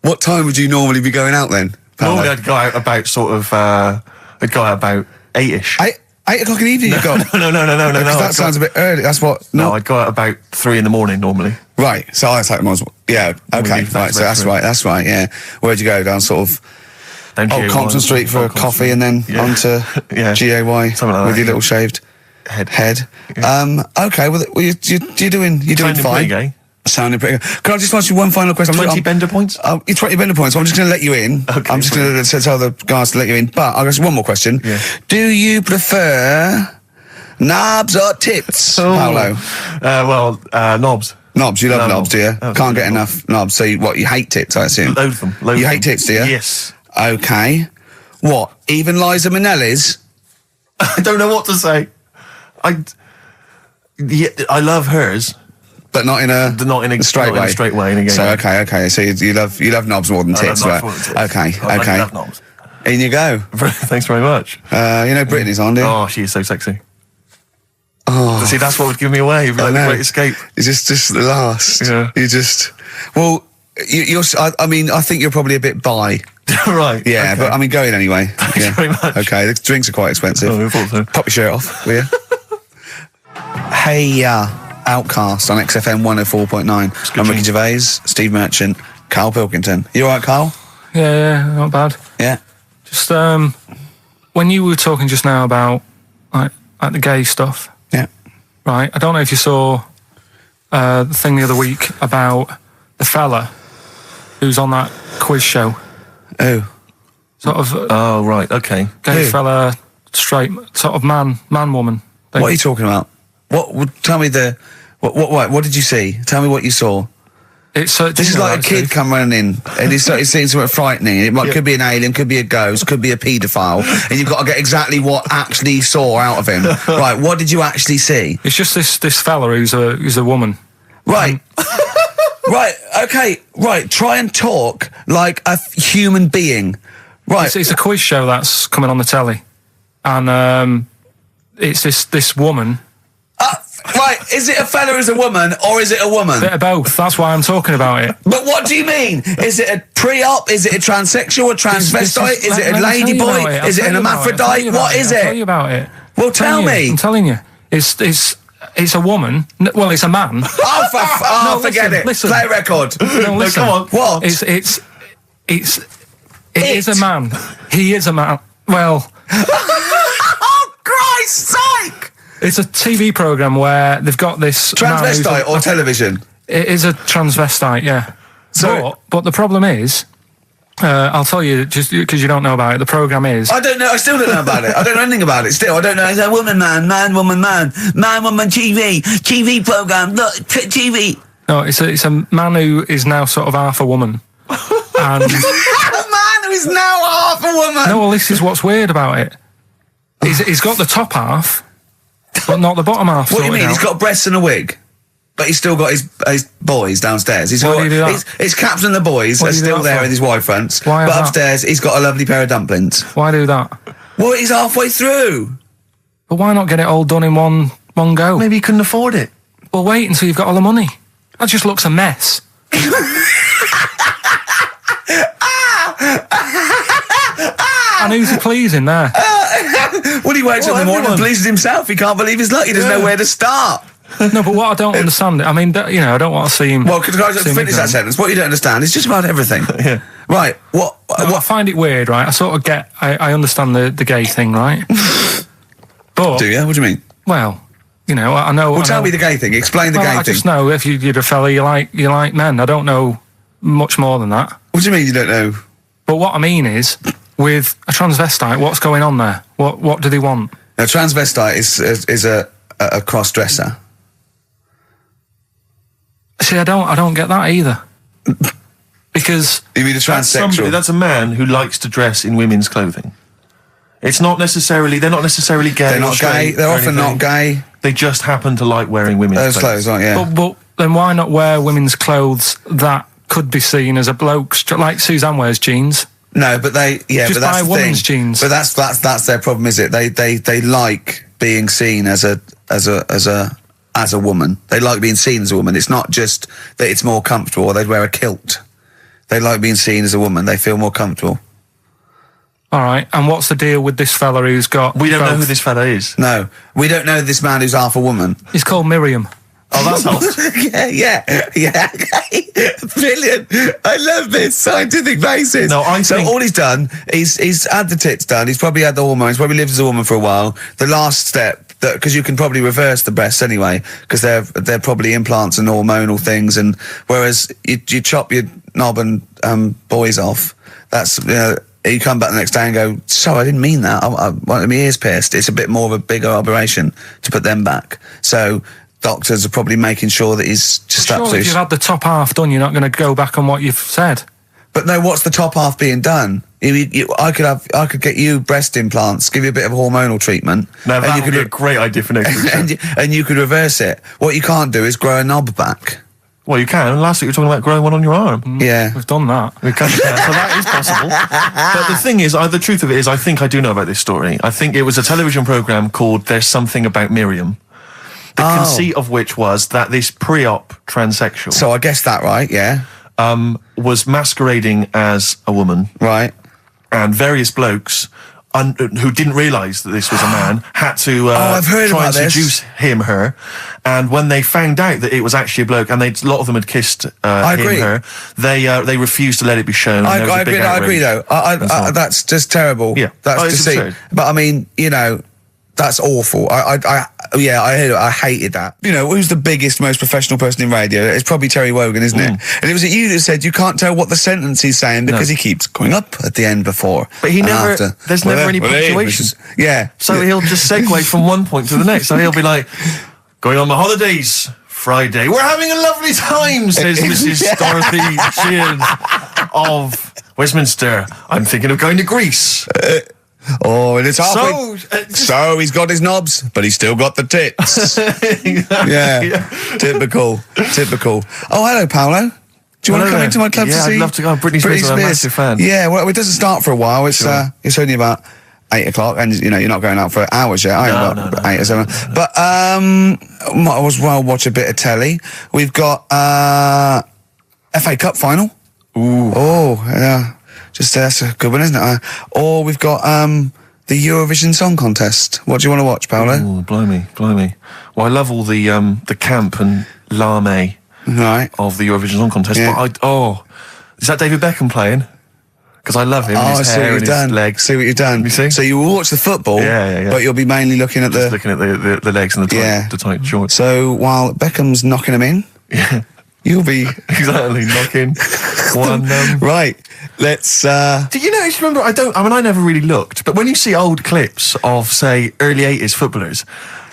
what time would you normally be going out then, Paolo? Normally I'd go out about about 8ish. 8 o'clock in the evening, you've got? No. That sounds a bit early. That's what... No, I'd go out about 3 in the morning normally. Right, so I take them on... Yeah, okay, right, so that's right, yeah. Where'd you go? Down sort of... Old Compton Street for a coffee and then onto GAY something like that, with your little shaved head. Yeah. Okay, well, you're doing fine. Gay. Sounding pretty good. Can I just ask you one final question? 20 bender points? 20 bender points. So I'm just going to let you in. Okay, I'm just going to tell the guys to let you in. But I've got one more question. Yeah. Do you prefer knobs or tits, Paolo? Knobs. Knobs. You love No, knobs, do you? absolutely Can't get enough knobs. So you hate tits, I assume? Load them. You hate tits, do you? Yes. Okay. What? Even Liza Minnelli's? I don't know what to say. I love hers. But not in a straight way. Straight way. In a So okay. So you love knobs more than tits, right? Okay. I love knobs. In you go. Thanks very much. Brittany's on, do you? Oh, she is so sexy. Oh, see, that's what would give me away. It'd be like the Great Escape. It's just the last. Yeah. You just. Well, you're. I think you're probably a bit bi. Right. Yeah, okay. but go in anyway. Thanks very much. Okay, the drinks are quite expensive. Oh, I thought so. Pop your shirt off, will you? Hey, Outcast on XFM 104.9. I'm Ricky Gervais, Steve Merchant, Karl Pilkington. You all right, Karl? Yeah, not bad. Yeah. Just when you were talking just now about like the gay stuff. Yeah. Right. I don't know if you saw the thing the other week about the fella who's on that quiz show. Oh. Sort of. Oh right. Okay. Gay fella, straight, sort of man, woman. What are you talking about? Tell me what did you see? Tell me what you saw. This is like a kid come running in and he's seeing something frightening. It could be an alien, could be a ghost, could be a paedophile, and you've got to get exactly what actually you saw out of him. Right, what did you actually see? It's just this fella who's a woman. Right. Right, okay, right, try and talk like a human being. Right. It's a quiz show that's coming on the telly. And it's this woman. Right, is it a fella who's a woman, or is it a woman? Bit of both, that's why I'm talking about it. But what do you mean? Is it a pre-op? Is it a transsexual, a transvestite? Is it a lady boy? Is it an hermaphrodite? What is I'll tell you about it. Well, tell me. I'm telling you. It's a woman. Well, it's a man. Oh, forget it. Listen. Play a record. No, listen. Come on. What? It is a man. He is a man. Well. Oh, Christ's sake! It's a TV programme where they've got this... Transvestite or television? It is a transvestite, yeah. But the problem is... I'll tell you, just because you don't know about it, the programme is... I don't know, I still don't know about it. I don't know anything about it still. I don't know. It's a woman, man, woman, TV programme, look, TV. No, it's a man who is now sort of half a woman. And a man who is now half a woman? No, well, this is what's weird about it. He's got the top half, but not the bottom half. What do you mean? He's got breasts and a wig? But he's still got his boys downstairs. Why do you do that? His caps and the boys are still there with his Y fronts. But upstairs, he's got a lovely pair of dumplings. Why do that? Well, he's halfway through. But why not get it all done in one go? Maybe he couldn't afford it. Well, wait until you've got all the money. That just looks a mess. And who's he pleasing there? Well, he wakes up in the morning and pleases himself. He can't believe his luck. He doesn't know where to start. No, but what I don't understand, I mean, I don't want to see him... Well, could I just finish that sentence? What you don't understand is just about everything. Yeah. Right, what... I find it weird, right? I sort of get... I understand the gay thing, right? But... Do you? What do you mean? Well, I know... Well, tell me the gay thing. Explain the gay thing. I just know if you're a fella, you like men. I don't know much more than that. What do you mean you don't know? But what I mean is, with a transvestite, what's going on there? What do they want? A transvestite is a cross-dresser. See, I don't get that either. Because... You mean a transsexual? That's a man who likes to dress in women's clothing. It's not necessarily... They're not necessarily gay. They're not gay. They're often not gay. They just happen to like wearing women's clothes, aren't they? But then why not wear women's clothes that could be seen as a bloke's... Like Suzanne wears jeans. No, but they... Yeah, just but that's buy the women's thing. jeans. But that's their problem, is it? They like being seen as a woman. They like being seen as a woman. It's not just that it's more comfortable or they'd wear a kilt. They like being seen as a woman. They feel more comfortable. All right, and what's the deal with this fella who's got... We don't know who this fella is. No, we don't know this man who's half a woman. He's called Miriam. Oh, that's awesome. yeah. Brilliant. I love this scientific basis. No, so all he's done, he's had the tits done, he's probably had the hormones, probably lived as a woman for a while. The last step, because you can probably reverse the breasts anyway, because they're probably implants and hormonal things, and whereas you chop your knob and boys off, that's, you come back the next day and go, sorry, I didn't mean that. I wanted my ears pierced. It's a bit more of a bigger operation to put them back. So doctors are probably making sure that he's just Surely if you've had the top half done, you're not going to go back on what you've said. But no, what's the top half being done? I could get you breast implants, give you a bit of hormonal treatment. Now that would be a great idea for next week. and you could reverse it. What you can't do is grow a knob back. Well, you can. Last week you were talking about growing one on your arm. Yeah. We've done that. We can, so that is possible. But the thing is, the truth of it is, I think I do know about this story. I think it was a television programme called There's Something About Miriam. The conceit of which was that this pre-op transsexual... So I guessed that right, yeah. Was masquerading as a woman. Right. And various blokes... who didn't realise that this was a man, had to try and seduce her. And when they found out that it was actually a bloke, and a lot of them had kissed her, they refused to let it be shown. I agree though. That's just terrible. Yeah. That's deceit. But I mean, That's awful. I hated that. You know, who's the biggest, most professional person in radio? It's probably Terry Wogan, isn't it? And it was you that said you can't tell what the sentence he's saying because he keeps going up at the end before. But he never, there's never any punctuation. Yeah. So he'll just segue from one point to the next. So he'll be like, going on my holidays, Friday. We're having a lovely time, says Mrs. Dorothy Shears of Westminster. I'm thinking of going to Greece. And it's halfway. So he's got his knobs, but he's still got the tits. Yeah. Typical. Oh, hello, Paolo. Do you want to come into my club to see? Yeah, I'd love to go. Britney Spears, I'm a massive fan. Yeah, well, it doesn't start for a while. It's only about 8 o'clock, and you know you're not going out for hours yet. No. 8 or 7. But might as well watch a bit of telly. We've got FA Cup final. Ooh. Oh, yeah. That's a good one, isn't it? Or we've got the Eurovision Song Contest. What do you want to watch, Paolo? Oh, blimey. Well, I love all the camp and lame of the Eurovision Song Contest. Yeah. But is that David Beckham playing? Because I love him. And his hair and his legs. See what you've done. You see? So you will watch the football, but you'll be mainly looking at the legs and the tight shorts. So while Beckham's knocking them in, you'll be exactly knocking one. Right. Let's. Do you notice? Remember, I never really looked, but when you see old clips of, say, early '80s footballers,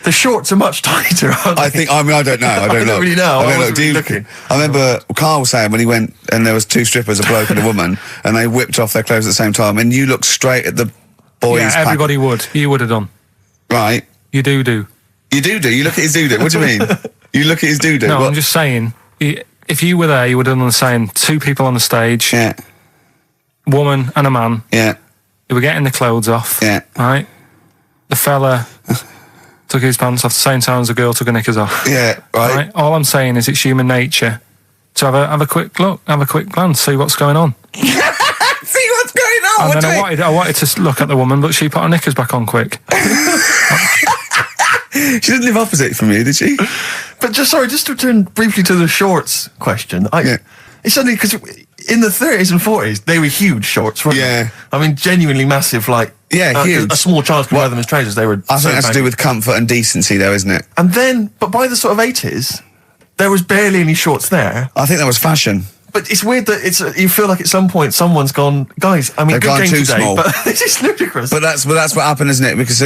the shorts are much tighter. Aren't they? I don't know. I don't really know. I don't know. Looking. I remember Carl was saying when he went and there was 2 strippers, a bloke and a woman, and they whipped off their clothes at the same time, and you looked straight at the boys. Yeah, everybody would. You would have done. Right. You do. You do. You look at his doo-doo. What do you mean? You look at his doo-doo. No, I'm just saying. If you were there, you would have done the same. 2 people on the stage. Yeah. Woman and a man. Yeah. They were getting the clothes off. Yeah. Right? The fella took his pants off the same time as the girl took her knickers off. Yeah, right. All I'm saying is it's human nature to have a quick look, have a quick glance, see what's going on. See what's going on? And then I wanted to look at the woman, but she put her knickers back on quick. She didn't live opposite from you, did she? But just to return briefly to the shorts question. It's only because in the 30s and 40s, they were huge shorts, weren't they? I mean, genuinely massive, huge. A small child could wear them as trousers. They were. I think that's to do with comfort and decency, though, isn't it? And then, but by the sort of 80s, there was barely any shorts there. I think that was fashion. But it's weird that you feel like at some point someone's gone, guys, I mean, they've gone too today, small. But this is ludicrous. But that's what happened, isn't it? Because,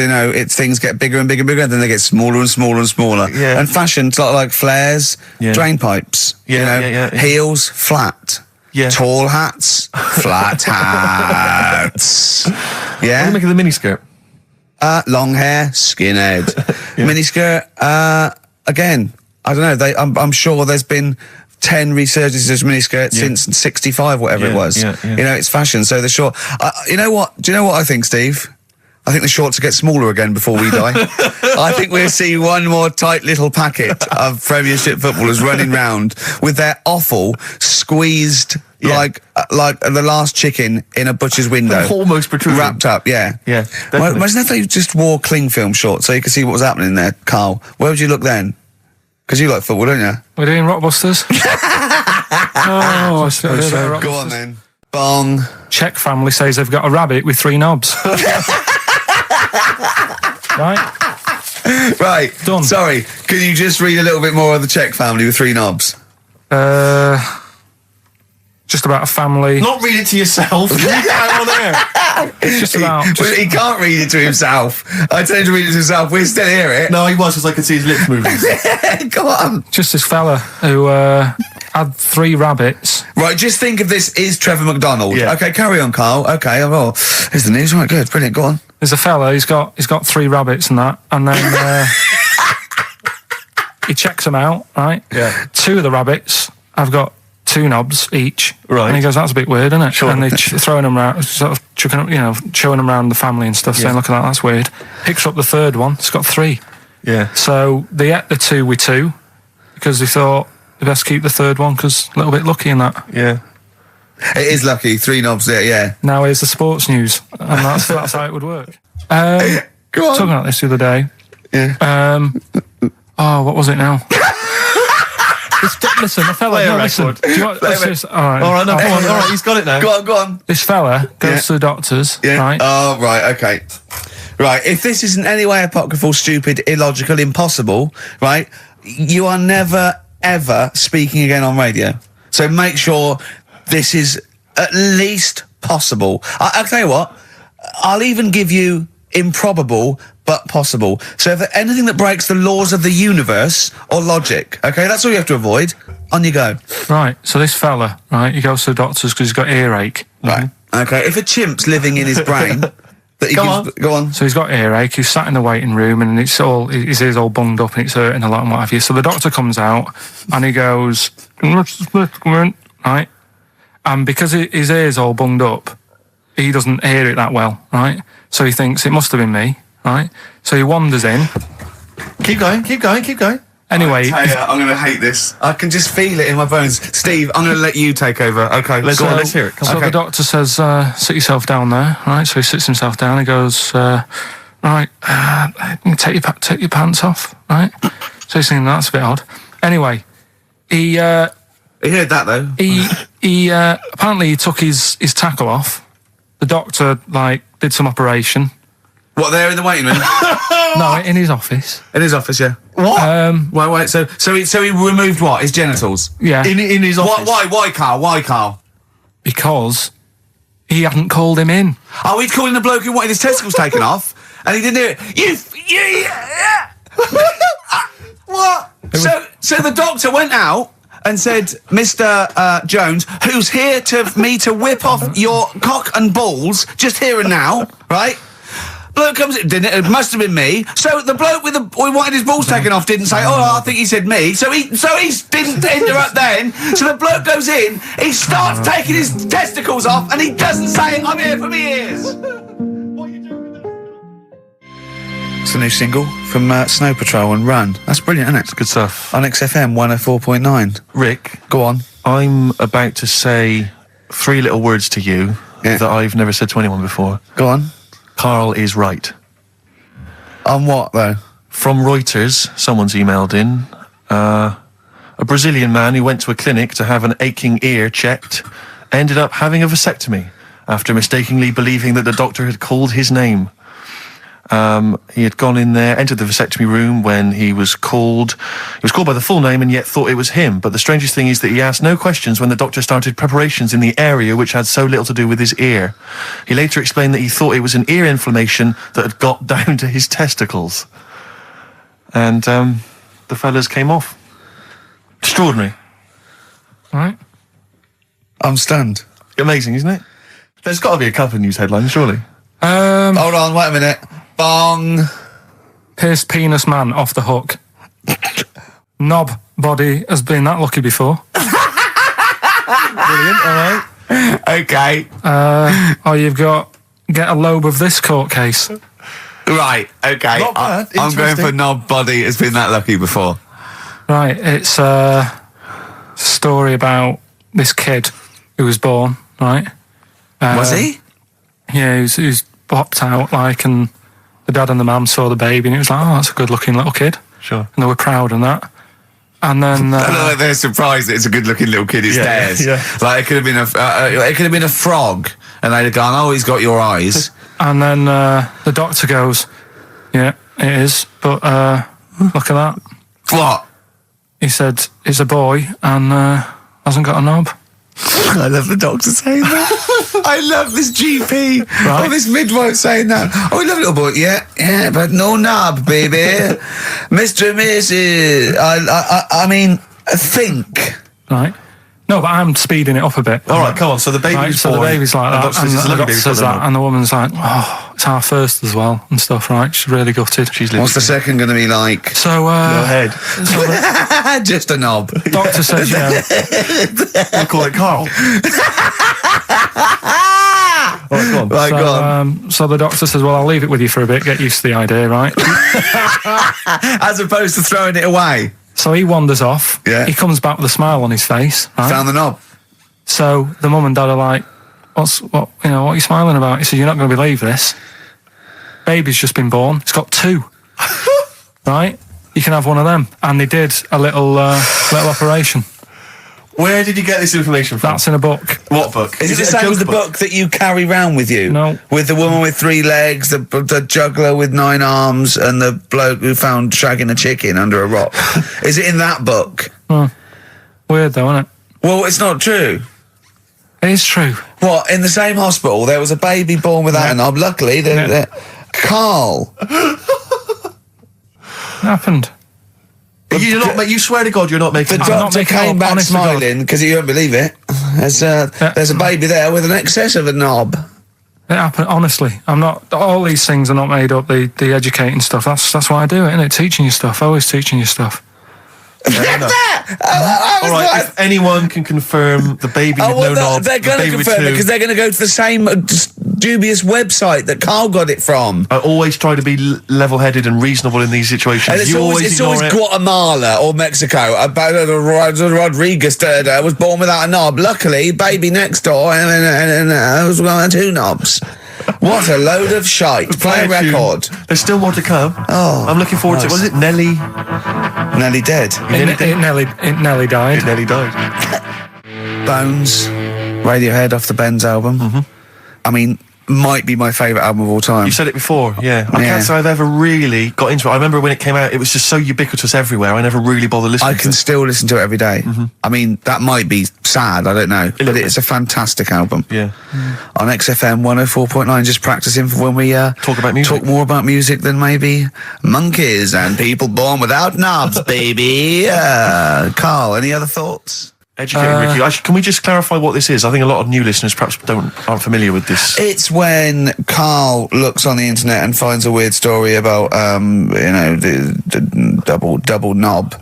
things get bigger and bigger and bigger, and then they get smaller and smaller and smaller. Yeah. And fashion's like flares, drain pipes, heels, flat. Yeah. Tall hats, flat hats. What do you make of the miniskirt? Long hair, skinhead. Miniskirt, again, I don't know, I'm sure there's been 10 resurgences of miniskirts since 65, whatever it was. It's fashion, so the short... you know what? Do you know what I think, Steve? I think the shorts will get smaller again before we die. I think we'll see one more tight little packet of Premiership footballers running round with their offal squeezed like the last chicken in a butcher's window. Almost protruding. Wrapped up, yeah. Yeah, well, imagine if they just wore cling film shorts so you could see what was happening there, Carl. Where would you look then? Because you like football, don't you? We're doing Rockbusters. I suppose so. Go on then. Bong. Czech family says they've got a rabbit with 3 knobs. Right. Done. Sorry, can you just read a little bit more of the Czech family with 3 knobs? Just about a family. Not read it to yourself. Read it out on air. It's just about... He can't read it to himself. I told him to read it to himself. We still hear it. No, he was, because I could see his lips moving. Go on. Just this fella who had 3 rabbits. Right, just think of this is Trevor McDonald. Yeah. Okay, carry on, Carl. Okay, well, here's the news. Right, good, brilliant. Go on. There's a fella, he's got 3 rabbits and that, and then he checks them out, right? Yeah. 2 of the rabbits have got 2 knobs each. Right. And he goes, that's a bit weird, isn't it? Sure. And they're throwing them around, sort of chucking, showing them around the family and stuff, saying, look at that, that's weird. Picks up the 3rd one, it's got 3. Yeah. So they ate the 2 with 2, because they thought they best keep the 3rd one, because a little bit lucky in that. Yeah. It is lucky, 3 knobs there, yeah. Now here's the sports news, and that's how it would work. Go on. Talking about this the other day. Yeah. What was it now? Listen, the fella. No, listen. Do you want, all right, no, come on. All right, he's got it now. Go on. This fella goes to the doctors, right? Oh, right, okay. right, if this isn't any way apocryphal, stupid, illogical, impossible, right, you are never, ever speaking again on radio. So make sure this is at least possible. I'll tell you what, I'll even give you improbable but possible. So if anything that breaks the laws of the universe or logic, okay, that's all you have to avoid. On you go. Right, so this fella, right, he goes to the doctors because he's got earache. Right. Okay, if a chimp's living in his brain... that he go on. So he's got earache, he's sat in the waiting room and his ear's all bunged up and it's hurting a lot and what have you. So the doctor comes out and he goes, right, and because his ear's all bunged up, he doesn't hear it that well, right? So he thinks it must have been me, right? So he wanders in. Keep going. Anyway, I'm going to hate this. I can just feel it in my bones. Steve, I'm going to let you take over. Okay, let's hear it. So the doctor says, sit yourself down there, right? So he sits himself down. He goes, right, take your pants off, right? So he's thinking that's a bit odd. Anyway, he heard that though. He apparently he took his tackle off. The doctor did some operation. What, there in the waiting room? No, in his office. In his office, yeah. What? Wait. So he removed what? His genitals? Yeah. In his office. Why, Carl? Because he hadn't called him in. Oh, he'd called in the bloke who wanted his testicles taken off, and he didn't do it. What? So the doctor went out and said, Mr. Jones, who's here to whip off your cock and balls just here and now, right? Bloke comes in, didn't it? It must have been me. So the bloke who wanted his balls taken off didn't say, I think he said me. So he didn't interrupt then. So the bloke goes in, he starts taking his testicles off, and he doesn't say, I'm here for me ears. What are you doing with that? It's a new single from Snow Patrol and Run. That's brilliant, isn't it? It's good stuff. On XFM 104.9. Rick. Go on. I'm about to say 3 little words to you that I've never said to anyone before. Go on. Karl is right. On what, though? From Reuters, someone's emailed in. A Brazilian man who went to a clinic to have an aching ear checked ended up having a vasectomy after mistakenly believing that the doctor had called his name. He had gone in there, entered the vasectomy room when he was called. He was called by the full name and yet thought it was him. But the strangest thing is that he asked no questions when the doctor started preparations in the area which had so little to do with his ear. He later explained that he thought it was an ear inflammation that had got down to his testicles. And the fellas came off. Extraordinary. Right. I'm stunned. Amazing, isn't it? There's got to be a couple of news headlines, surely. Hold on, wait a minute. Bong. Pierced penis man off the hook. Knob body has been that lucky before. Brilliant, all right. Okay. You've got get a lobe of this court case. Right, okay. Not bad. I'm going Interesting. for knob body has been that lucky before. Right, it's a story about this kid who was born, right? Was he? Yeah, he was popped out, and the dad and the mum saw the baby, and it was like, oh, that's a good-looking little kid. Sure. And they were proud and that. And then they're surprised that it's a good-looking little kid. It's theirs. Yeah. Like it could have been a frog, and they'd have gone, "Oh, he's got your eyes." And then the doctor goes, "Yeah, it is, but look at that." What? He said, "It's a boy and hasn't got a knob." I love the doctor saying that. I love this GP or this midwife saying that. Oh, we love little boy. Yeah, but no knob, baby. Mr. and Mrs. I mean, think. Right. No, but I'm speeding it up a bit. All right, come on. So the baby's So the born, baby's like and that, and the doctor says that, and the woman's like, "Oh, it's our first as well," and stuff. Right? She's really gutted. What's the second going to be like? So, Go ahead. so the Just a knob. doctor says, "Yeah." We'll call it Karl. All right, go on. Right, go on. So the doctor says, "Well, I'll leave it with you for a bit. Get used to the idea, right?" As opposed to throwing it away. So he wanders off. Yeah. He comes back with a smile on his face. Right? Found the knob. So the mum and dad are like, what are you smiling about? He said, "You're not going to believe this. Baby's just been born. It's got 2. Right? You can have one of them." And they did a little operation. Where did you get this information from? That's in a book. What book? Is it the a same as the joke book that you carry round with you? No. With the woman with 3 legs, the juggler with 9 arms, and the bloke who found shagging a chicken under a rock. Is it in that book? Weird though, isn't it? Well, it's not true. It is true. What, in the same hospital, there was a baby born without a knob. Luckily, Karl. It happened. You swear to God you're not making... The I'm doctor came back smiling because he wouldn't believe it. There's a baby there with an excess of a knob. It happened, honestly. I'm not... All these things are not made up, the educating stuff. That's why I do it, innit? Teaching you stuff. Always teaching you stuff. All right, if anyone can confirm the baby with no knob, they're going to confirm it because they're going to go to the same dubious website that Karl got it from. I always try to be level-headed and reasonable in these situations. And it's always Guatemala or Mexico. Rodriguez was born without a knob. Luckily, baby next door and was one 2 knobs. What a load of shite. Play a record. There's still more to come. Oh, I'm looking forward to it. Was it Nelly? Nelly dead. It nearly died. It nearly died. Bones, Radiohead off the Benz album. I mean, might be my favourite album of all time. You said it before, yeah. I can't say I've ever really got into it. I remember when it came out, it was just so ubiquitous everywhere. I never really bothered listening to it. I can still listen to it every day. I mean, that might be sad, I don't know. But it's a fantastic album. Yeah. On XFM 104.9, just practicing for when we talk about music. Talk more about music than maybe monkeys and people born without knobs, baby. Karl, any other thoughts? Educating Ricky. Actually, can we just clarify what this is? I think a lot of new listeners perhaps aren't familiar with this. It's when Karl looks on the internet and finds a weird story about, the double knob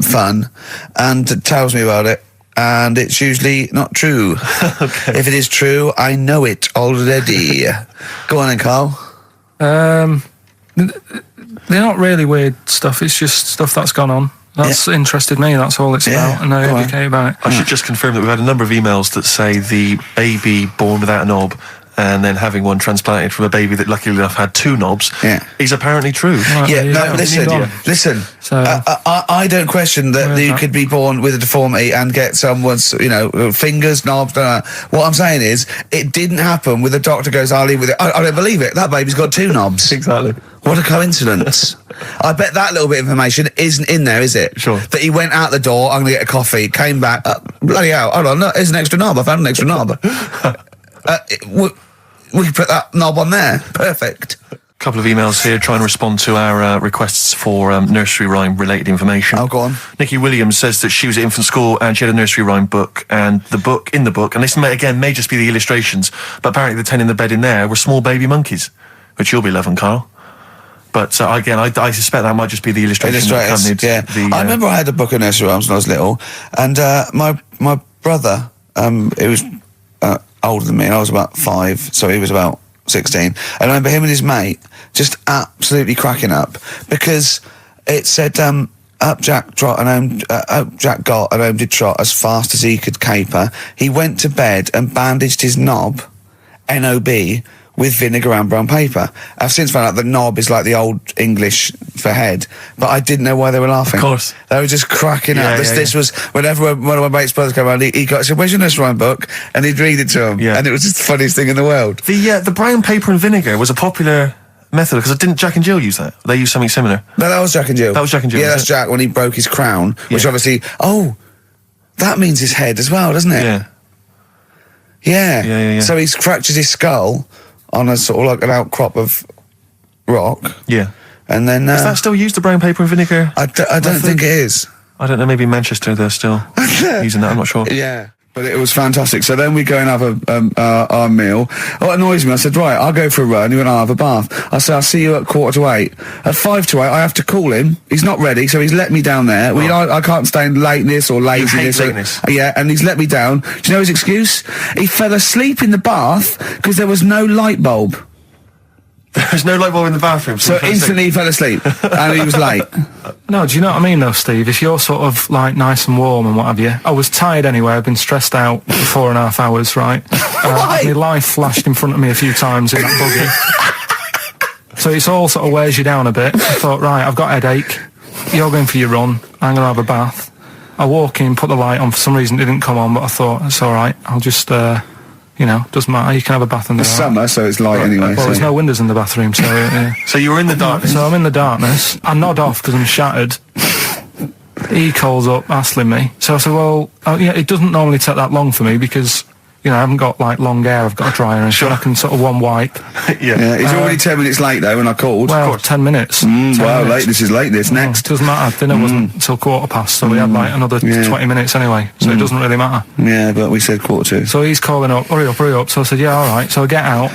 fun, and tells me about it. And it's usually not true. Okay. If it is true, I know it already. Go on then, Karl. They're not really weird stuff. It's just stuff that's gone on. That's interested me. That's all it's about, and I educate about it. I should just confirm that we've had a number of emails that say the baby born without a knob and then having one transplanted from a baby that luckily enough had 2 knobs is apparently true. Right, listen. So, I don't question that you could be born with a deformity and get someone's, fingers, knobs. What I'm saying is, it didn't happen with the doctor goes, I'll leave with it. I don't believe it. That baby's got 2 knobs. Exactly. What a coincidence. I bet that little bit of information isn't in there, is it? Sure. That he went out the door, I'm going to get a coffee, came back, bloody hell, hold on, there's an extra knob, I found an extra knob. We can put that knob on there. Perfect. A couple of emails here trying to respond to our requests for nursery rhyme related information. Oh, go on. Nikki Williams says that she was at infant school and she had a nursery rhyme book, and in the book, and this may just be the illustrations, but apparently the 10 in the bed in there were small baby monkeys, which you'll be loving, Karl. But again, I suspect that might just be the illustration that accompanied I remember I had a book of nursery rhymes when I was little, and my brother, it was older than me. I was about 5, so he was about 16. And I remember him and his mate just absolutely cracking up because it said, up Jack got and home did trot as fast as he could caper. He went to bed and bandaged his knob, N-O-B, with vinegar and brown paper. I've since found out the knob is like the old English for head, but I didn't know why they were laughing. Of course. They were just cracking up. This was, whenever one of my mates' brothers came around, he said, where's your nursery rhyme book? And he'd read it to him. Yeah. And it was just the funniest thing in the world. The brown paper and vinegar was a popular method, because didn't Jack and Jill use that? They used something similar. No, that was Jack and Jill. That was Jack and Jill. Yeah, that's Jack when he broke his crown, which obviously, that means his head as well, doesn't it? Yeah. So he's fractured his skull on a sort of like an outcrop of rock. Yeah. And then... is that still used, the brown paper and vinegar? I don't think it is. I don't know, maybe in Manchester they're still using that, I'm not sure. Yeah. But it was fantastic. So then we go and have our meal. What annoys me, I said, right, I'll go for a run. He went, I'll have a bath. I said, I'll see you at 7:45. At 7:55, I have to call him. He's not ready, so he's let me down there. I can't stand lateness or laziness. You hate lateness. Yeah, and he's let me down. Do you know his excuse? He fell asleep in the bath because there was no light bulb. There's no light bulb in the bathroom. So instantly he fell asleep. And he was late. No, do you know what I mean though, Steve? If you're sort of like nice and warm and what have you. I was tired anyway, I've been stressed out for 4.5 hours, right? My life flashed in front of me a few times in that buggy. So it's all sort of wears you down a bit. I thought, right, I've got a headache. You're going for your run. I'm going to have a bath. I walk in, put the light on. For some reason, it didn't come on, but I thought, it's all right. I'll just, doesn't matter. You can have a bath in the It's summer, so it's light anyway. Well, there's no windows in the bathroom, so... So you were in the darkness? So I'm in the darkness. I nod off because I'm shattered. He calls up, hassling me. So I said, well, it doesn't normally take that long for me because... I haven't got, long hair. I've got a dryer and so I can sort of one wipe. Yeah. He's already 10 minutes late, though, when I called. Well, 10 minutes. 10 minutes. late. This is late, this. Next. Doesn't matter. Dinner wasn't until 15:15, so we had, another 20 minutes anyway. So it doesn't really matter. Yeah, but we said 1:45. So he's calling up, hurry up. So I said, yeah, all right. So I get out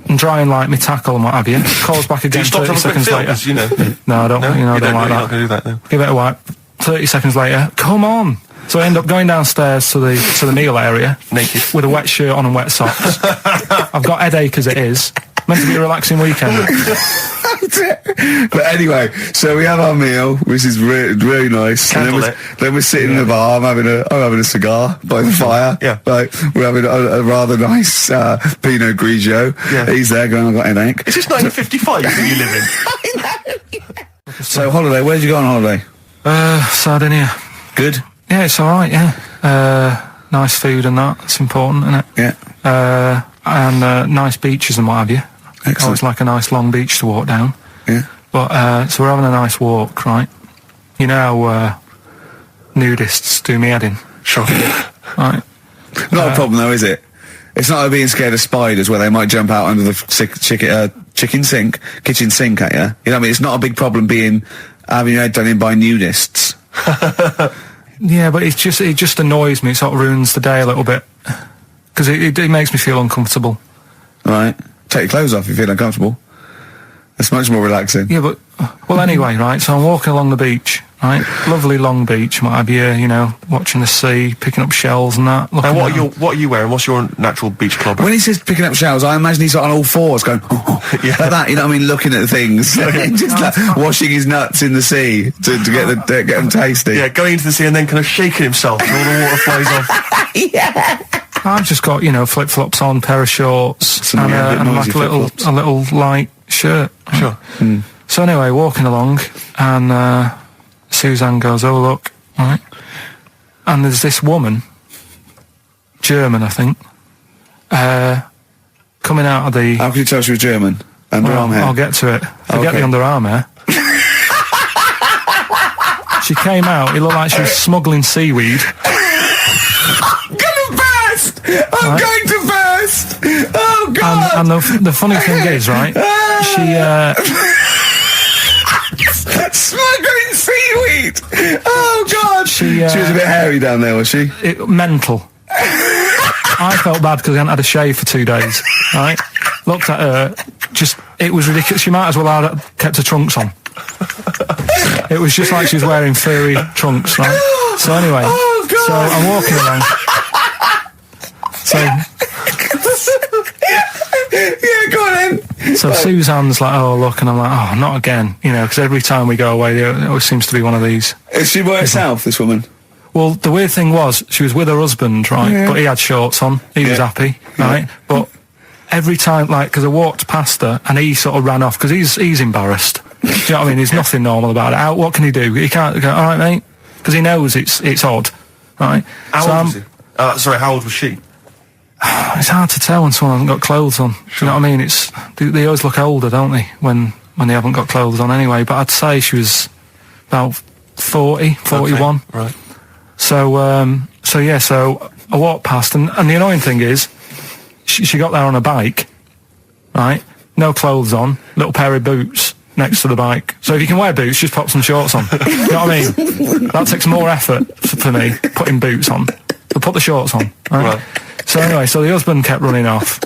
and dry and my tackle and what have you. Calls back again 30 seconds later. No, I don't, I don't like that. You're not going to do that, though. Give it a wipe. 30 seconds later, come on. So I end up going downstairs to the meal area. Naked. With a wet shirt on and wet socks. I've got headache as it is. Meant to be a relaxing weekend. But anyway, so we have our meal, which is really nice. And then we're sitting in the bar. I'm having a cigar by the fire. Yeah. We're having a rather nice Pinot Grigio. Yeah. He's there going, I've got headache. Is this 1955 that you live in? I know. So holiday, where did you go on holiday? Sardinia. Good? Yeah, it's alright, yeah. Nice food and that. It's important, isn't it? Yeah. And nice beaches and what have you. Excellent. Always like a nice long beach to walk down. Yeah. But, so we're having a nice walk, right? You know how nudists do me head in? Sure. Right. Not a problem though, is it? It's not like being scared of spiders where they might jump out under the kitchen sink at you. You know what I mean? It's not a big problem having your head done in by nudists. Yeah, but it just annoys me. It sort of ruins the day a little bit. Because it makes me feel uncomfortable. Right. Take your clothes off if you feel uncomfortable. It's much more relaxing. Yeah, but... Well, anyway, right, so I'm walking along the beach, right? Lovely long beach, might have you, watching the sea, picking up shells and that. And what are you wearing? What's your natural beach club? When he says picking up shells, I imagine he's on all fours going, like that, you know what I mean, looking at things. Just washing his nuts in the sea to get them tasty. Yeah, going into the sea and then kind of shaking himself and all the water flies off. Yeah. I've just got, flip-flops on, pair of shorts, and like a little light shirt. Sure. Mm. So anyway, walking along, and Suzanne goes, oh, look, right? And there's this woman, German, I think, coming out of the... How can you tell she was German? Underarm hair? I'll get to it. Forget the underarm hair. She came out, it looked like she was smuggling seaweed. I'm going to burst! Oh, God! And the funny thing is, right, she... Smuggling seaweed! Oh, God! She was a bit hairy down there, was she? Mental. I felt bad because I hadn't had a shave for 2 days, right? Looked at her, it was ridiculous. She might as well have kept her trunks on. It was just like she was wearing furry trunks, right? So anyway, so I'm walking along. So, yeah, go on then. So Suzanne's like, oh, look, and I'm like, oh, not again, because every time we go away, there always seems to be one of these. Is she by herself, this woman? Well, the weird thing was, she was with her husband, right, but he had shorts on, he was happy, right, but every time, because I walked past her, and he sort of ran off, because he's embarrassed. Do you know what I mean? There's nothing normal about it. What can he do? He can't go, all right, mate, because he knows it's odd, right? How old was he? Sorry, how old was she? It's hard to tell when someone hasn't got clothes on. Sure. You know what I mean? They always look older, don't they, when they haven't got clothes on anyway. But I'd say she was about 40, 41. Okay, right. So I walked past, and the annoying thing is, she got there on a bike, right? No clothes on, little pair of boots next to the bike. So if you can wear boots, just pop some shorts on. You know what I mean? That takes more effort for me, putting boots on. So put the shorts on, right? So anyway, so the husband kept running off.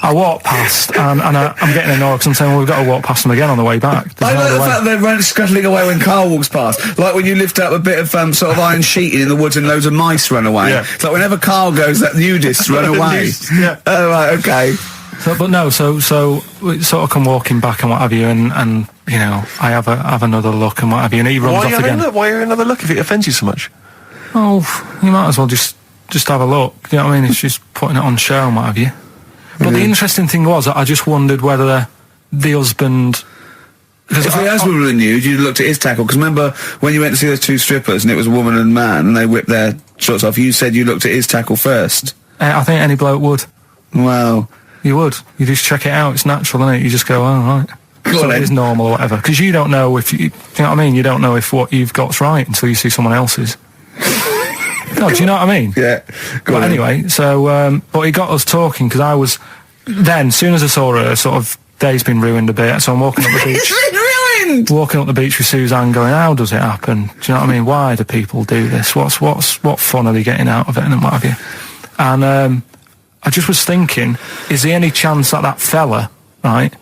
I walked past, and I'm getting annoyed because I'm saying, well, we've got to walk past them again on the way back. I like the fact that they're scuttling away when Carl walks past. Like when you lift up a bit of sort of iron sheeting in the woods and loads of mice run away. Yeah. It's like whenever Carl goes, that nudists run away. Yeah. Oh, right, okay. So we sort of come walking back and what have you, and I have another look and what have you, and he runs off again. Why are you another look if it offends you so much? Oh, you might as well just have a look. You know what I mean? It's just putting it on show and what have you. But the interesting thing was, I just wondered whether the husband If he has women nude, you'd looked at his tackle. Because remember when you went to see those two strippers and it was a woman and a man and they whipped their shorts off, you said you looked at his tackle first. I think any bloke would. Well, you would. You just check it out. It's natural, isn't it? You just go, oh, right. So it is normal or whatever. Because you don't know if you know what I mean? You don't know if what you've got's right until you see someone else's. No, do you know what I mean? Yeah. But anyway, so, but he got us talking because I was, then, as soon as I saw her, sort of, day's been ruined a bit, so I'm walking up the beach. It's been ruined! Walking up the beach with Suzanne going, how does it happen? Do you know what I mean? Why do people do this? What fun are they getting out of it and what have you? And, I just was thinking, is there any chance that that fella, right,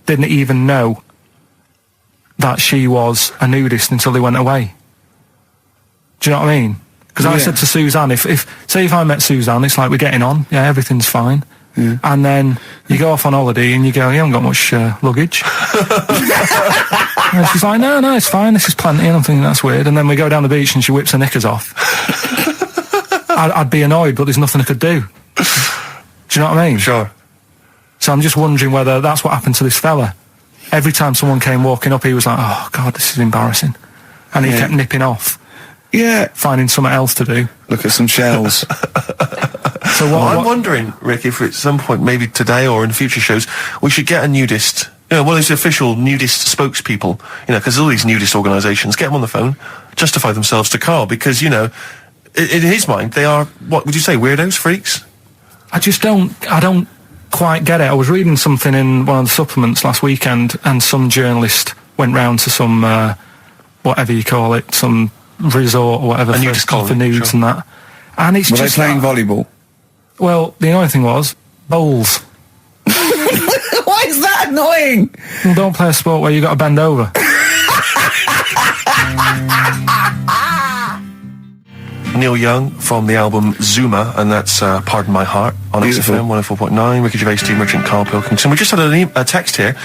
didn't even know that she was a nudist until they went away? Do you know what I mean? Because I said to Suzanne, say if I met Suzanne, it's like we're getting on, yeah, everything's fine. Yeah. And then you go off on holiday and you go, you haven't got much luggage. And she's like, no, it's fine, this is plenty. And I'm thinking, that's weird. And then we go down the beach and she whips her knickers off. I'd be annoyed, but there's nothing I could do. Do you know what I mean? Sure. So I'm just wondering whether that's what happened to this fella. Every time someone came walking up, he was like, oh, God, this is embarrassing. And he kept nipping off. Yeah. Finding something else to do. Look at some shells. So I'm wondering, Rick, if at some point, maybe today or in future shows, we should get a nudist, one of those official nudist spokespeople, because all these nudist organisations, get them on the phone, justify themselves to Karl, because, in his mind, they are, what would you say, weirdos, freaks? I don't quite get it. I was reading something in one of the supplements last weekend, and some journalist went round to some, whatever you call it, some resort or whatever for nudes and that. And it's Were just they playing volleyball? Well, the annoying thing was, bowls. Why is that annoying? Well, don't play a sport where you got to bend over. Neil Young from the album Zuma, and that's Pardon My Heart on XFM 104.9. Ricky Gervais, Steve Merchant, Karl Pilkington. We just had a text here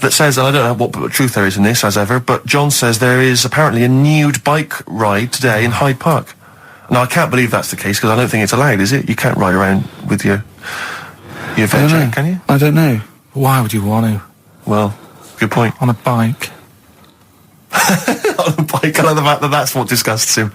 that says, and I don't know what truth there is in this, as ever, but John says there is apparently a nude bike ride today in Hyde Park. Now, I can't believe that's the case, because I don't think it's allowed, is it? You can't ride around with your veg, can you? I don't know. Why would you want to? Well, good point. On a bike. On a bike, I like the fact that that's what disgusts him.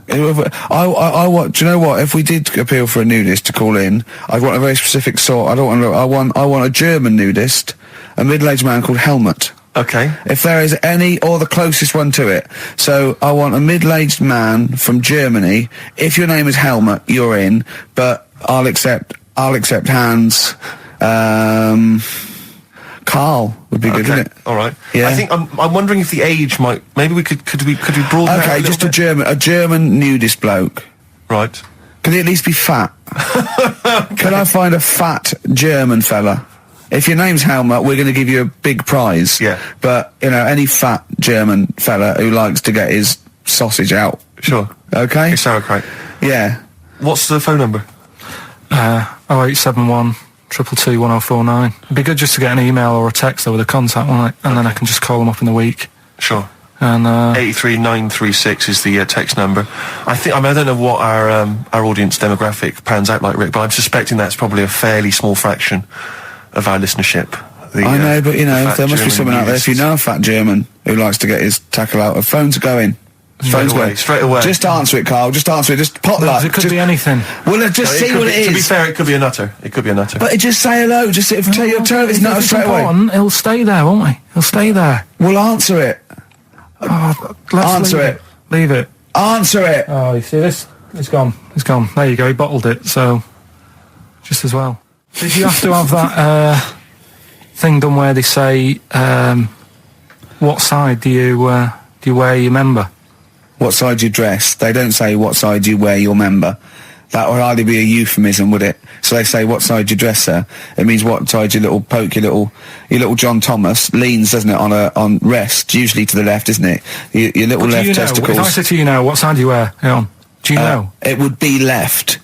I want. Do you know what? If we did appeal for a nudist to call in, I'd want a very specific sort. I want a German nudist, a middle-aged man called Helmut. Okay. If there is any, or the closest one to it. So I want a middle-aged man from Germany. If your name is Helmut, you're in. But I'll accept Hans. Karl would be good, wouldn't it? All right. Yeah. I think I'm wondering if the age might. Maybe we could we broaden it out Okay, just a German nudist bloke. Right. Can he at least be fat? Can I find a fat German fella? If your name's Helmut, we're going to give you a big prize. Yeah. But, any fat German fella who likes to get his sausage out. Sure. Okay? It's sauerkraut. Yeah. What's the phone number? 0871 222 1049. It'd be good just to get an email or a text over the contact, wouldn't it? And then I can just call them up in the week. Sure. And 83936 is the text number. I don't know what our audience demographic pans out like, Rick, but I'm suspecting that's probably a fairly small fraction of our listenership. I know, but there must be someone out there. If you know a fat German who likes to get his tackle out, phones are going. Straight away. Just answer it, Karl. Just answer it. Just pot luck. It could be anything. Well, just see what it is. To be fair, it could be a nutter. But just say hello. Just tell your it's nutter straight away. He'll stay there, won't he? He'll stay there. Well, answer it. Answer it. Leave it. Answer it. Oh, you see this? It's gone. It's gone. There you go. He bottled it. So, just as well. Did you have to have that thing done where they say, what side do you wear your member? What side you dress? They don't say what side you wear your member. That would hardly be a euphemism, would it? So they say what side you dress, sir. It means what side your little poke, your little John Thomas leans, doesn't it, on rest, usually to the left, isn't it? Your little left testicles. If I said to you now, what side do you wear? Hang on. Do you know? It would be left.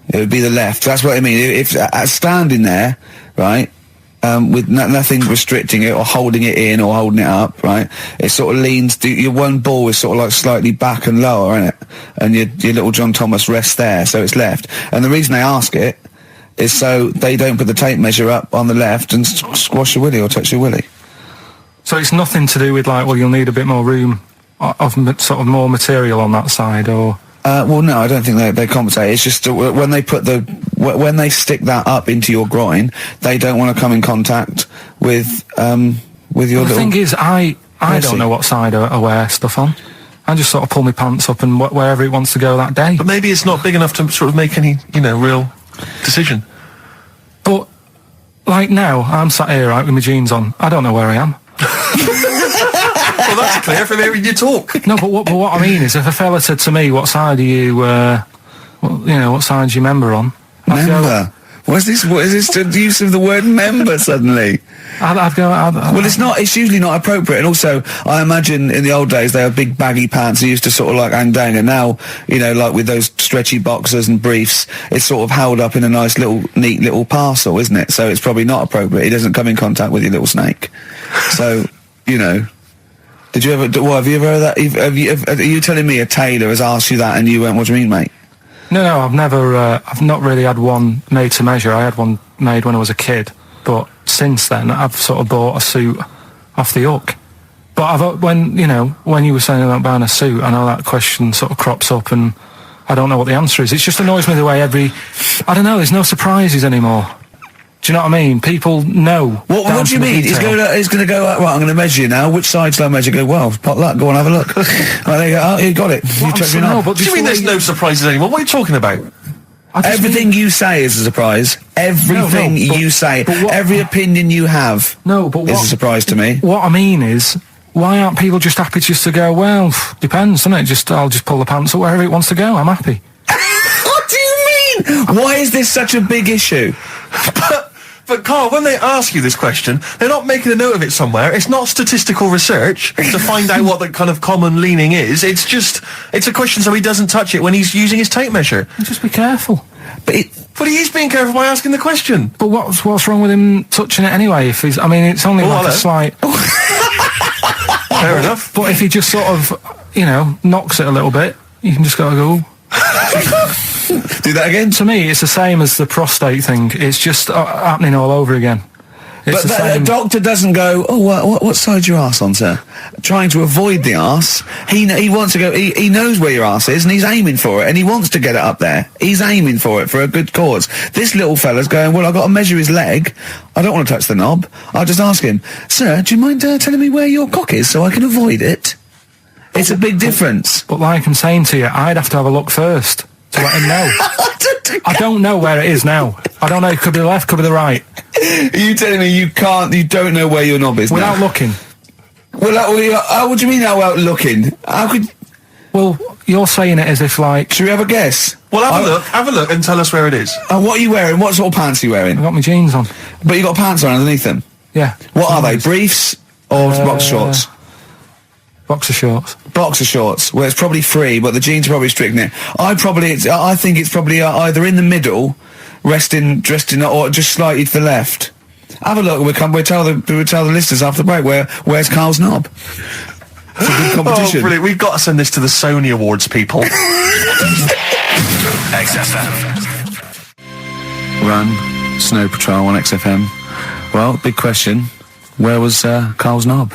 It would be the left. That's what I mean. If standing there, right, with nothing restricting it or holding it in or holding it up, right? It sort of leans. Your one ball is sort of like slightly back and lower, isn't it? And your little John Thomas rests there, so it's left. And the reason they ask it is so they don't put the tape measure up on the left and squash your willy or touch your willy. So it's nothing to do with like, well, you'll need a bit more room of sort of more material on that side, or. Well, no, I don't think they compensate. It's just when they put when they stick that up into your groin, they don't want to come in contact with your little. The thing is, I don't know what side I wear stuff on. I just sort of pull my pants up and wherever it wants to go that day. But maybe it's not big enough to sort of make any, real decision. But, like now, I'm sat here, right, with my jeans on. I don't know where I am. Well, that's clear from hearing you talk. No, but what I mean is, if a fella said to me, what side are you, what side do you member on? Member? What is this the use of the word member suddenly? I'd go. Well, it's usually not appropriate. And also, I imagine in the old days, they had big baggy pants that used to sort of like hang down. And now, like with those stretchy boxers and briefs, it's sort of held up in a nice neat little parcel, isn't it? So it's probably not appropriate. It doesn't come in contact with your little snake. So, did you ever, have you ever heard that? Are you telling me a tailor has asked you that and you went, what do you mean, mate? No, I've never, I've not really had one made to measure. I had one made when I was a kid, but since then I've sort of bought a suit off the hook. But when you were saying about buying a suit, I know that question sort of crops up and I don't know what the answer is. It just annoys me the way I don't know, there's no surprises anymore. Do you know what I mean? People know. What do you mean? He's going to go, right, I'm going to measure you now. Which side shall I measure? Go, well, pot luck, go and have a look. Right, there you go. Oh, you got it. What do you mean there's no surprises anymore? What are you talking about? Everything you say is a surprise. Everything you say, every opinion you have is a surprise to me. What I mean is, why aren't people just happy just to go, well, depends, doesn't it? I'll just pull the pants up wherever it wants to go. I'm happy. What do you mean? Why is this such a big issue? But Carl, when they ask you this question, they're not making a note of it somewhere. It's not statistical research to find out what the kind of common leaning is. It's a question so he doesn't touch it when he's using his tape measure. Just be careful. But he is being careful by asking the question. But what's wrong with him touching it anyway? It's only like a slight. Fair enough. But if he just sort of, knocks it a little bit, you can just go. Do that again? To me, it's the same as the prostate thing. It's just happening all over again. But the doctor doesn't go, what side's your arse on, sir? Trying to avoid the arse. He wants to go, he knows where your arse is and he's aiming for it and he wants to get it up there. He's aiming for it for a good cause. This little fella's going, well, I've got to measure his leg. I don't want to touch the knob. I'll just ask him, sir, do you mind telling me where your cock is so I can avoid it? It's a big difference. But like I'm saying to you, I'd have to have a look first to let him know. I don't know where it is now. I don't know. It could be the left, could be the right. Are you telling me you don't know where your knob is without now? looking? Well, what do you mean without looking? How could... Well, you're saying it as if like... Should we have a guess? Well, have a look and tell us where it is. What are you wearing? What sort of pants are you wearing? I've got my jeans on. But you got pants on underneath them? Yeah. What are they? Briefs or boxer shorts? Boxer shorts. Boxer shorts. Well, it's probably free, but the jeans are probably restricting it. I think it's probably either in the middle, dressed in, or just slightly to the left. Have a look. We'll tell the listeners after the break where's Carl's knob. It's a good competition. Oh, brilliant! We've got to send this to the Sony Awards people. XFM. Run Snow Patrol on XFM. Well, big question. Where was Carl's knob?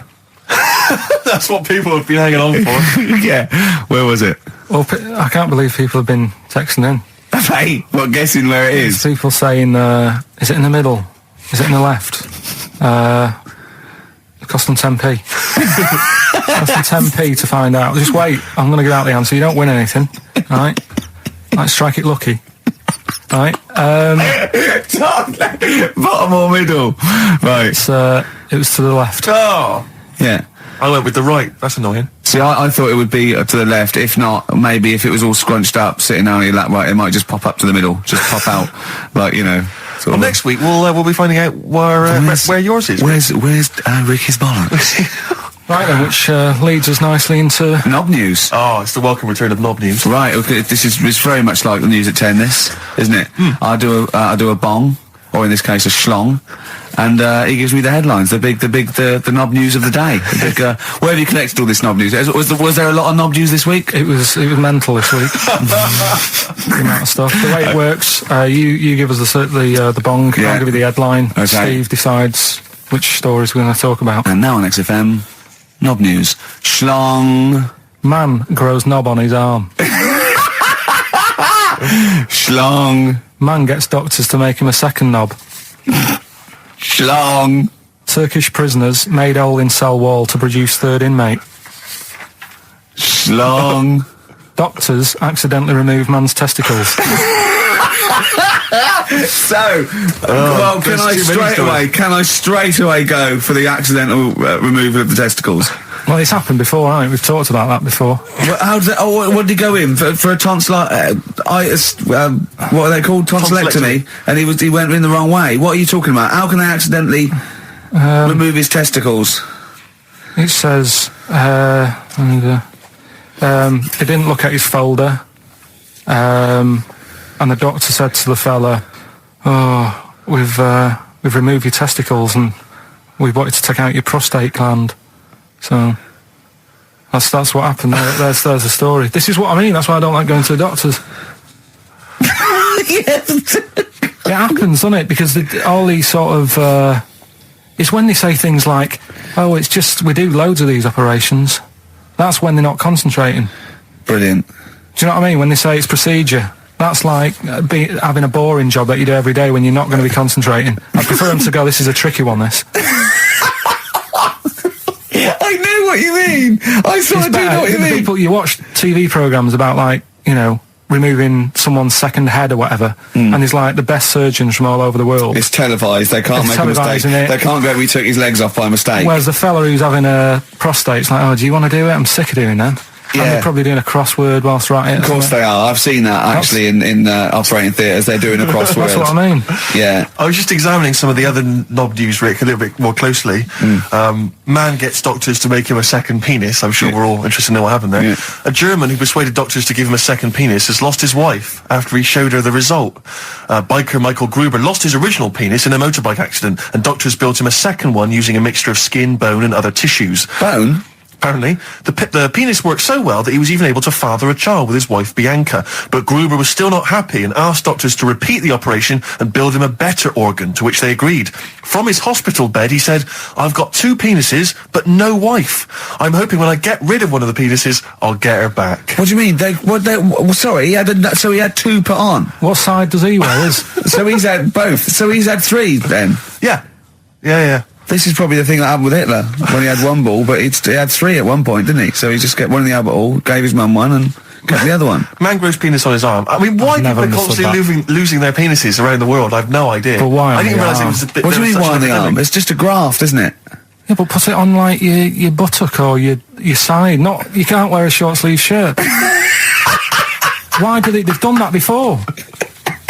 That's what people have been hanging on for. Yeah. Where was it? Well, I can't believe people have been texting in. Hey, what, guessing where it is? People saying, is it in the middle? Is it in the left? It cost them 10p. It cost them 10p to find out. Just wait, I'm going to give out the answer. You don't win anything, right? Like, strike it lucky. Right? Bottom or middle? Right. It was to the left. Oh! Yeah. I went with the right. That's annoying. See, I thought it would be to the left. If not, maybe if it was all scrunched up, sitting down on your lap, right, it might just pop up to the middle. Just pop out, like, Well, next week we'll be finding out where yours is. Where's Ricky's bollocks? Right then, which leads us nicely into... Knob news. Oh, it's the welcome return of knob news. Right, okay, it's very much like the news at 10, this, isn't it? I do a bong, or in this case a schlong, and he gives me the headlines, the knob news of the day. Where have you collected all this knob news? Was there a lot of knob news this week? It was mental this week. The amount of stuff. The way it works, you give us the bong, I'll give you the headline, okay. Steve decides which stories we're going to talk about. And now on XFM, knob news. Schlong. Man grows knob on his arm. Schlong. Man gets doctors to make him a second knob. Schlong. Turkish prisoners made hole in cell wall to produce third inmate. Schlong. Doctors accidentally remove man's testicles. So, well, can I straight away go for the accidental removal of the testicles? Well, it's happened before, right? We've talked about that before. How did what did he go in for a tonsillitis? What are they called? Tonsillectomy. And he went in the wrong way. What are you talking about? How can they accidentally remove his testicles? It says, he didn't look at his folder, and the doctor said to the fella, "Oh, we've removed your testicles and we wanted to take out your prostate gland." So that's what happened. There's the story. This is what I mean. That's why I don't like going to the doctors. Yes. It happens, doesn't it? Because all these sort of it's when they say things like, "Oh, it's just we do loads of these operations." That's when they're not concentrating. Brilliant. Do you know what I mean? When they say it's procedure, that's like having a boring job that you do every day when you're not going to be concentrating. I prefer them to go, "This is a tricky one, this." I know what you mean. I sort of do know what you mean. People, you watch TV programmes about, like, you know, removing someone's second head or whatever, and there's like the best surgeons from all over the world. It's televised. They can't make a mistake. They can't go, "We took his legs off by mistake." Whereas the fella who's having a prostate's like, "Oh, do you want to do it? I'm sick of doing that." Yeah. And they're probably doing a crossword whilst writing it. Of course they are. I've seen that actually in operating theatres. They're doing a crossword. That's what I mean. Yeah. I was just examining some of the other knob news, Rick, a little bit more closely. Man gets doctors to make him a second penis. I'm sure we're all interested to know what happened there. Yeah. A German who persuaded doctors to give him a second penis has lost his wife after he showed her the result. Biker Michael Gruber lost his original penis in a motorbike accident, and doctors built him a second one using a mixture of skin, bone and other tissues. Bone? Apparently, the penis worked so well that he was even able to father a child with his wife Bianca. But Gruber was still not happy and asked doctors to repeat the operation and build him a better organ, to which they agreed. From his hospital bed, he said, "I've got 2 penises, but no wife. I'm hoping when I get rid of one of the penises, I'll get her back." What do you mean? Sorry, so he had 2 put on. What side does he wear? So he's had both. So he's had 3 then. Yeah. This is probably the thing that happened with Hitler when he had 1 ball, but he had 3 at one point, didn't he? So he just got one in the other ball, gave his mum one, and got the other one. Man grows penis on his arm. I mean, why people are constantly losing their penises around the world? I've no idea. But why? I didn't realise it was a bit. What do you mean why on the arm? It's just a graft, isn't it? Yeah, but put it on like your buttock or your side. You can't wear a short sleeve shirt. Why do they've done that before?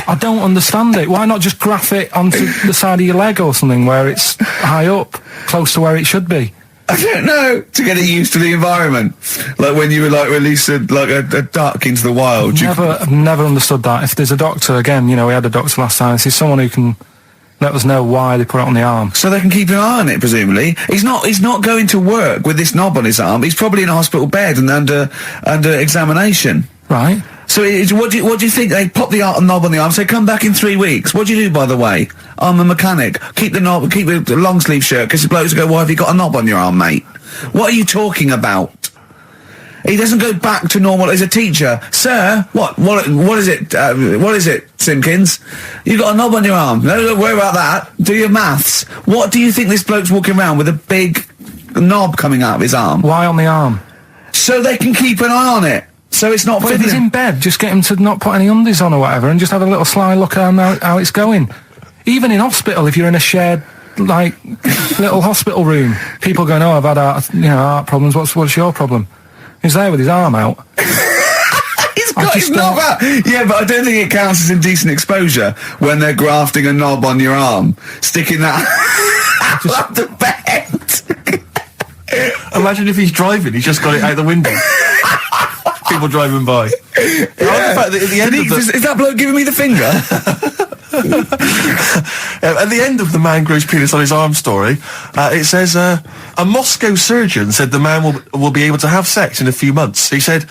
I don't understand it. Why not just graph it onto the side of your leg or something where it's high up, close to where it should be? I don't know. To get it used to the environment. Like when you would like release a duck into the wild. I've never understood that. If there's a doctor, again, you know, we had a doctor last time, there's someone who can let us know why they put it on the arm. So they can keep an eye on it, presumably. He's not going to work with this knob on his arm. He's probably in a hospital bed and under examination. Right. So what do you think? They pop the knob on the arm, say, "Come back in 3 weeks." What do you do, by the way? I'm a mechanic. Keep the knob, keep the long sleeve shirt, because the blokes go, "Why have you got a knob on your arm, mate?" What are you talking about? He doesn't go back to normal as a teacher. "Sir, what is it? What is it, Simpkins? You got a knob on your arm. No, don't worry about that. Do your maths." What do you think this bloke's walking around with a big knob coming out of his arm? Why on the arm? So they can keep an eye on it. So it's not. But if he's in bed, just get him to not put any undies on or whatever, and just have a little sly look at how it's going. Even in hospital, if you're in a shared, like, little hospital room, people going, "Oh, I've had heart problems. What's your problem?" He's there with his arm out. He's got his knob out. Yeah, but I don't think it counts as indecent exposure when they're grafting a knob on your arm, sticking that up the bed. Imagine if he's driving, he's just got it out the window. People driving by. Yeah. At the end Is that bloke giving me the finger? At the end of the man grows penis on his arm story, it says, a Moscow surgeon said the man will be able to have sex in a few months. He said,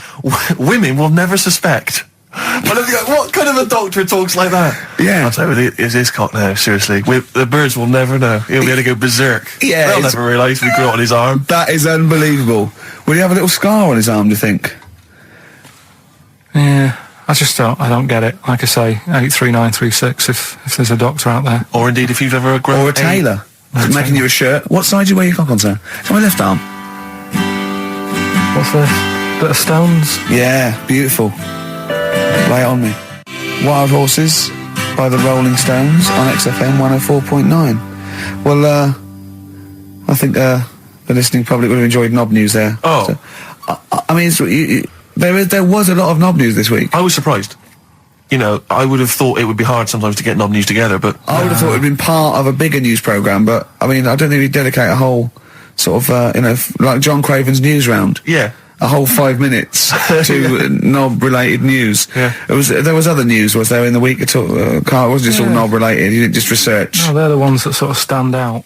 "Women will never suspect." What kind of a doctor talks like that? Yeah. I'll tell you, it's his cock now, seriously. The birds will never know. He'll be able to go berserk. Yeah, They'll never realise we grew it on his arm. That is unbelievable. Will he have a little scar on his arm, do you think? Yeah, I don't get it. Like I say, 83936 if there's a doctor out there. Or indeed, if you've ever grown... Or a tailor. Making you a shirt. What side do you wear your cock on, sir? It's on my left arm. What's this? Bit of stones? Yeah, beautiful. Lay it on me. Wild Horses by the Rolling Stones on XFM 104.9. Well, I think the listening public would have enjoyed knob news there. Oh. So, I mean, there was a lot of knob news this week. I was surprised. You know, I would have thought it would be hard sometimes to get knob news together, but... I would have thought it would have been part of a bigger news programme, but, I mean, I don't think we'd dedicate a whole sort of, like John Craven's news round. Yeah. A whole 5 minutes to knob-related news. Yeah. There was other news, was there, in the week at all? Carl, it wasn't just all knob-related, you didn't just research. No, they're the ones that sort of stand out.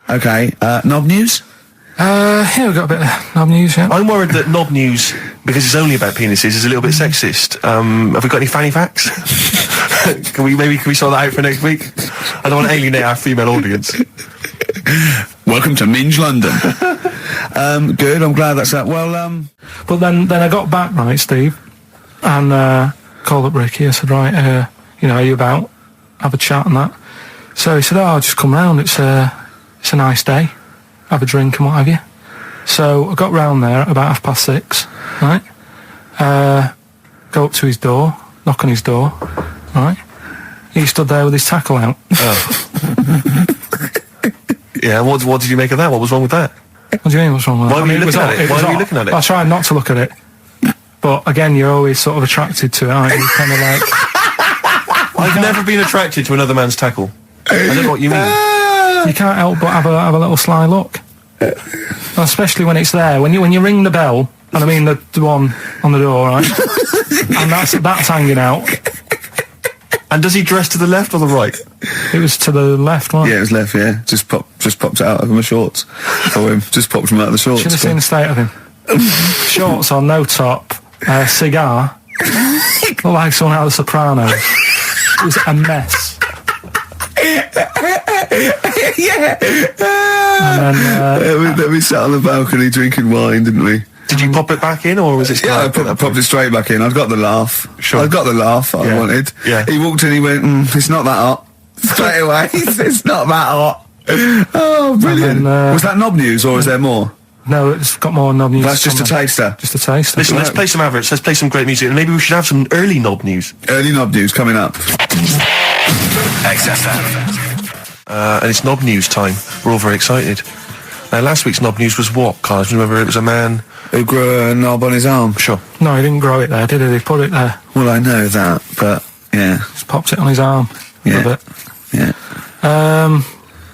Okay, knob news? Yeah, we've got a bit of knob news, yeah. I'm worried that knob news, because it's only about penises, is a little bit sexist. Have we got any fanny facts? Can we sort that out for next week? I don't want to alienate our female audience. Welcome to Minge London. Good, I'm glad that's that. Well, But then I got back, right, Steve, and called up Ricky. I said, right, are you about? Have a chat and that. So he said, I'll just come round. It's a nice day. Have a drink and what have you. So I got round there at about 6:30, right? Go up to his door, knock on his door, right? He stood there with his tackle out. Oh. Yeah, what did you make of that? What was wrong with that? What do you mean, what's wrong with that? Why were you looking at it? Why were you looking at it? I tried not to look at it. But again, you're always sort of attracted to it, aren't you? Kind of like... I've never been attracted to another man's tackle. I don't know what you mean. You can't help but have a little sly look. Especially when it's there. When you ring the bell, and I mean the one on the door, right? And that's hanging out. And does he dress to the left or the right? It was to the left, wasn't it? yeah, it was left, yeah. Just popped it out of my shorts. For him. Just popped him out of the shorts. Should have seen the state of him. Shorts on, no top, cigar. Looked like someone out of The Sopranos. It was a mess. Yeah. And then, we sat on the balcony drinking wine, didn't we? Did you pop it back in, or was it still... Yeah, I popped it straight back in. I've got the laugh. Sure. I've got the laugh I wanted. Yeah. He walked in, he went, it's not that hot. Straight away. It's not that hot. Oh, brilliant. then, was that knob news, or is there more? no, it's got more knob news. That's just a taster. Just a taster. Listen, let's play some adverts, let's play some great music, and maybe we should have some early knob news. Early knob news coming up. XFM. And it's knob news time. We're all very excited. Now, last week's knob news was what, Carl? Do you remember it was a man... Who grew a knob on his arm? Sure. No, he didn't grow it there, did he? He put it there. Well, I know that, but, yeah. Just popped it on his arm. Yeah. A bit. Yeah.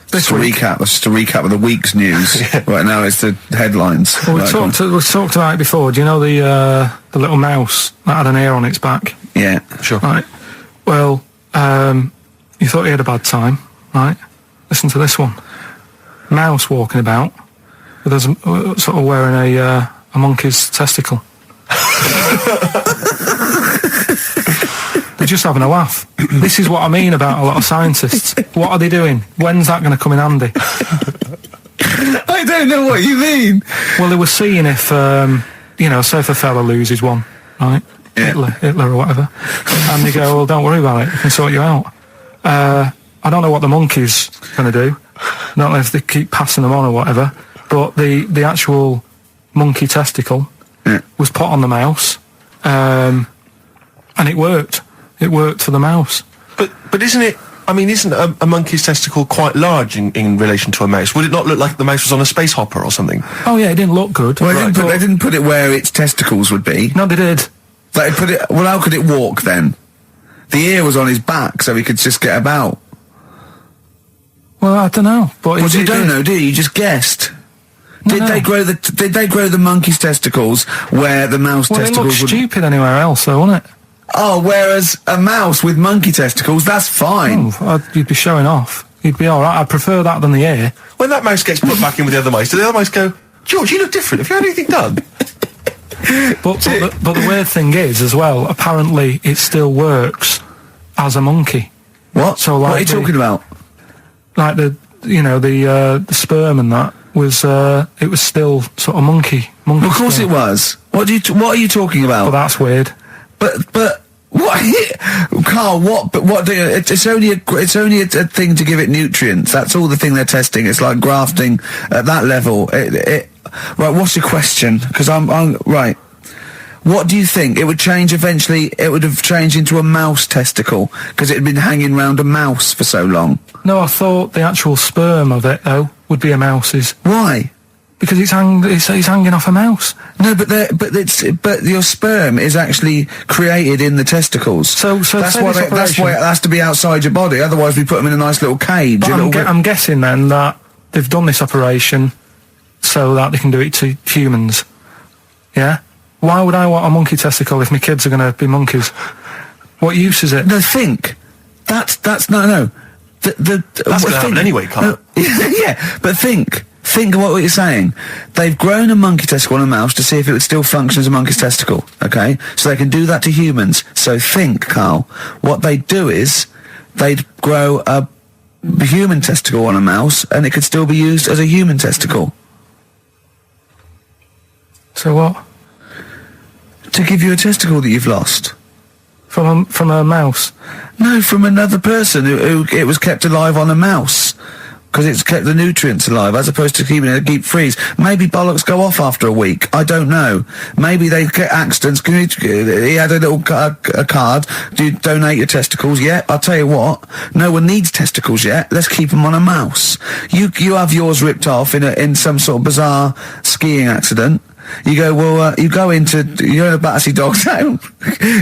This Just a week, recap. That's just a recap of the week's news. Right now, it's the headlines. well, we Right, talked about it before. Do you know the little mouse that had an ear on its back? Yeah. Sure. Right. Well, you thought he had a bad time, right? Listen to this one. Mouse walking about with us sort of wearing a monkey's testicle. They're just having a laugh. This is what I mean about a lot of scientists. What are they doing? When's that going to come in handy? I don't know what you mean. Well, they were seeing if, say if a fella loses one, right? Yeah. Hitler or whatever. And they go, well, don't worry about it. We can sort you out. I don't know what the monkey's going to do. I don't know if they keep passing them on or whatever. But the actual monkey testicle was put on the mouse. And it worked. It worked for the mouse. But isn't it... I mean, isn't a monkey's testicle quite large in relation to a mouse? Would it not look like the mouse was on a space hopper or something? Oh, yeah, it didn't look good. Well, they didn't put it where its testicles would be. No, they did. They put it... Well, how could it walk then? The ear was on his back, so he could just get about. Well, I don't know. But Well, you don't know, do you? You just guessed. No, Did no. they grow the monkey's testicles where the mouse Well, it testicles looked would... stupid anywhere else, though, wouldn't it? Oh, whereas a mouse with monkey testicles, that's fine. Oh, you'd be showing off. You'd be all right. I'd prefer that than the ear. When that mouse gets put back in with the other mice, do the other mice go, George, you look different. Have you had anything done? But the weird thing is, as well, apparently it still works as a monkey. What? So, like, what are you talking about? Like the sperm and that was, it was still sort of monkey Of course sperm. it was. What are you talking about? But that's weird. But what, Carl? What do you? It's only a thing to give it nutrients. That's all the thing they're testing. It's like grafting at that level. Right. What's your question? Because I'm right. What do you think? It would change eventually. It would have changed into a mouse testicle because it had been hanging round a mouse for so long. No, I thought the actual sperm of it though would be a mouse's. Why? Because it's hanging off a mouse. No, but your sperm is actually created in the testicles. So that's why it has to be outside your body. Otherwise, we put them in a nice little cage. But I'm guessing then that they've done this operation so that they can do it to humans. Yeah. Why would I want a monkey testicle if my kids are going to be monkeys? What use is it? No, think. That's no. That's going to happen anyway, Carl. No, yeah, but think. Think of what you're saying. They've grown a monkey testicle on a mouse to see if it would still function as a monkey's testicle, okay? So they can do that to humans. So think, Carl. What they'd do is they'd grow a human testicle on a mouse and it could still be used as a human testicle. So what? To give you a testicle that you've lost. From a mouse? No, from another person who it was kept alive on a mouse. Because it's kept the nutrients alive, as opposed to keeping it deep freeze. Maybe bollocks go off after a week. I don't know. Maybe they get accidents. He had a little a card. Do you donate your testicles? Yeah, I'll tell you what. No one needs testicles yet. Let's keep them on a mouse. You have yours ripped off in some sort of bizarre skiing accident. You go, well, you're in a Battersea Dog Town.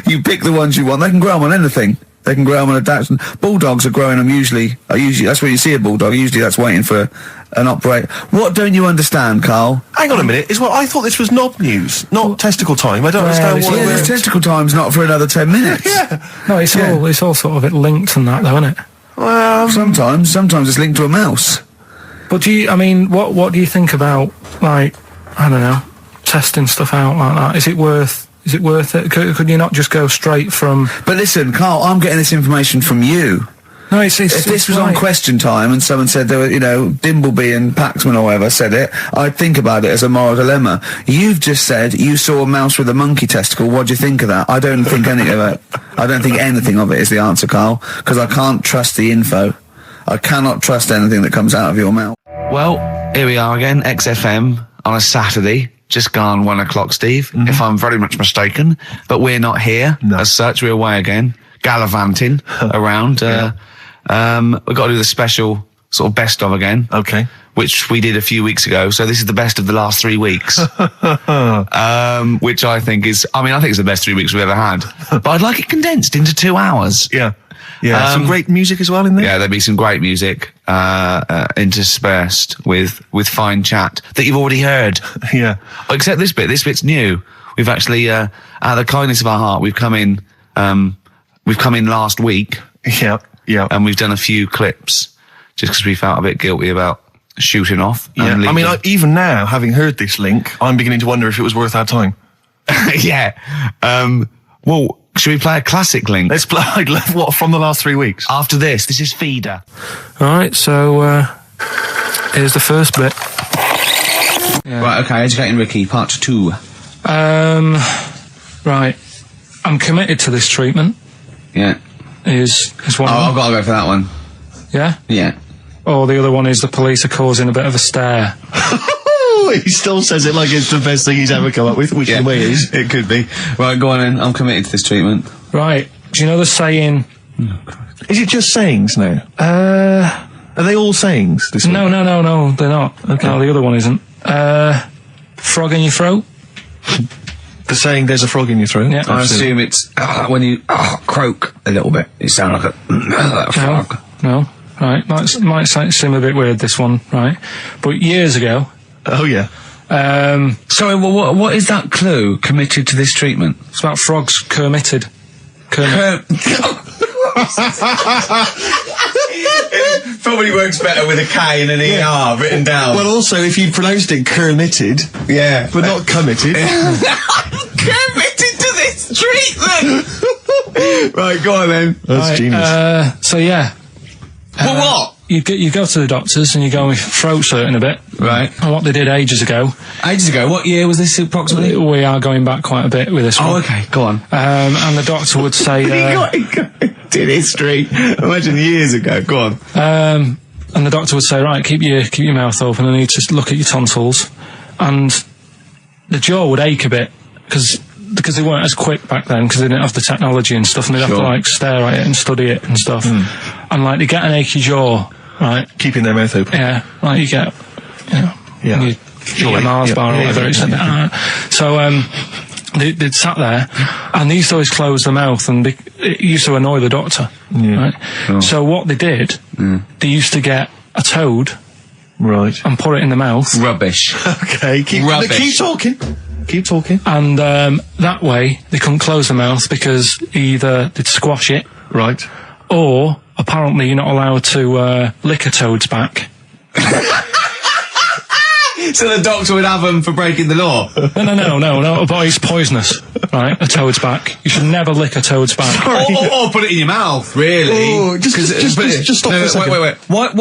You pick the ones you want. They can grow them on anything. They can grow them on a Dachshund. Bulldogs are growing them usually, that's where you see a bulldog. Usually that's waiting for an operator. What don't you understand, Carl? Hang on a minute. I thought this was knob news, not testicle time. I don't understand why. Yeah, this testicle time's not for another 10 minutes. Yeah. No, it's all sort of linked and that though, isn't it? Well, sometimes it's linked to a mouse. But what do you think about, like, I don't know, testing stuff out like that? Is it worth it? Could you not just go straight from... But listen, Carl, I'm getting this information from you. No, if this was on Question Time and someone said there were, Dimbleby and Paxman or whatever said it, I'd think about it as a moral dilemma. You've just said you saw a mouse with a monkey testicle. What do you think of that? I don't think any of it. I don't think anything of it is the answer, Carl, because I can't trust the info. I cannot trust anything that comes out of your mouth. Well, here we are again, XFM, on a Saturday. Just gone 1 o'clock, Steve, if I'm very much mistaken. But we're not here as such. We're away again, gallivanting around. We've got to do the special sort of best of again. Okay. Which we did a few weeks ago. So this is the best of the last 3 weeks. Which I think is the best 3 weeks we've ever had. But I'd like it condensed into 2 hours. Yeah. Yeah, some great music as well in there. Yeah, there'll be some great music interspersed with fine chat that you've already heard. Yeah. Except this bit. This bit's new. We've actually, out of the kindness of our heart, we've come in last week. Yeah, yeah. And we've done a few clips just because we felt a bit guilty about shooting off. Yeah. I mean, even now, having heard this link, I'm beginning to wonder if it was worth our time. Yeah. Well, should we play a classic link? Let's play, what, from the last 3 weeks? After this is Feeder. Alright, so, here's the first bit. Yeah. Right, okay, Educating Ricky, part 2. Right. I'm committed to this treatment. Yeah. Is one of them. I've got to go for that one. Yeah? Yeah. Or the other one is the police are causing a bit of a stir. He still says it like it's the best thing he's ever come up with, which in a way is. It could be. Right, go on then. I'm committed to this treatment. Right. Do you know the saying... Is it just sayings now? Are they all sayings this week? No, they're not. Okay. No, the other one isn't. Frog in your throat? The saying, there's a frog in your throat? Yeah. I assume it's when you croak a little bit. You sound like a frog. No. Right. Might seem a bit weird, this one, right? But years ago... Oh, yeah. Sorry, well, what is that clue? Committed to this treatment? It's about frogs Kermitted. Probably works better with a K and an ER written down. Well, also, if you pronounced it Kermitted, yeah, but not committed. Right, go on then. That's genius. So yeah. Well, what? You go to the doctors and you go with throat hurting a bit. Right. And what they did ages ago. Ages ago? What year was this approximately? We are going back quite a bit with this one. Oh, okay, go on. And the doctor would say... did history. Imagine years ago. Go on. And the doctor would say, right, keep your mouth open. I need to look at your tonsils. And the jaw would ache a bit because they weren't as quick back then because they didn't have the technology and stuff, and they'd have to like stare at it and study it and stuff. And like they get an achy jaw, right? Keeping their mouth open. Yeah, like you get, you get a Mars bar or whatever. So they'd sat there, and they used to always close their mouth, and it used to annoy the doctor. Right? Oh. So what they did, they used to get a toad, right, and put it in the mouth. Rubbish. Okay, keep talking. Keep talking. And that way they couldn't close their mouth because either they'd squash it, right, or apparently you're not allowed to lick a toad's back. So the doctor would have them for breaking the law? No, but it's poisonous, right? A toad's back. You should never lick a toad's back. Or put it in your mouth, really. Oh, just stop for a second. Wait. What?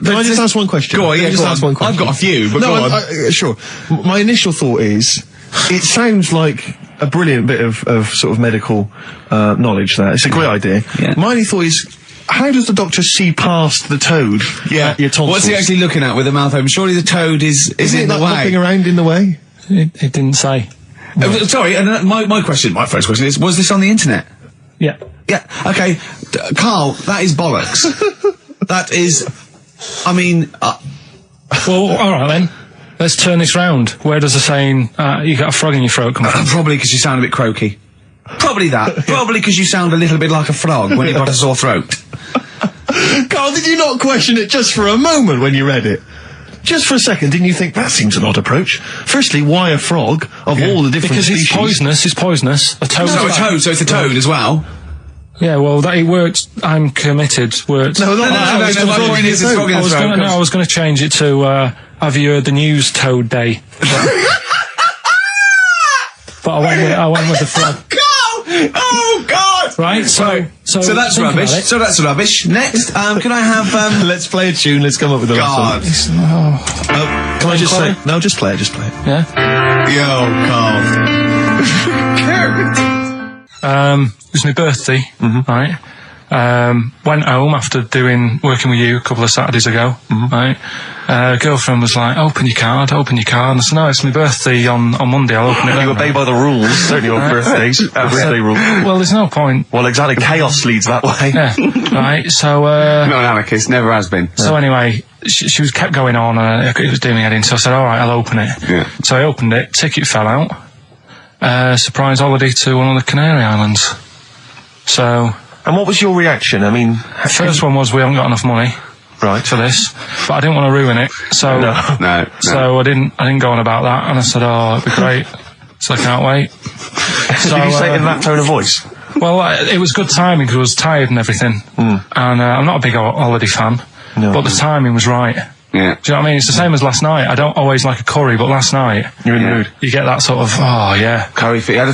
Can I just ask one question? Go on, yeah, ask one question. I've got a few, but go on. Sure. My initial thought is, it sounds like a brilliant bit of sort of medical knowledge there. It's a great idea. Yeah. My only thought is, how does the doctor see past the toad? Yeah. Your tonsils? What's he actually looking at with the mouth open? Surely the toad is in the way. Looking around in the way? It didn't say. Sorry, and my first question is, was this on the internet? Yeah. Yeah, okay. Carl, that is bollocks. That is, I mean... Well, alright then. Let's turn this round. Where does the saying, you got a frog in your throat come from? Probably because you sound a bit croaky. Probably that. Probably because you sound a little bit like a frog when you've got a sore throat. Carl, did you not question it just for a moment when you read it? Just for a second, didn't you think that seems an odd approach? Firstly, why a frog of all the different because species? It's poisonous. A toad. So it's a toad as well. Yeah, well, it worked. I'm committed. Worked. No, I was going to change it to, have you heard the news Toad Day? But I went with the frog. Oh God! Right, so that's rubbish. So that's rubbish. Next, can I have? Let's play a tune. Let's come up with a God. Can I just say? No, just play it. Just play it. Yeah. Yo, Carl. It was my birthday, right? Went home after working with you a couple of Saturdays ago, right? Girlfriend was like, open your card, and I said, no, it's my birthday on Monday, I'll open it. You obey by the rules, certainly on birthdays, birthday rules. Well, there's no point. Well, exactly, chaos leads that way. Yeah, right, so, not an anarchist, never has been. So anyway, she was kept going on, it was doing me head in, so I said, alright, I'll open it. Yeah. So I opened it, ticket fell out, surprise holiday to one of the Canary Islands. So... And what was your reaction? I mean... First one was, we haven't got enough money. Right. For this, but I didn't want to ruin it, so no. So I didn't go on about that, and I said, "Oh, it'd be great." So I can't wait. So, did you say it in that tone of voice? Well, it was good timing because I was tired and everything, and I'm not a big holiday fan, but the timing was right. Yeah. Do you know what I mean? It's the same as last night. I don't always like a curry, but last night you're in the mood. You get that sort of curry. You had a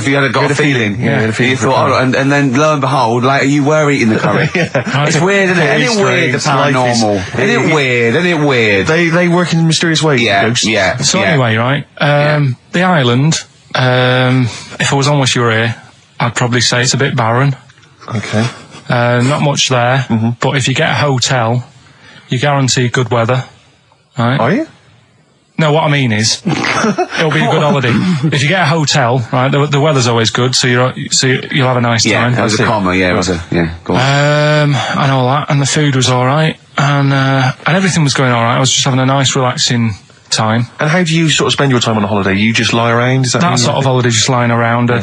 feeling. Yeah. You thought, and then lo and behold, later you were eating the curry. Yeah. It's weird, isn't it? Isn't it weird? The paranormal. Isn't it weird? They work in mysterious ways. Yeah. Ghosts. Yeah. So anyway, right? The island. If I was on with you here, I'd probably say it's a bit barren. Okay. Not much there, but if you get a hotel, you guarantee good weather. Right. Are you? No, what I mean is, it'll be a good holiday. If you get a hotel, right, the weather's always good, so you'll have a nice time. Yeah, that was a comma. Yeah, it was a Go on. And all that, and the food was all right, and everything was going all right. I was just having a nice, relaxing time. And how do you sort of spend your time on a holiday? You just lie around? Is that sort of holiday, just lying around. I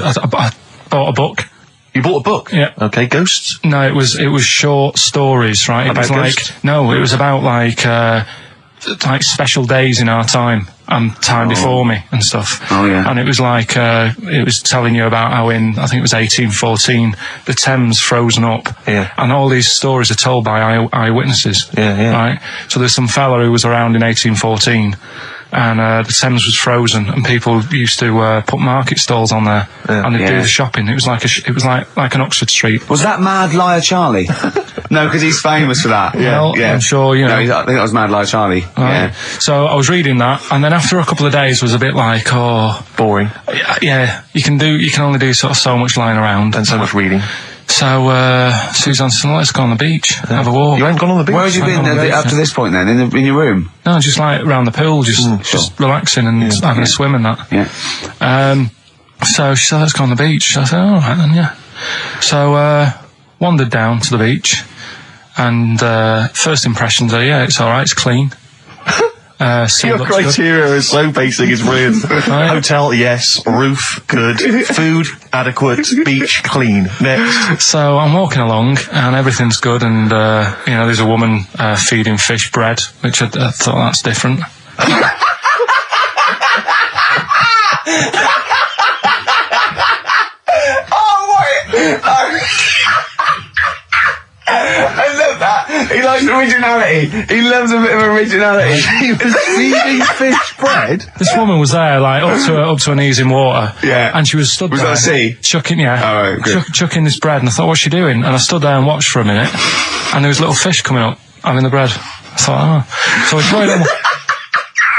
bought a book. You bought a book? Yeah. Okay, ghosts? No, it was short stories, right? About ghosts? It was about like special days in our time and time before me and stuff. Oh yeah. And it was like it was telling you about how in I think it was 1814 the Thames frozen up. Yeah. And all these stories are told by eyewitnesses. Yeah. Right. So there's some fella who was around in 1814 and the Thames was frozen, and people used to put market stalls on there, and they'd do the shopping. It was like like an Oxford Street. Was that Mad Liar Charlie? No, because he's famous for that. Well, I'm sure, you know. No, I think that was Mad Liar Charlie. Yeah. So I was reading that, and then after a couple of days was a bit like, boring. Yeah, you can only do sort of so much lying around And so much reading. So Suzanne said, let's go on the beach, have a walk. You ain't gone on the beach? Where had you been up to this point then? In your room? No, just like around the pool, just relaxing and having a swim and that. Yeah. So she said, let's go on the beach. I said, all right then, yeah. So wandered down to the beach, and first impressions are, yeah, it's all right, it's clean. Your criteria is so basic, it's brilliant. Hotel, yes. Roof, good. Food, adequate. Beach, clean. Next. So I'm walking along, and everything's good, and there's a woman feeding fish bread, which I thought that's different. I love that. He likes originality. He loves a bit of originality. He was feeding fish bread? This woman was there, like, up to her knees in water. Yeah. And she was stood there. Was that a sea? Chucking, yeah. Oh, right, good. Chucking this bread, and I thought, what's she doing? And I stood there and watched for a minute, and there was little fish coming up, having the bread. I thought, So we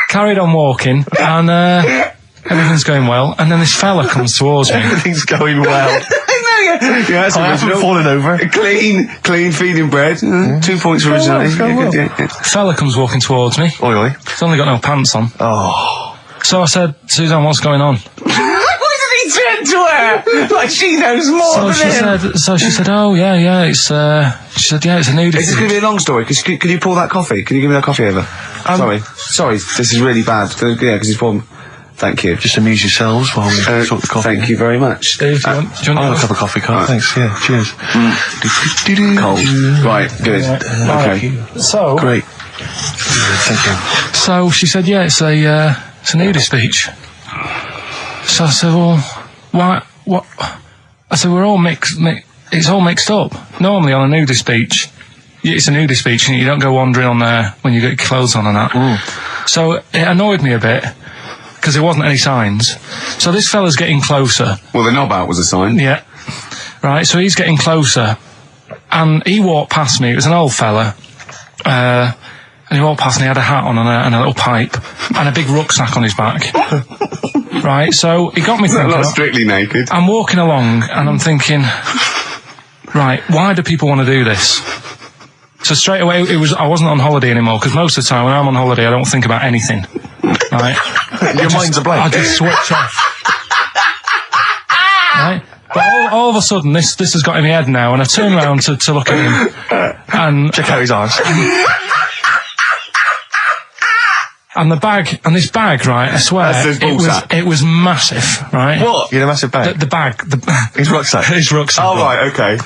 carried on walking, and everything's going well, and then this fella comes towards me. Everything's going well. Yeah, that's I haven't fallen over. Clean feeding bread. 2 points for originality. Fella comes walking towards me. Oi, oi. He's only got no pants on. Oh. So I said, Suzanne, what's going on? Why did he turn to her? Like she knows more than him. So she said, oh, yeah, it's, she said, yeah, it's a nudity. Is this going to be a long story? Could you pour that coffee? Can you give me that coffee over? Sorry, this is really bad. Yeah, because he's poured... Thank you. Just amuse yourselves while we sort the coffee. Thank you very much. Dave, do you want I'll have a cup of coffee, Carl. Thanks, yeah, cheers. Cold. Right, good. Okay. So... Great. Thank you. So she said, yeah, it's a nudist beach. So I said, well, why, what? I said, we're all it's all mixed up. Normally on a nudist beach, it's a nudist beach and you don't go wandering on there when you get your clothes on and that. So it annoyed me a bit, because there wasn't any signs. So this fella's getting closer. Well, the knob out was a sign. Yeah. Right, so he's getting closer. And he walked past me. It was an old fella. And he walked past and he had a hat on and a little pipe. And a big rucksack on his back. Right, so he got me thinking... Not strictly naked. I'm walking along and I'm thinking... Right, why do people want to do this? So straight away, I wasn't on holiday anymore, because most of the time when I'm on holiday, I don't think about anything. Right? Your mind's a blank. I just switch off. Right? But all of a sudden, this has got in my head now, and I turn around to look at him, and... Check out his arse. And this bag, right, I swear, it was massive, right? What? You had a massive bag? The bag. His rucksack? His rucksack. Oh, right, okay.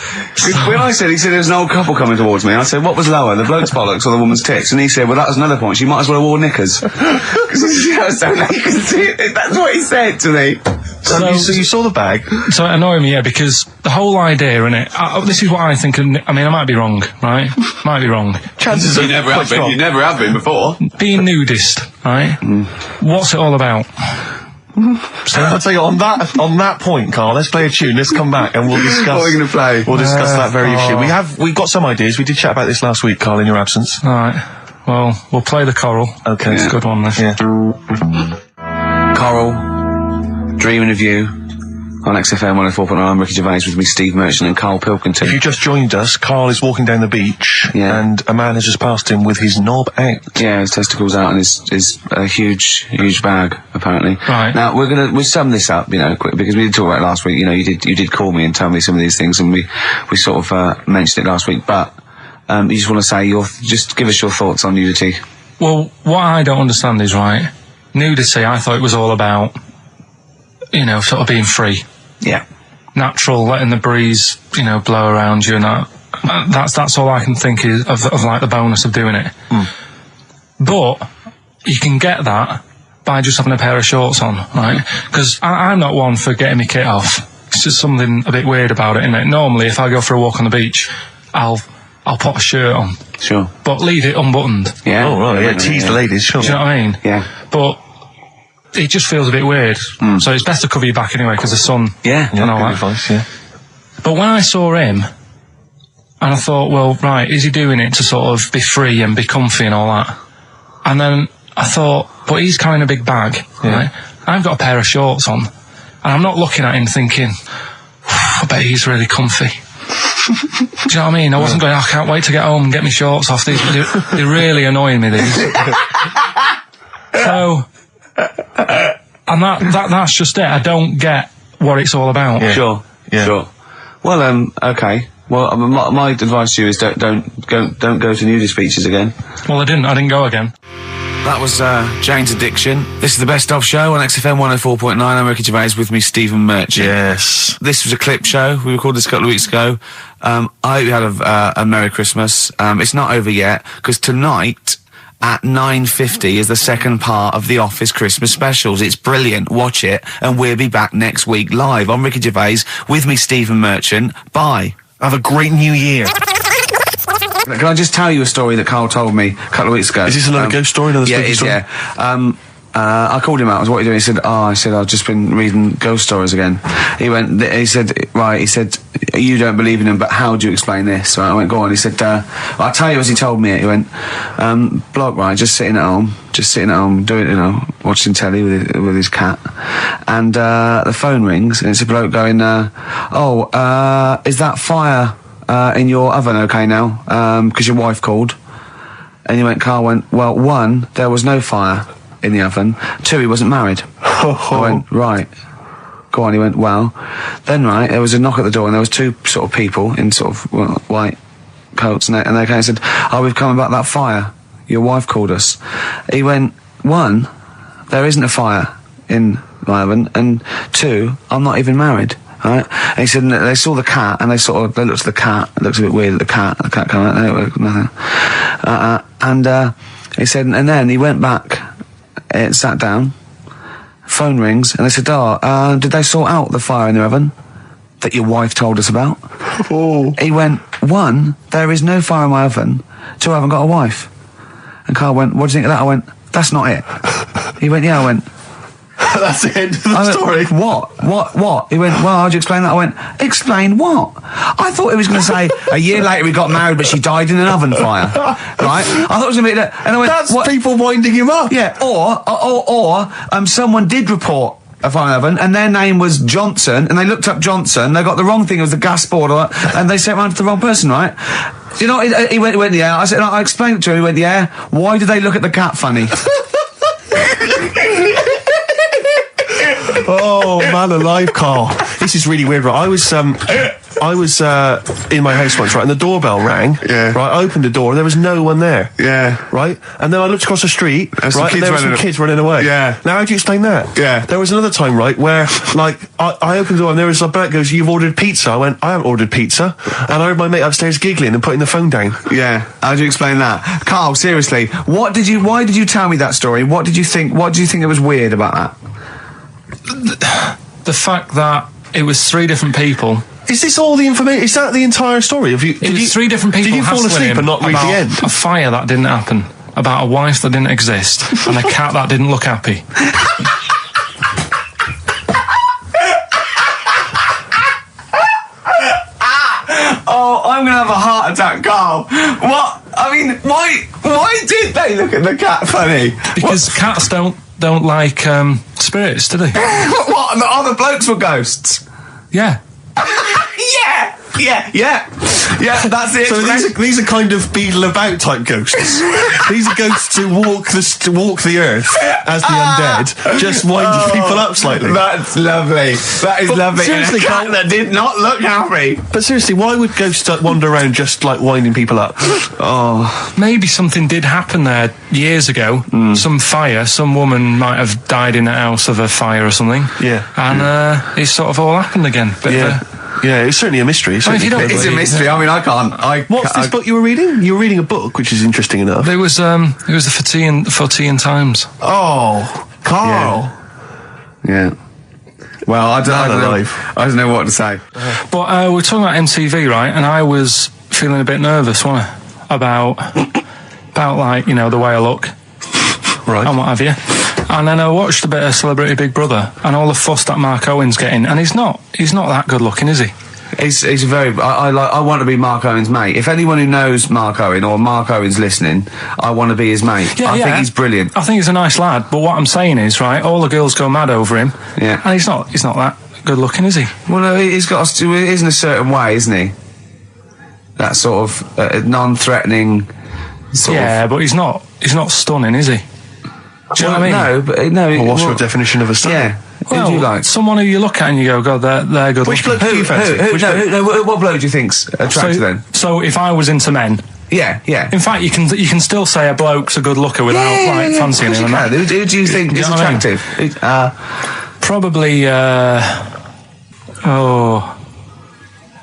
When he said there was an old couple coming towards me, I said, what was lower, the bloke's bollocks or the woman's tits? And he said, well, that was another point, she might as well have worn knickers. Because so naked, that's what he said to me. So you saw the bag? So it annoyed me, yeah, because the whole idea in it, this is what I think, I mean, I might be wrong, right? Might be wrong. Chances you never have been. You never have been before. Being nudist, right? What's it all about? So I'll tell you, on that point, Carl, let's play a tune, let's come back and we'll discuss... What are we going to play? We'll discuss that very issue. We've got some ideas, we did chat about this last week, Carl, in your absence. Alright, well, we'll play the choral. Okay. It's a good one, this. Yeah. Coral, Dreaming of You, on XFM 104.9. I'm Ricky Gervais, with me Steve Merchant and Karl Pilkington. If you just joined us, Carl is walking down the beach, and a man has just passed him with his knob out. Yeah, his testicles out and his huge bag, apparently. Right. Now, we'll sum this up, quick, because we did talk about it last week. You did call me and tell me some of these things, and we sort of mentioned it last week, but you just want to say just give us your thoughts on nudity. Well, what I don't understand is, right, nudity, I thought it was all about, sort of being free. Yeah. Natural, letting the breeze, blow around you and that. That's all I can think of like the bonus of doing it. But you can get that by just having a pair of shorts on, right? Because I'm not one for getting my kit off. It's just something a bit weird about it, isn't it? Normally, if I go for a walk on the beach, I'll I'll put a shirt on. Sure. But leave it unbuttoned. Yeah. Oh, right, yeah, tease the ladies, sure. Do you know what I mean? Yeah. But it just feels a bit weird. So it's best to cover your back anyway, because the sun... Yeah. And all Good that. advice, yeah. But when I saw him, and I thought, well, right, is he doing it to sort of be free and be comfy and all that? And then I thought, but he's carrying a big bag, right? I've got a pair of shorts on, and I'm not looking at him thinking, I bet he's really comfy. Do you know what I mean? I wasn't going, I can't wait to get home and get my shorts off. They're really annoying me, these. So, and that's just it. I don't get what it's all about. Yeah. Sure. Yeah. Sure. Well, okay. Well, my advice to you is don't go to nudist beaches again. Well, I didn't go again. That was Jane's Addiction. This is the Best Of Show on XFM 104.9. I'm Ricky Gervais, with me Stephen Merchant. Yes. This was a clip show. We recorded this a couple of weeks ago. I hope you had a Merry Christmas. It's not over yet, because tonight at 9:50 is the second part of The Office Christmas specials. It's brilliant. Watch it, and we'll be back next week live. I'm Ricky Gervais, with me Stephen Merchant. Bye. Have a great new year. Can I just tell you a story that Karl told me a couple of weeks ago? Is this another ghost story? Another Yeah, spooky it is, story? yeah. I called him out. I was, what are you doing? He said, I've just been reading ghost stories again. He said, you don't believe in them, but how do you explain this? Right, I went, go on. He said, I'll tell you as he told me it. He went, bloke, right, just sitting at home, doing, watching telly with his cat. And, the phone rings, and it's a bloke going, is that fire, in your oven okay now? 'Cause your wife called. And Karl went, well, 1, there was no fire in the oven. 2, he wasn't married. I went, right. Go on. He went, well, then, right, there was a knock at the door, and there was 2 sort of people in sort of white coats, and they came and said, we've come about that fire. Your wife called us. He went, 1, there isn't a fire in my oven, and 2, I'm not even married. Right? And he said, and they saw the cat, and they looked at the cat. It looks a bit weird at the cat came out, nothing. He said, and then he went back, sat down, phone rings, and they said, did they sort out the fire in the oven that your wife told us about? Oh. He went, 1, there is no fire in my oven. 2, I haven't got a wife. And Karl went, what do you think of that? I went, that's not it. He went, yeah. I went, that's the end of the story. What? He went, well, how'd you explain that? I went, explain what? I thought he was going to say, a year later we got married, but she died in an oven fire. Right? I thought it was going to be that. And I went, that's what? People winding him up. Yeah, or someone did report a fire oven, and their name was Johnson, and they looked up Johnson, they got the wrong thing, it was the gas board, and they sent it around to the wrong person, right? You know, he went, yeah. I said, I explained it to him, he went, yeah. Why did they look at the cat funny? Oh, man alive, Karl. This is really weird, right? I was in my house once, right, and the doorbell rang. Yeah. Right, I opened the door, and there was no one there. Yeah. Right? And then I looked across the street, right, and there were some kids running away. Yeah. Now, how do you explain that? Yeah. There was another time, right, where, like, I opened the door, and there was a bloke goes, you've ordered pizza. I went, I haven't ordered pizza. And I heard my mate upstairs giggling and putting the phone down. Yeah. How do you explain that? Karl, seriously, why did you tell me that story? What did you think that was weird about that? The fact that it was 3 different people. Is this all the information? Is that the entire story? It was 3 different people. Did you fall asleep and not read the end? A fire that didn't happen, about a wife that didn't exist, and a cat that didn't look happy. Oh, I'm gonna have a heart attack, Karl. What? I mean, why did they look at the cat funny? Because cats don't like spirits, do they? What? And the other blokes were ghosts? Yeah. Yeah, that's it. So these are kind of beetle about type ghosts. These are ghosts who walk the earth as the undead, just winding people up slightly. That's lovely. That is lovely. Seriously, and a cat that did not look happy. But seriously, why would ghosts wander around just like winding people up? Oh, maybe something did happen there years ago. Some fire. Some woman might have died in a house of a fire or something. Yeah. And it sort of all happened again. Yeah, it's certainly a mystery. If you don't it's a mystery. I mean, I can't. What's this book you were reading? You were reading a book, which is interesting enough. It was the For Tea and Times. Oh, Karl. Yeah. Well, I don't know what to say. But we're talking about MTV, right? And I was feeling a bit nervous, wasn't I? About like, you know, the way I look. Right. And what have you. And then I watched a bit of Celebrity Big Brother and all the fuss that Mark Owen's getting, and he's not that good looking, is he? He's very. I want to be Mark Owen's mate. If anyone who knows Mark Owen or Mark Owen's listening, I want to be his mate. I think he's brilliant. I think he's a nice lad. But what I'm saying is, right, all the girls go mad over him. Yeah. And he's not that good looking, is he? Well, no, he's got. He is in a certain way, isn't he? That sort of non-threatening. Yeah, but he's not stunning, is he? Do you know what I mean? No, but no. Well, what's your definition of a stunning? Yeah. Well, who do you like? Someone who you look at and you go, God, they're good. Which bloke do you fancy? What bloke do you think's attractive then? So if I was into men, yeah. In fact, you can still say a bloke's a good looker without fancying him. Who do you think is attractive? Probably.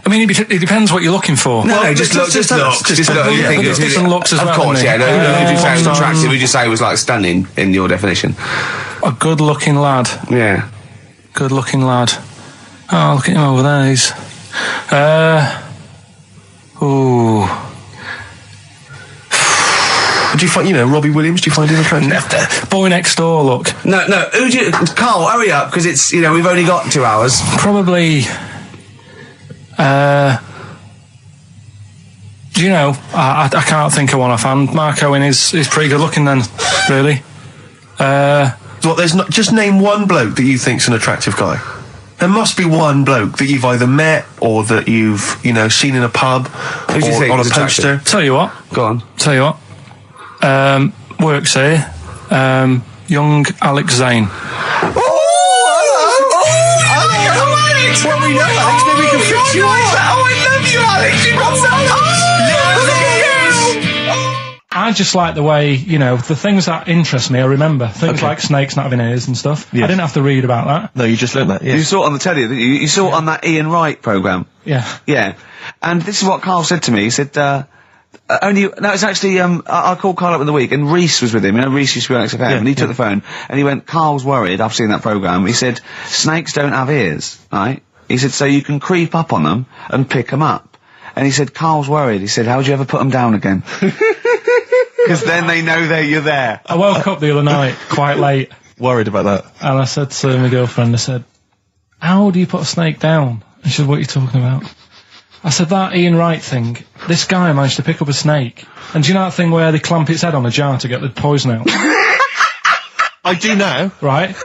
I mean, it depends what you're looking for. No, just look. Just look. You think there's different looks as well. Of course, yeah. No, who would you say was attractive? Who would you say was like stunning in your definition? A good-looking lad. Yeah. Good-looking lad. Oh, look at him over there. He's. Do you find, Robbie Williams? Do you find him attractive? Boy next door. Look. No. Who do you? Carl, hurry up, because it's we've only got 2 hours. Probably. Do you know? I can't think of one offhand. Mark Owen is pretty good looking then, really. What? There's not. Just name one bloke that you think's an attractive guy. There must be one bloke that you've either met or that you've seen in a pub Who do you or think on a is poster. attractive? Tell you what. Go on. Tell you what. Works here. Young Alex Zane. Alex! Well, we know Alex, maybe we can fix you up. Oh, I love you, Alex. You've got I just like the way, the things that interest me, I remember. Things like snakes not having ears and stuff. Yes. I didn't have to read about that. No, you just learned that, yeah. You saw it on the telly, didn't you? You saw it on that Ian Wright programme. Yeah. Yeah. And this is what Carl said to me. He said, it's actually, I called Carl up in the week, and Reese was with him. Reese used to be on XFM, and he took the phone, and he went, Carl's worried, I've seen that programme. He said, snakes don't have ears, right? He said, so you can creep up on them and pick them up. And he said, Carl's worried. He said, how'd you ever put them down again? Because then they know you're there. I woke up the other night, quite late. Worried about that. And I said to my girlfriend, I said, how do you put a snake down? And she said, what are you talking about? I said, that Ian Wright thing, this guy managed to pick up a snake. And do you know that thing where they clamp its head on a jar to get the poison out? I do now. Right?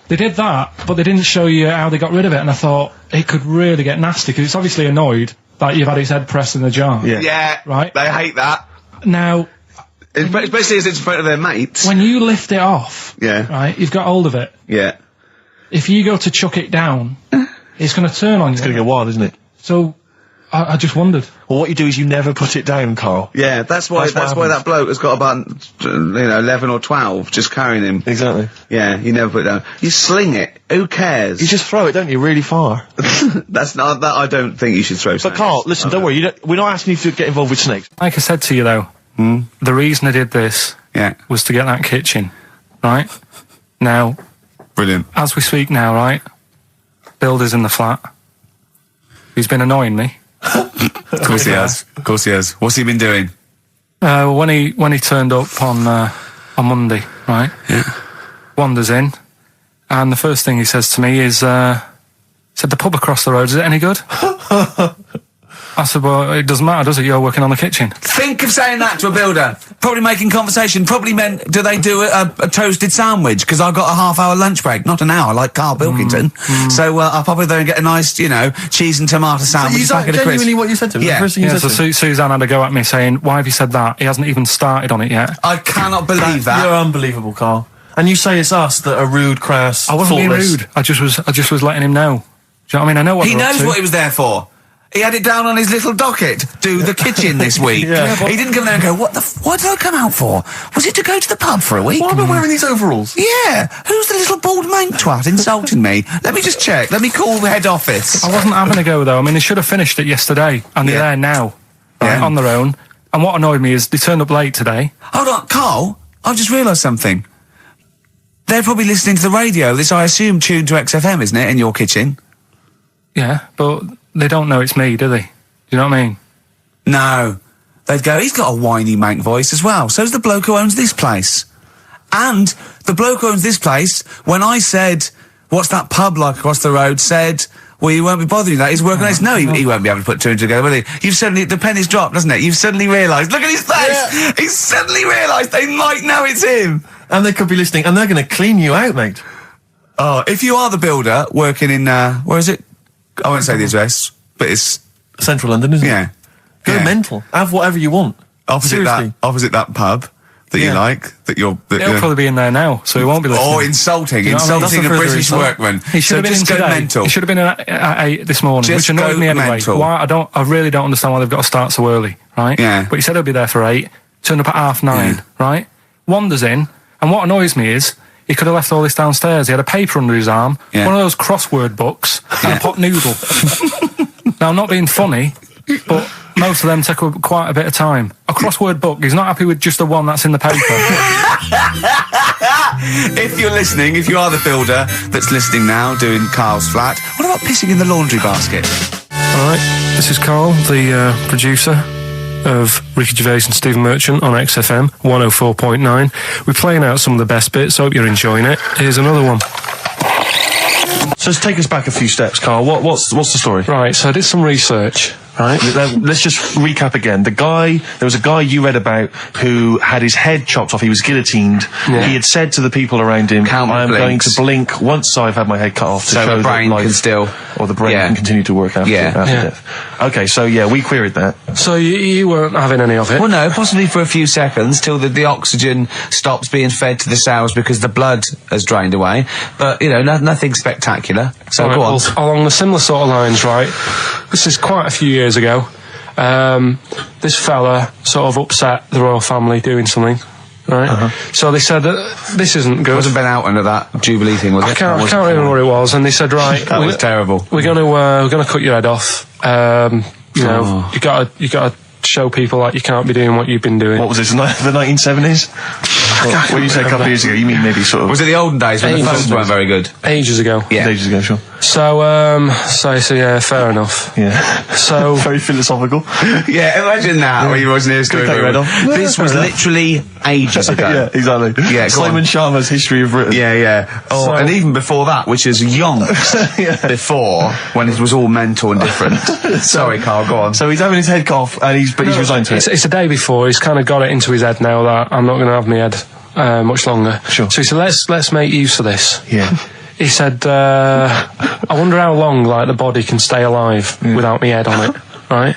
They did that, but they didn't show you how they got rid of it. And I thought, it could really get nasty, because it's obviously annoyed that you've had its head pressed in the jar. Yeah. Right? They hate that. Now... Especially as it's in front of their mates. When you lift it off, right, you've got hold of it. Yeah. If you go to chuck it down, it's going to turn on you. It's going to go wild, isn't it? So, I just wondered. Well, what you do is you never put it down, Carl. Yeah, that's why that bloke has got about 11 or 12 just carrying him. Exactly. Yeah, you never put it down. You sling it. Who cares? You just throw it, don't you, really far. That's not that. I don't think you should throw. But Carl, listen, don't worry. We're not asking you to get involved with snakes. Like I said to you though, the reason I did this was to get that kitchen, right? Now, brilliant. As we speak now, right? Builder's in the flat. He's been annoying me. Of course he has. Of course he has. What's he been doing? When he turned up on Monday, right? Yeah. Wanders in, and the first thing he says to me is, said, the pub across the road, is it any good? I said, well, it doesn't matter, does it? You're working on the kitchen. Think of saying that to a builder. Probably making conversation. Probably meant, do they do a toasted sandwich? Because I've got a half-hour lunch break. Not an hour, like Karl Pilkington. So I'll probably go and get a nice, cheese and tomato sandwich. Is that genuinely what you said to him? Yeah. The first thing you said so to him? Suzanne had a go at me saying, why have you said that? He hasn't even started on it yet. I cannot believe that. You're unbelievable, Carl. And you say it's us that are rude, crass, I wasn't being thoughtless. rude. I just was letting him know. Do you know what I mean? I know what he knows what he was there for. He had it down on his little docket. Do the kitchen this week. He didn't come there and go, what did I come out for? Was it to go to the pub for a week? Why am I wearing these overalls? Yeah. Who's the little bald mank twat insulting me? Let me just check. Let me call the head office. I wasn't having a go, though. I mean, they should have finished it yesterday, and they're there now, right, on their own. And what annoyed me is they turned up late today. Hold on, Carl, I've just realised something. They're probably listening to the radio. This, I assume, tuned to XFM, isn't it, in your kitchen? Yeah, but they don't know it's me, do they? Do you know what I mean? No. They'd go, he's got a whiny mank voice as well. So's the bloke who owns this place. And the bloke who owns this place, when I said, what's that pub like across the road, said, well, you won't be bothering that. He's working on this. No, he won't be able to put two and two together, will he? You've suddenly, the penny's dropped, doesn't it? You've suddenly realised. Look at his face! Yeah. He's suddenly realised they might know it's him. And they could be listening, and they're going to clean you out, mate. Oh, if you are the builder working in, where is it? I won't say the address, but it's... Central London, isn't it? Yeah. Go mental. Have whatever you want. Opposite that pub that you like, He'll probably be in there now, so he won't be listening. Or insulting a British workman. He should have been in today. Mental. He should have been at 8 this morning, Just which annoyed me anyway. Mental. Why? I really don't understand why they've got to start so early, right? Yeah. But he said he'll be there for 8, turned up at 9:30, right? Wanders in, and what annoys me is, he could have left all this downstairs. He had a paper under his arm, one of those crossword books, and a pot noodle. Now, I'm not being funny, but most of them take up quite a bit of time. A crossword book, he's not happy with just the one that's in the paper. If you're listening, if you are the builder that's listening now, doing Carl's flat, what about pissing in the laundry basket? All right, this is Carl, the producer of Ricky Gervais and Stephen Merchant on XFM 104.9. We're playing out some of the best bits. Hope you're enjoying it. Here's another one. So let's take us back a few steps, Carl. What's the story? Right, so I did some research. Right. Let's just recap again. There was a guy you read about who had his head chopped off. He was guillotined. Yeah. He had said to the people around him, I'm going to blink once I've had my head cut off to show the brain life, can still... Or the brain can continue to work after death. Okay, so we queried that. So you weren't having any of it? Well, no, possibly for a few seconds till the oxygen stops being fed to the cells because the blood has drained away. But, nothing spectacular. So right, go on. Well, along the similar sort of lines, right? This is quite a few years ago. This fella sort of upset the royal family doing something, right? So they said that this isn't good. It wasn't Ben Out under that Jubilee thing, was it? I can't remember what it was. And they said, right, that was terrible. We're gonna cut your head off. You gotta show people like you can't be doing what you've been doing. What was this? The 1970s? When you say a couple of years ago, you mean maybe sort of... Was it the olden days when the phones weren't very good? Ages ago. Yeah. Ages ago, sure. So yeah, fair enough. Yeah. So... Very philosophical. Yeah, imagine that when you wasn't here story. This was literally ages ago. Yeah, exactly. Yeah, Simon Sharma's History of Britain. Yeah. Oh, and even before that, which is yonks before, when it was all mental and different. Sorry, Carl, go on. So he's having his head cut off, and he's resigned to it. It's the day before. He's kind of got it into his head now that I'm not going to have my head much longer. Sure. So he said, let's make use of this. Yeah. He said, I wonder how long the body can stay alive without my head on it, right?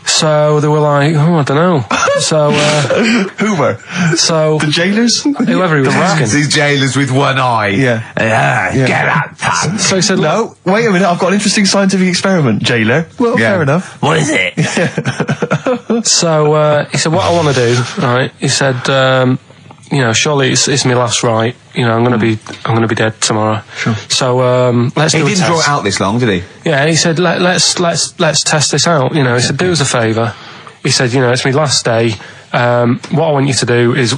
So they were like, I don't know. So who were? So the jailers? Whoever he was asking. These jailers with one eye. Yeah. Get out. So he said, no, wait a minute, I've got an interesting scientific experiment, jailer. Well, fair enough. What is it? So he said, what I want to do, right? He said, surely it's my last right. I'm going to be dead tomorrow. Sure. So let's do a test. He didn't draw it out this long, did he? Yeah, he said let's test this out. He said do us a favour. He said it's my last day. What I want you to do is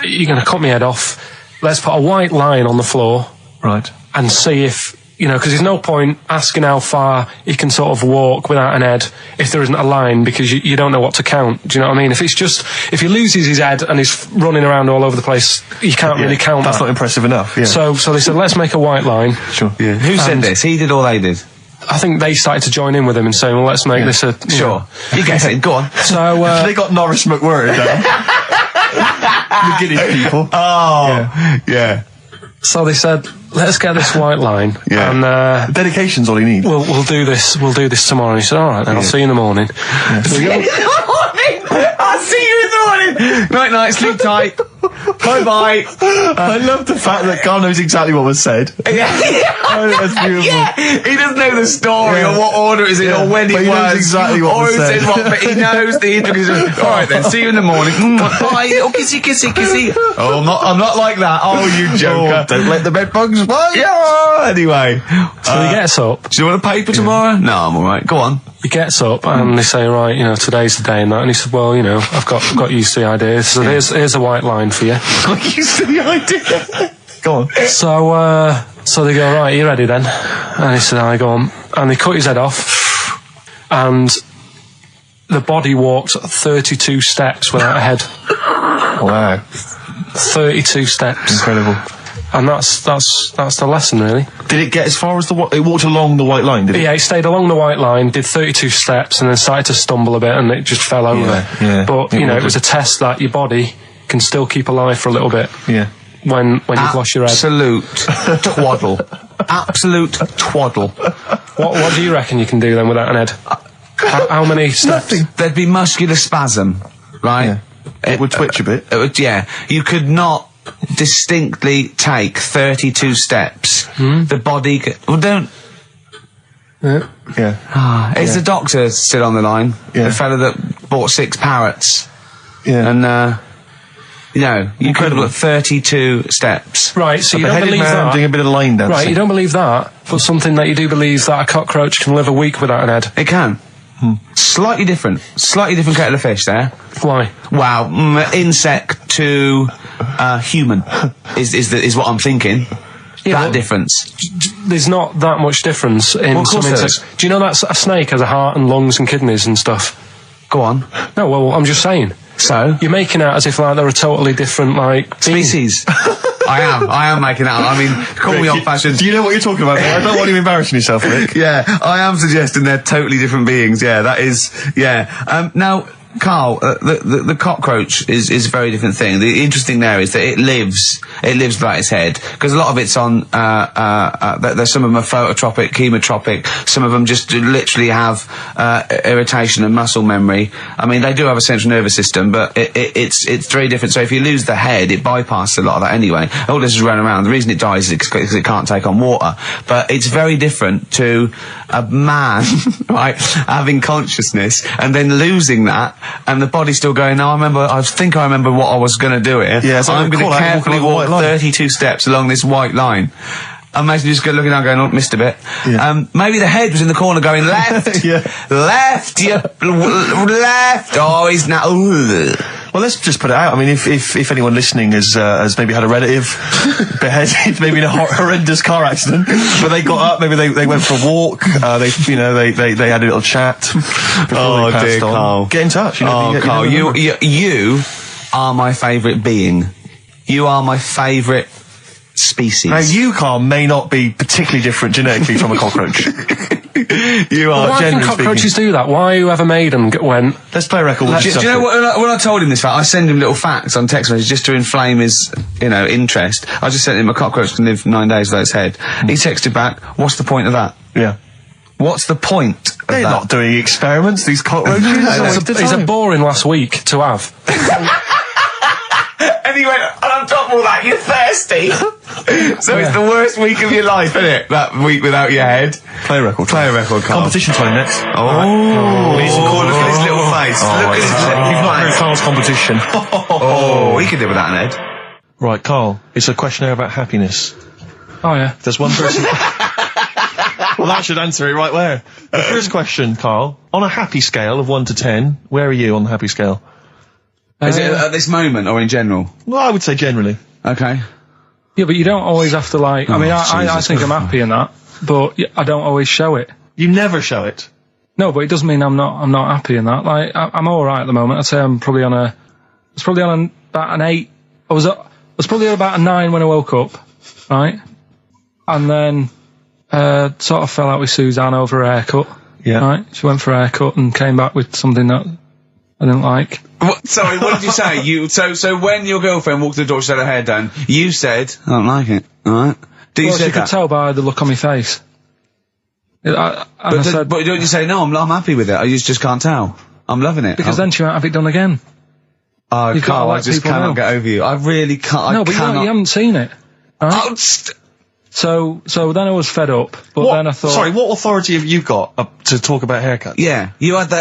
you're going to cut my head off. Let's put a white line on the floor. Right. And see if because there's no point asking how far he can sort of walk without an head if there isn't a line, because you don't know what to count. Do you know what I mean? If he loses his head and he's running around all over the place, you can't really count That's that. not impressive enough. Yeah. So they said, let's make a white line. Sure. Yeah. Who said this? He did or they did? I think they started to join in with him and saying, well, let's make this a... Sure. You get it. Go on. So... they got Norris McWhirter down. The Guinness people. Oh. Yeah. So they said, let's get this white line. Yeah. And dedication's all you need. We'll do this. We'll do this tomorrow. And he said, all right, then I'll see you in the morning. Yeah. See you in the morning. I'll see you in the morning. Night, sleep tight. Bye. I love the fact that Carl knows exactly what was said. Yeah. Oh, that's beautiful. Yeah. He doesn't know the story or what order it is in or when it was. He knows exactly what was said. But he knows the intricacies. All right then, see you in the morning. Bye. Oh, kissy. Oh, I'm not like that. Oh, you joker. Don't let the bed bugs bite. Yeah. Anyway. So he gets up. Do you want a paper tomorrow? No, I'm all right. Go on. He gets up and they say, right, today's the day and that. And he said, well, I've got used to the idea. So here's a white line for you. Got used to the idea. Go on. So they go, right, you ready then? And he said, I go on. And they cut his head off. And the body walked 32 steps without a head. Wow. 32 steps. Incredible. And that's the lesson, really. Did it get as far as it walked along the white line, did it? Yeah, it stayed along the white line, did 32 steps, and then started to stumble a bit, and it just fell over. Yeah. But, it was a test that your body can still keep alive for a little bit. Yeah. When you've lost your head. Absolute twaddle. Absolute twaddle. What do you reckon you can do then without an head? How many steps? Nothing. There'd be muscular spasm, right? Yeah. It would twitch a bit. It would, yeah. You could not distinctly take 32 steps. The body don't... Yeah. Is the doctor still on the line? Yeah. The fella that bought 6 parrots. Yeah. And, you could have got 32 steps. Right, so you A don't beheaded believe man that. doing a bit of line dancing. Right, you don't believe that, but something that you do believe that a cockroach can live a week without an head. It can. Slightly different kettle of fish there. Why? Wow, insect to human is what I'm thinking. Yeah, That difference. There's not that much difference in Well, of some course there insects. Do you know that a snake has a heart and lungs and kidneys and stuff? Go on. No, well, I'm just saying. So? You're making out as if like they're a totally different like Species. I am making that up. I mean, call me old-fashioned. Do you know what you're talking about? I don't want you embarrassing yourself, Rick. Yeah, I am suggesting they're totally different beings. Yeah, that is. Yeah. Now, Karl, the cockroach is a very different thing. The interesting there is that it lives without its head, because a lot of it's on. There's some of them are phototropic, chemotropic. Some of them just literally have irritation and muscle memory. I mean, they do have a central nervous system, but it's very different. So if you lose the head, it bypasses a lot of that anyway. All this is running around. The reason it dies is because it can't take on water. But it's very different to a man, right, having consciousness and then losing that. And the body's still going, I think I remember what I was going to do here. Yeah, so I'm going to carefully walk 32 steps along this white line. Imagine you just looking down going, missed a bit. Yeah. Maybe the head was in the corner going, left, left, left. Oh, he's now... Well, let's just put it out. I mean, if anyone listening has maybe had a relative beheaded, maybe in a horrendous car accident, but they got up, maybe they went for a walk, they had a little chat before they passed on. Karl. Get in touch. Karl, you are my favourite being. You are my favourite species. Now, you, Karl, may not be particularly different genetically from a cockroach. You are. Why can cockroaches do that? Why whoever made them went... Let's play a record. Do you know what? When I told him this fact, I send him little facts on text messages just to inflame his, interest. I just sent him a cockroach can live 9 days without its head. He texted back, "What's the point of that?" Yeah. What's the point of They're that? not doing experiments, these cockroaches. He's a boring last week to have. And he went, and on top of all that, you're thirsty. So it's the worst week of your life, isn't it? That week without your head. Play a record. Karl. Competition time next. Oh. Look at his little face. Look at his little You've not heard face. Karl's competition. Oh, he could live without an head. Right, Karl, it's a questionnaire about happiness. Oh, yeah. There's one person... Well, that should answer it right where. The first question, Karl, on a happy scale of 1 to 10, where are you on the happy scale? Is it at this moment or in general? Well, I would say generally. Okay. Yeah, but you don't always have to I think I'm happy in that, but I don't always show it. You never show it. No, but it doesn't mean I'm not happy in that. Like, I'm alright at the moment. I'd say I'm probably about an 8. I was probably about a 9 when I woke up, right? And then, sort of fell out with Suzanne over a haircut. Yeah. Right? She went for a haircut and came back with something that I didn't like. Sorry, what did you say? So when your girlfriend walked to the door, she had her hair done, you said, "I don't like it." Alright? She could tell by the look on my face. But don't you say, "No, I'm happy with it"? You just can't tell. I'm loving it. Because then she might have it done again. Oh, Karl, I just cannot get over you. I really can't. No, but you haven't seen it. Right? Oh, So then I was fed up, but then I thought... Sorry, what authority have you got to talk about haircuts? Yeah, you had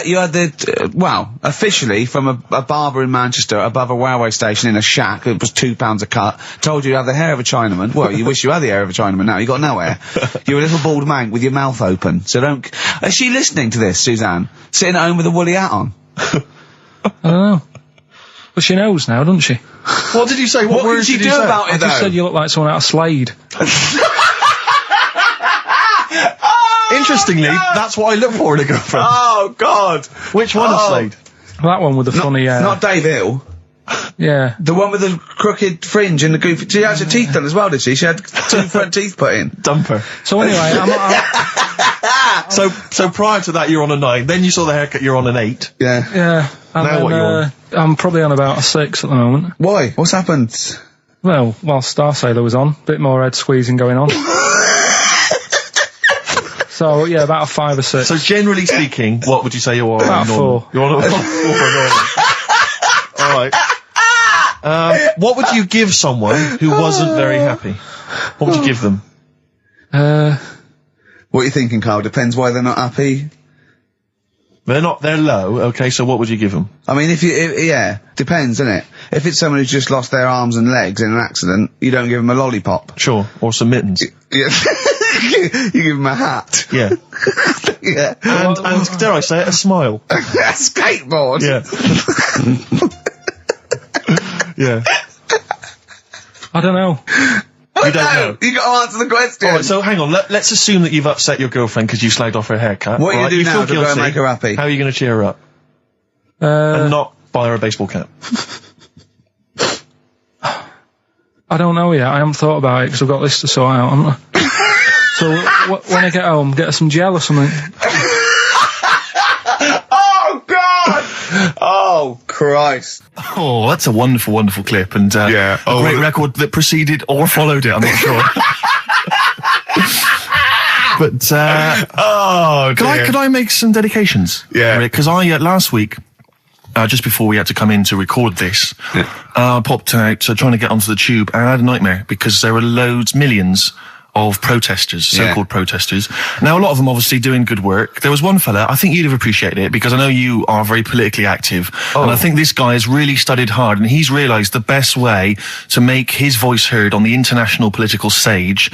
officially from a barber in Manchester above a railway station in a shack, it was £2 a cut, told you to have the hair of a Chinaman. Well, you wish you had the hair of a Chinaman now, you got no hair. You're a little bald mank with your mouth open, so don't... Is she listening to this, Suzanne? Sitting at home with a woolly hat on? I don't know. But she knows now, doesn't she? What did you say? What words did you do about it, I just said you look like someone out of Slade. Interestingly, that's what I look for in a girlfriend. Oh, God. Which one is Slade? That one with the funny... Not Dave Hill. Yeah. The one with the crooked fringe and the goofy... She had her teeth done as well, did she? She had 2 front teeth put in. Dumper. So anyway, So prior to that, you're on a 9. Then you saw the haircut, you're on an 8. Yeah. Yeah. And Now then, what you on? I'm probably on about a 6 at the moment. Why? What's happened? Well, while Star Sailor was on, bit more head squeezing going on. So, yeah, about a 5 or 6. So generally speaking, what would you say you are? About normal? 4. You're on a 4 normal. Alright. What would you give someone who wasn't very happy? What would you give them? What are you thinking, Carl? Depends why they're not happy. They're low, okay, so what would you give them? I mean, yeah, depends, innit? If it's someone who's just lost their arms and legs in an accident, you don't give them a lollipop. Sure, or some mittens. Yeah. You give them a hat. Yeah. Yeah. And dare I say it, a smile. A skateboard. Yeah. Yeah. I don't know. You don't know. You got to answer the question. Alright, so hang on, let's assume that you've upset your girlfriend because you slagged off her haircut. What are you right? gonna do now feel to go and guilty. make her happy? How are you going to cheer her up? And not buy her a baseball cap? I don't know yet. I haven't thought about it because I've got this to sort out, haven't I? So when I get home, get her some gel or something. Oh, God! Oh, Christ. Oh, that's a wonderful, wonderful clip, and Yeah. a great record that preceded or followed it. I'm not sure. But Oh, dear. could I make some dedications? Yeah. Because I last week, just before we had to come in to record this, popped out trying to get onto the tube, and I had a nightmare because there were millions of protesters, so-called protesters. Now, a lot of them obviously doing good work. There was one fella, I think you'd have appreciated it, because I know you are very politically active, and I think this guy has really studied hard, and he's realised the best way to make his voice heard on the international political stage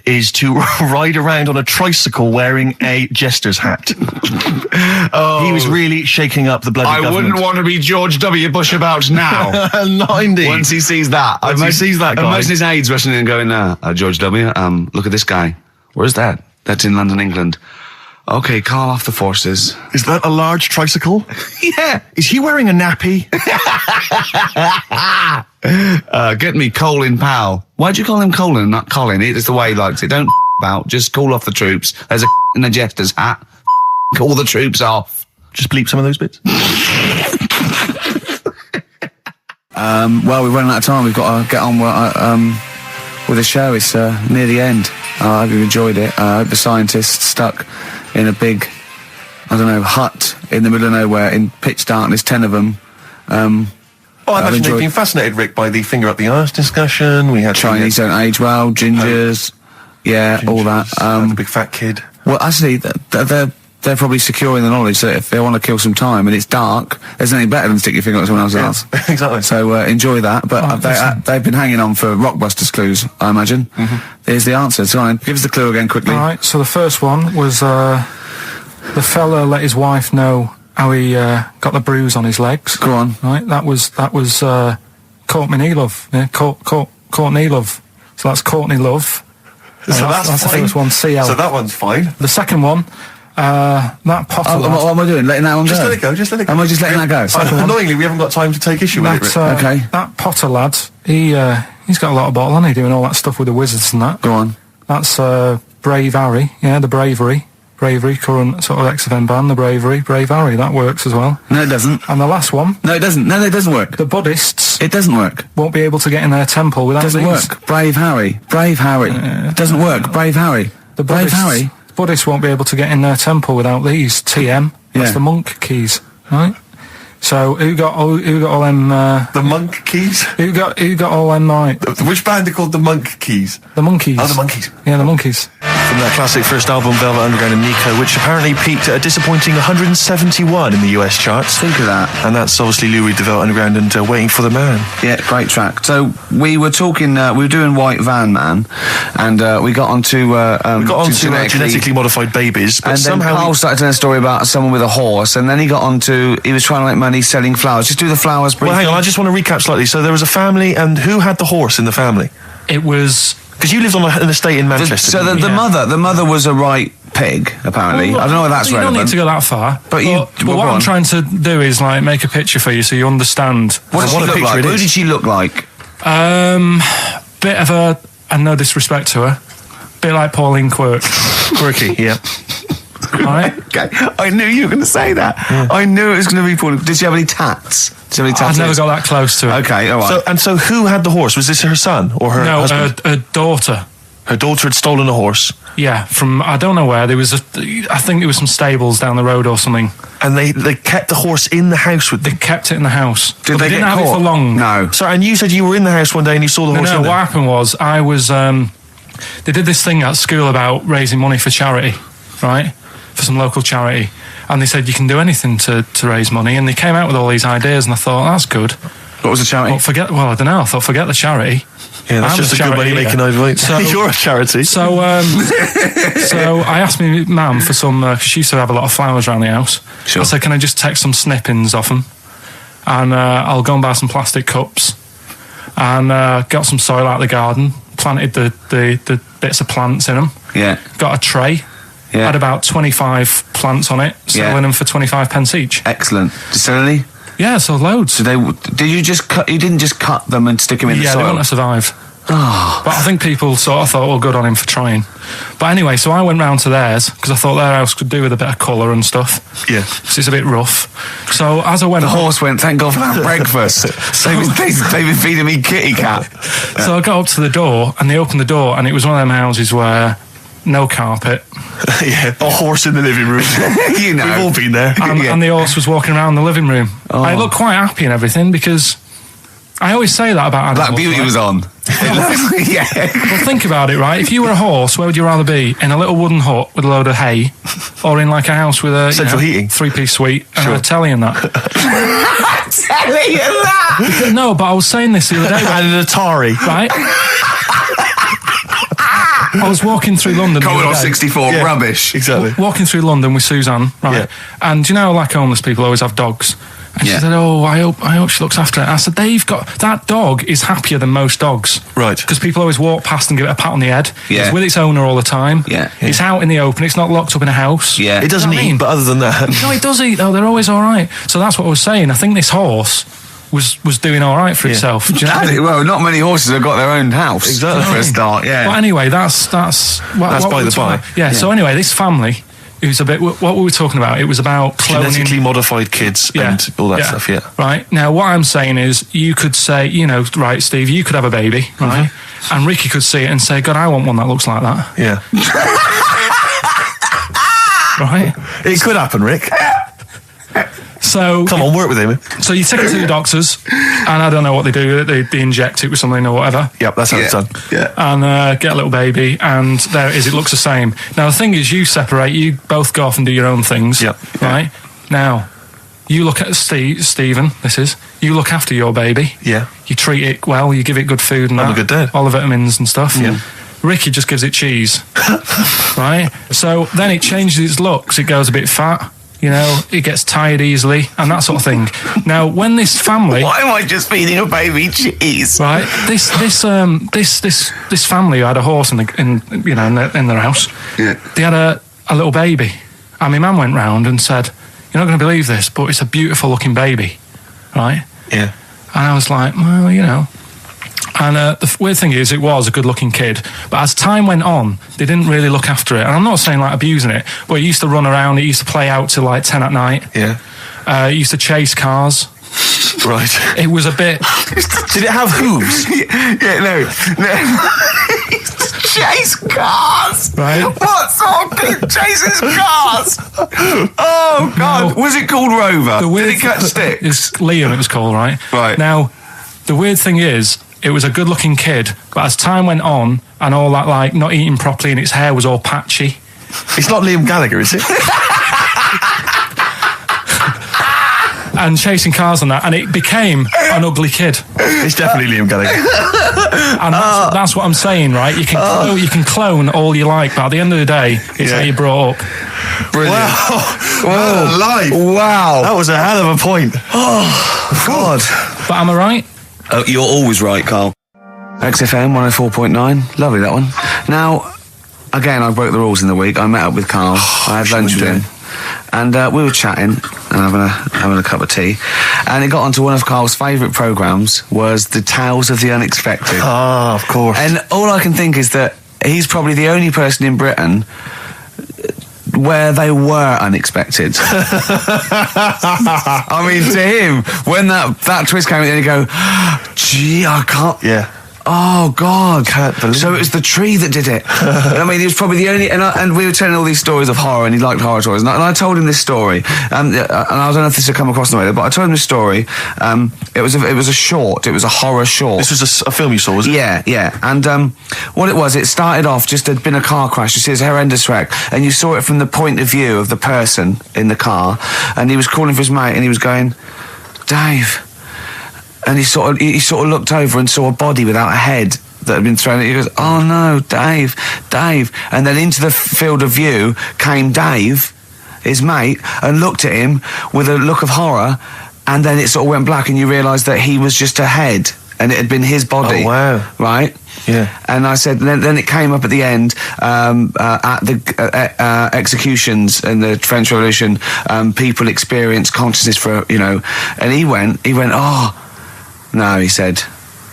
is to ride around on a tricycle wearing a jester's hat. He was really shaking up the bloody I government. wouldn't want to be George W. Bush about now. Not indeed. Once he sees that. Once he sees that guy. Imagine his aides rushing in and going, George W., look at this guy. Where's that? That's in London, England. Okay, call off the forces. Is that a large tricycle? Yeah. Is he wearing a nappy? Get me Colin Powell. Why'd you call him Colin, not Colin? It's the way he likes it. Don't about. Just call off the troops. There's a in a jester's hat. Call the troops off. Just bleep some of those bits. Well, we've run out of time. We've got to get on with the show. It's near the end. I hope you enjoyed it. I hope the scientists stuck in a big, hut in the middle of nowhere in pitch darkness, 10 of them. I imagine they've been fascinated, Rick, by the finger up the arse discussion. We had Chinese don't age well, gingers, all that. the big fat kid. Well, actually, they're probably secure in the knowledge that if they want to kill some time and it's dark, there's nothing better than stick your finger up someone else's arse. Exactly. So enjoy that. But they've been hanging on for Rockbusters clues, I imagine. Here's the answer. So give us the clue again quickly. All right, so the first one was the fella let his wife know how he got the bruise on his legs. Go on. Right, that was Courtney Love. Yeah, Courtney Love. So that's Courtney Love. So that's the fine. first one. CL. So that one's fine. The second one, that Potter. What am I doing? Letting that one Just go? let it go, just let it go. Am I just letting that go? Annoyingly, we haven't got time to take issue with it, Rick. Okay. That Potter lad, he's got a lot of bottle, hasn't he, doing all that stuff with the wizards and that. Go on. That's Brave Harry, the Bravery, current sort of XFM band, the Brave Harry, that works as well. No, it doesn't. And the last one, No, it doesn't. No, it doesn't work. the Buddhists It doesn't work. won't be able to get in their temple without Doesn't these. work. Brave Harry. Doesn't work. Brave Harry. The Brave Buddhists, Harry. Buddhists won't be able to get in their temple without these. TM, that's Yeah. the monk keys, right? So who got all them? The Monk Keys? Who got all them? Right, Which band are called the Monk Keys? the monkeys. Oh, the Monkeys. Yeah, the monkeys. From their classic first album, Velvet Underground and Nico, which apparently peaked at a disappointing 171 in the US charts. Think of that. And that's obviously Lou Reed, the Velvet Underground, and Waiting for the Man. Yeah, great track. So we were talking, we were doing White Van Man, and we got onto... We got on to genetically modified babies, but and then somehow... Carl started telling a story about someone with a horse, and then he got onto... He was trying to make money selling flowers. Just do the flowers briefly. Well, hang on, I just want to recap slightly. So there was a family, and who had the horse in the family? It was Because you lived on an estate in Manchester. So the mother was a right pig, apparently. Well, I don't know whether that's you relevant. don't need to go that far. But what I'm trying to do is like make a picture for you so you understand. What did she look like? Who did she look like? Bit of a, and no disrespect to her, bit like Pauline Quirky, yeah. Right? Okay, I knew you were going to say that. Yeah. I knew it was going to be Pauline. Did she have any tats? I've never got that close to her. Okay, all right. So who had the horse? Was this her son or her husband? No, her daughter. Her daughter had stolen a horse. Yeah, from I don't know where. There was I think there was some stables down the road or something. And they kept the horse in the house with them. They kept it in the house. Did they didn't get have caught? it for long. No. Sorry, and you said you were in the house one day and you saw the horse. No, what happened was I was. They did this thing at school about raising money for charity, right? For some local charity. And they said you can do anything to raise money. And they came out with all these ideas, and I thought that's good. What was the charity? I don't know. I thought forget the charity. Yeah, that's just a good way of making over. So you're a charity. So I asked my mum for some. She used to have a lot of flowers around the house. Sure. I said, can I just take some snippings off them, and I'll go and buy some plastic cups, and got some soil out of the garden, planted the bits of plants in them. Yeah. Got a tray. Yeah. Had about 25 plants on it, selling them for 25 pence each. Excellent. Did you sell any? Yeah, so loads. Did you just cut? You didn't just cut them and stick them in the soil? Yeah, they wouldn't have survived. Oh. But I think people sort of thought, well, good on him for trying. But anyway, so I went round to theirs because I thought their house could do with a bit of colour and stuff. Yeah. Because it's a bit rough. So as I went... The horse went, thank God for that breakfast. They've been feeding me kitty cat. So I got up to the door and they opened the door and it was one of them houses where no carpet. Yeah, a horse in the living room. You know. We've all been there. And the horse was walking around the living room. Oh. I looked quite happy and everything because... I always say that about animals. Black Beauty was on. Yeah. Well, think about it, right? If you were a horse, where would you rather be? In a little wooden hut with a load of hay, or in like a house with a central heating, 3-piece suite, and a telly and that? Telly and that? No, but I was saying this the other day. And an Atari, right? I was walking through London. Commodore 64, rubbish. Exactly. Walking through London with Suzanne, right? Yeah. And you know, like homeless people always have dogs. And she said, "Oh, I hope she looks after it." I said, that dog is happier than most dogs, right? Because people always walk past and give it a pat on the head. Yeah. It's with its owner all the time. Yeah. It's out in the open. It's not locked up in a house. Yeah. It doesn't eat, but other than that, no, it does eat though. They're always all right. So that's what I was saying. I think this horse was doing all right for itself. Do you know well, not many horses have got their own house. Exactly. For a start. Yeah. Well, anyway, that's by the by. Yeah. So anyway, this family. It was a bit. What were we talking about? It was about cloning, genetically modified kids and all that stuff. Yeah. Right. Now, what I'm saying is, you could say, right, Steve, you could have a baby, right? Mm-hmm. And Ricky could see it and say, God, I want one that looks like that. Yeah. Right. It could happen, Rick. So come on, work with him. So you take it to the doctors, and I don't know what they do. They inject it with something or whatever. Yep, that's how it's done. Yeah, and get a little baby, and there it is. It looks the same. Now the thing is, you separate. You both go off and do your own things. Yep. Right. Now, you look at Stephen. You look after your baby. Yeah. You treat it well. You give it good food and I'm a good dad. All the vitamins and stuff. Yeah. Ricky just gives it cheese. Right. So then it changes its looks. It goes a bit fat. It gets tired easily and that sort of thing. Now, when this family, why am I just feeding a baby cheese? Right, this family who had a horse in their house. Yeah. They had a little baby, and my mum went round and said, "You're not going to believe this, but it's a beautiful looking baby," right? Yeah. And I was like, well, And the weird thing is, it was a good-looking kid, but as time went on, they didn't really look after it. And I'm not saying like abusing it, but it used to run around. It used to play out till like 10 at night. Yeah. It used to chase cars. Right. It was a bit. Did it have hooves? No. Chase cars. Right. What sort of kid chases cars? Oh God! Was it called Rover? Did it catch sticks? It's Liam. It was called, right? Right. Now, the weird thing is, it was a good-looking kid, but as time went on, and all that, like, not eating properly, and its hair was all patchy. It's not Liam Gallagher, is it? And chasing cars and that, and it became an ugly kid. It's definitely Liam Gallagher. And that's what I'm saying, right? You can clone all you like, but at the end of the day, it's how you brought up. Brilliant. Wow. Life. Wow. That was a hell of a point. Oh, God. But am I right? You're always right, Carl. XFM 104.9. Lovely, that one. Now, again, I broke the rules in the week. I met up with Karl. I had lunch with him. And we were chatting and having a cup of tea. And it got onto one of Karl's favourite programmes was the Tales of the Unexpected. Ah, of course. And all I can think is that he's probably the only person in Britain where they were unexpected. I mean, to him, when that twist came in, he'd go, gee, I can't... Yeah. Oh, God. Can't believe so it was the tree that did it. I mean, he was probably the only... And we were telling all these stories of horror, and he liked horror stories. And I told him this story. And I don't know if this had come across the way, but I told him this story. It was a short. It was a horror short. This was a film you saw, was it? Yeah. And what it was, it started off just there'd been a car crash. You see, it's a horrendous wreck. And you saw it from the point of view of the person in the car. And he was calling for his mate, and he was going, Dave... And he sort of looked over and saw a body without a head that had been thrown. He goes, oh no, Dave. And then into the field of view came Dave, his mate, and looked at him with a look of horror. And then it sort of went black, and you realised that he was just a head, and it had been his body. Oh wow! Right? Yeah. And I said, then it came up at the end at the executions in the French Revolution. People experience consciousness for and he went, oh. No, he said,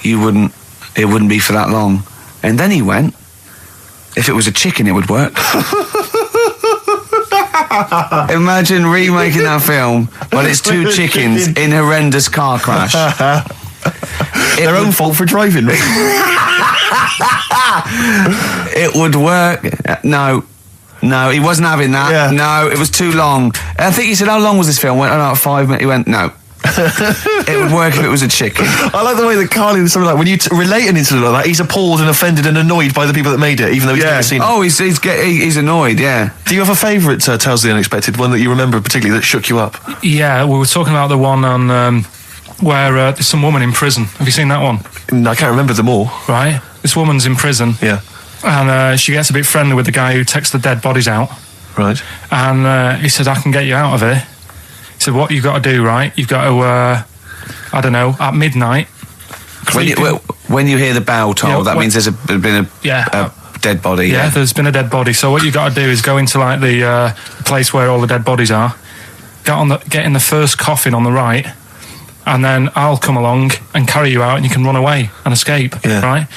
it wouldn't be for that long. And then he went, if it was a chicken, it would work. Imagine remaking that film, but it's two chickens in horrendous car crash. Their own fault for driving. It would work. No, he wasn't having that. Yeah. No, it was too long. I think he said, how long was this film? Went, 5 minutes. He went, no. It would work if it was a chicken. I like the way that Karl is something like when you relate an incident like that, he's appalled and offended and annoyed by the people that made it, even though he's never seen it. Oh, he's annoyed. Yeah. Do you have a favourite Tales of the Unexpected, one that you remember particularly that shook you up? Yeah, we were talking about the one on where there's some woman in prison. Have you seen that one? No, I can't remember them all. Right. This woman's in prison. Yeah. And she gets a bit friendly with the guy who takes the dead bodies out. Right. And he said, I can get you out of here. He said, what you've got to do, right? You've got to, at midnight. When you hear the bell toll, that means there's been a dead body. Yeah, there's been a dead body. So what you've got to do is go into like the place where all the dead bodies are, get in the first coffin on the right, and then I'll come along and carry you out, and you can run away and escape. Yeah. Right.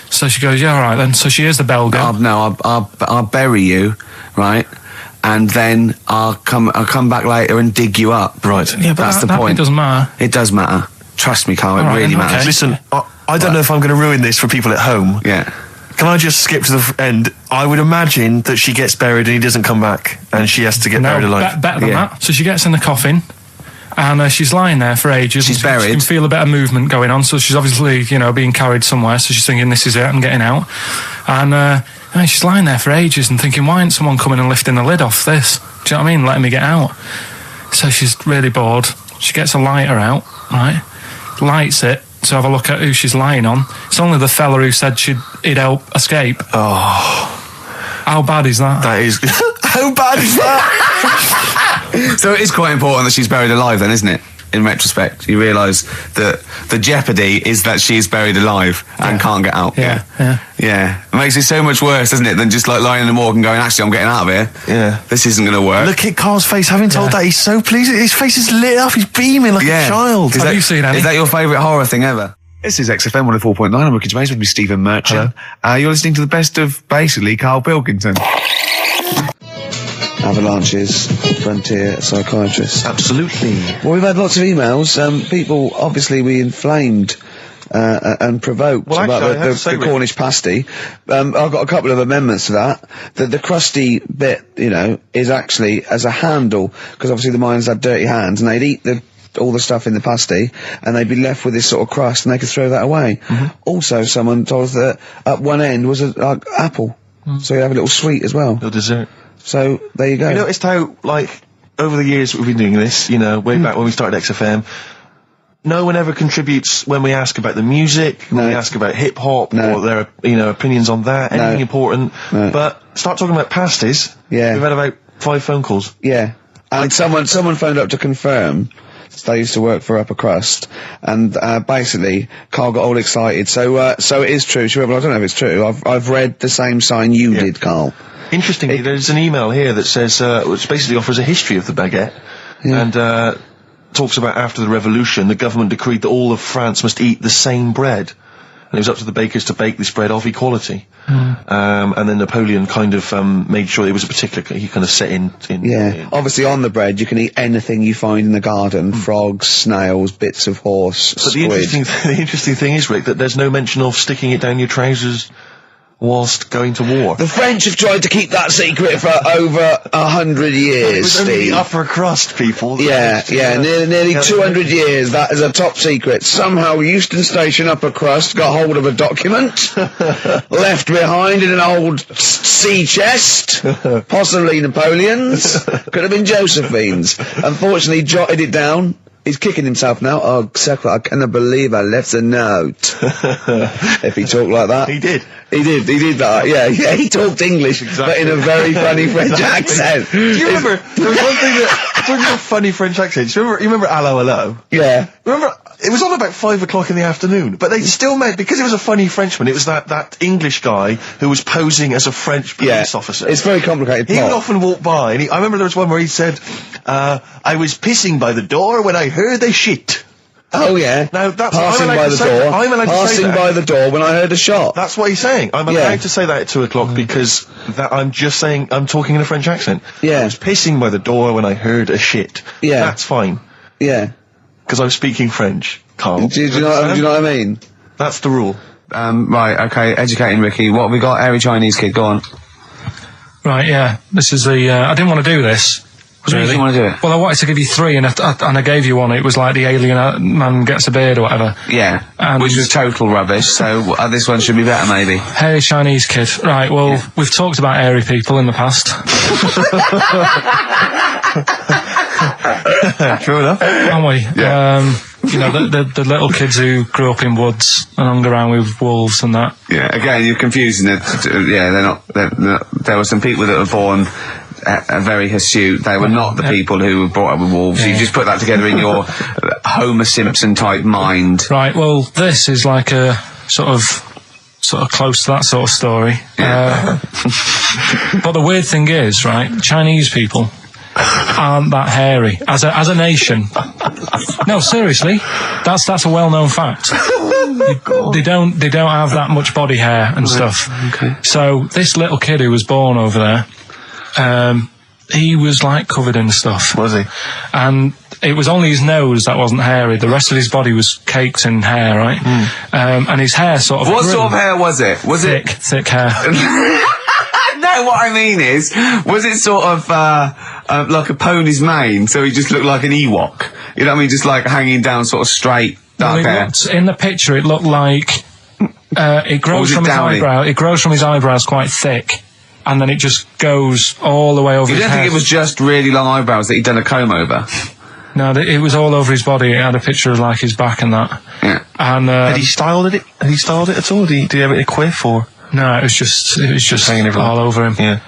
So she goes, yeah, all right then. So she hears the bell go. I'll bury you, right? And then I'll come back later and dig you up. Right. Yeah, but that's the point. It doesn't matter. It does matter. Trust me, Karl, it really matters. Okay. Listen, I don't know if I'm going to ruin this for people at home. Yeah. Can I just skip to the end? I would imagine that she gets buried and he doesn't come back, and she has to get buried alive. Better than that. So she gets in the coffin, and she's lying there for ages. She's buried. She can feel a bit of movement going on, so she's obviously, being carried somewhere, so she's thinking, this is it, I'm getting out. And she's lying there for ages and thinking, why isn't someone coming and lifting the lid off this? Do you know what I mean? Letting me get out. So she's really bored. She gets a lighter out, right? Lights it to have a look at who she's lying on. It's only the fella who said he'd help escape. Oh. How bad is that? That is... How bad is that? So it is quite important that she's buried alive then, isn't it? In retrospect, you realise that the jeopardy is that she's buried alive and can't get out. Yeah. It makes it so much worse, doesn't it, than just like lying in the morgue and going, actually, I'm getting out of here. Yeah. This isn't going to work. Look at Karl's face. Having told that, he's so pleased. His face is lit up. He's beaming like a child. Have you seen any? Is that your favourite horror thing ever? This is XFM 104.9. I'm Ricky Gervais with me, Stephen Merchant. You're listening to the best of, basically, Karl Pilkington. Avalanches, frontier psychiatrists. Absolutely. Well, we've had lots of emails. People, obviously, we inflamed and provoked about the Cornish pasty. I've got a couple of amendments to that. The crusty bit, is actually as a handle, because obviously the miners had dirty hands, and they'd eat all the stuff in the pasty, and they'd be left with this sort of crust, and they could throw that away. Mm-hmm. Also, someone told us that at one end was an apple, so you have a little sweet as well. A dessert. So, there you go. You noticed how, over the years we've been doing this, way back when we started XFM, no one ever contributes when we ask about the music, when we ask about hip-hop, or their, opinions on that, anything important. No. But start talking about pasties. Yeah. We've had about 5 phone calls. Yeah. And someone phoned up to confirm They used to work for Upper Crust, and basically, Carl got all excited. So it is true. Well, I don't know if it's true. I've read the same sign you did, Carl. Interestingly, there's an email here that says, which basically offers a history of the baguette, and talks about after the revolution, the government decreed that all of France must eat the same bread. And it was up to the bakers to bake this bread of equality. And then Napoleon kind of made sure it was a particular, he kind of set in. Obviously on the bread you can eat anything you find in the garden, frogs, snails, bits of horse, But squid. the interesting thing is, Rick, that there's no mention of sticking it down your trousers whilst going to war. The French have tried to keep that secret for over 100 years, It was only Steve. the upper crust people. Nearly 200 years, that is a top secret. Somehow Euston Station upper crust got hold of a document, left behind in an old sea chest, possibly Napoleon's, could have been Josephine's. Unfortunately, jotted it down. He's kicking himself now. Oh, Secretary, I cannot believe I left a note. If he talked like that. He did. He did that, yeah, he talked English, but in a very funny French accent. Do you remember, there was one thing that, talking about funny French accents, you remember Allo Allo? Yeah. Remember, it was on about 5 o'clock in the afternoon, but they still made, because it was a funny Frenchman, it was that English guy who was posing as a French police officer. It's very complicated. He would often walk by, and I remember there was one where he said, I was pissing by the door when I heard a shit. Oh yeah. Now that's passing by the door. I'm allowed to say that. By the door when I heard a shot. That's what he's saying. I'm allowed to say that at 2 o'clock because I'm just saying I'm talking in a French accent. Yeah. I was pissing by the door when I heard a shit. Yeah. That's fine. Yeah. Because I'm speaking French, Carl. Do you know what I mean? That's the rule. Right. Okay. Educating Ricky. What have we got? Airy Chinese kid. Go on. Right. Yeah. This is the. I didn't want to do this. Really? You want to do it? Well, I wanted to give you 3, and I gave you one. It was like the alien man gets a beard or whatever. Yeah, and which was total rubbish. So this one should be better, maybe. Hairy Chinese kid. Right. Well, we've talked about hairy people in the past. True enough. Haven't we? Yeah. You know, the little kids who grew up in woods and hung around with wolves and that. Yeah. Again, you're confusing it. Yeah, they're not. There were some people that were born. Very hirsute. They were not the people who were brought up with wolves. You just put that together in your Homer Simpson type mind. Right. Well, this is like a sort of close to that sort of story. Yeah. But the weird thing is, right? Chinese people aren't that hairy as a nation. No, seriously, that's a well-known fact. They don't have that much body hair and stuff. Okay. So this little kid who was born over there. He was like covered in stuff. Was he? And it was only his nose that wasn't hairy. The rest of his body was caked in hair, right? And his hair sort of What grew. sort of hair was it? Was thick hair. No, what I mean is, was it sort of like a pony's mane? So he just looked like an Ewok. You know what I mean? Just like hanging down, sort of straight, dark hair. In the picture, it looked like it grows from his eyebrow. It grows from his eyebrows quite thick. And then it just goes all the way over his head. You don't think it was just really long eyebrows that he'd done a comb over? No, it was all over his body. It had a picture of like his back and that. Yeah. And had he styled it? Had he styled it at all? Did he have it in a quiff or? No, it was just hanging all over him. Yeah.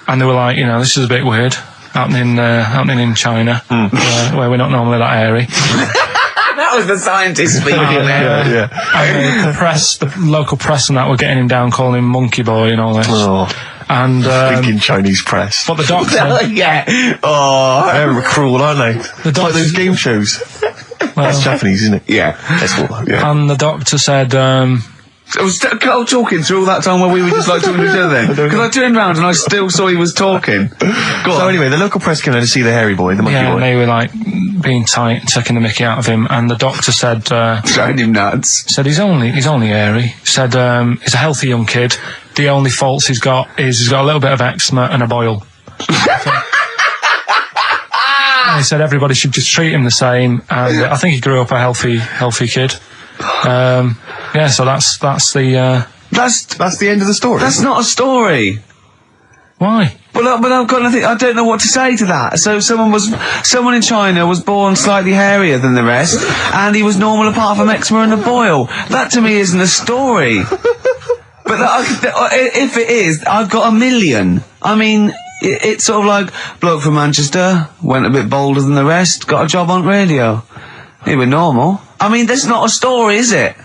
And they were like, you know, this is a bit weird happening in China, where we're not normally that hairy. That was the scientist speaking there. And the local press and that were getting him down, calling him Monkey Boy and all this. Oh. And thinking Chinese press. But the doctor, they're cruel, aren't they? It's like those game shows. That's Japanese, isn't it? Yeah. And the doctor said, I was talking through all that time while we were just like talking to each other then. Because I turned round and I still saw he was talking. So anyway, the local press came in to see the hairy boy, the monkey boy. And they were like being tight, taking the mickey out of him, and the doctor said throwing him nuts. Said he's only hairy. Said he's a healthy young kid. The only faults he's got is he's got a little bit of eczema and a boil. And he said everybody should just treat him the same, and I think he grew up a healthy kid. Yeah, so that's the that's the end of the story. That's not a story. Why? But I've got nothing. I don't know what to say to that. So someone in China was born slightly hairier than the rest, and he was normal apart from eczema and a boil. That to me isn't a story. But if it is, I've got a million. I mean, it's sort of like bloke from Manchester went a bit bolder than the rest, got a job on radio. It was normal. I mean, that's not a story, is it?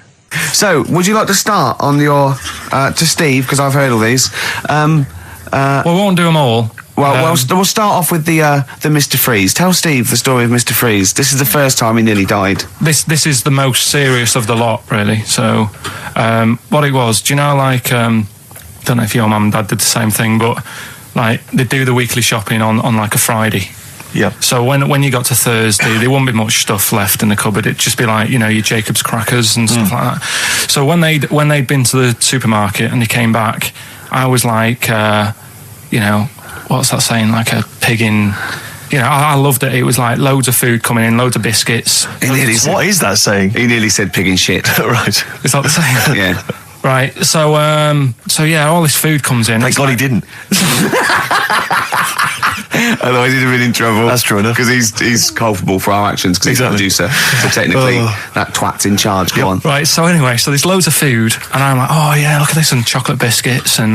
So, would you like to start on your to Steve, because I've heard all these. We won't do them all. Well, we'll start off with the Mr. Freeze. Tell Steve the story of Mr. Freeze. This is the first time he nearly died. This is the most serious of the lot, really. So, what it was, do you know, like, don't know if your mum and dad did the same thing, but like they do the weekly shopping on like a Friday. Yeah. So when you got to Thursday, there wouldn't be much stuff left in the cupboard. It'd just be like, you know, your Jacob's crackers and stuff like that. So when they'd been to the supermarket and they came back, I was like, you know, what's that saying? Like a pig in. You know, I loved it. It was like loads of food coming in, loads of biscuits. What is that saying? He nearly said pig in shit. Right. Is that the saying? Yeah. Right. So yeah, all this food comes in. Thank God he didn't. Otherwise he'd have been in trouble. That's true enough. Because he's culpable for our actions because Exactly. he's the producer. So technically, that twat's in charge. Go on. Right, so anyway, there's loads of food, and I'm like, oh yeah, look at this, and chocolate biscuits, and,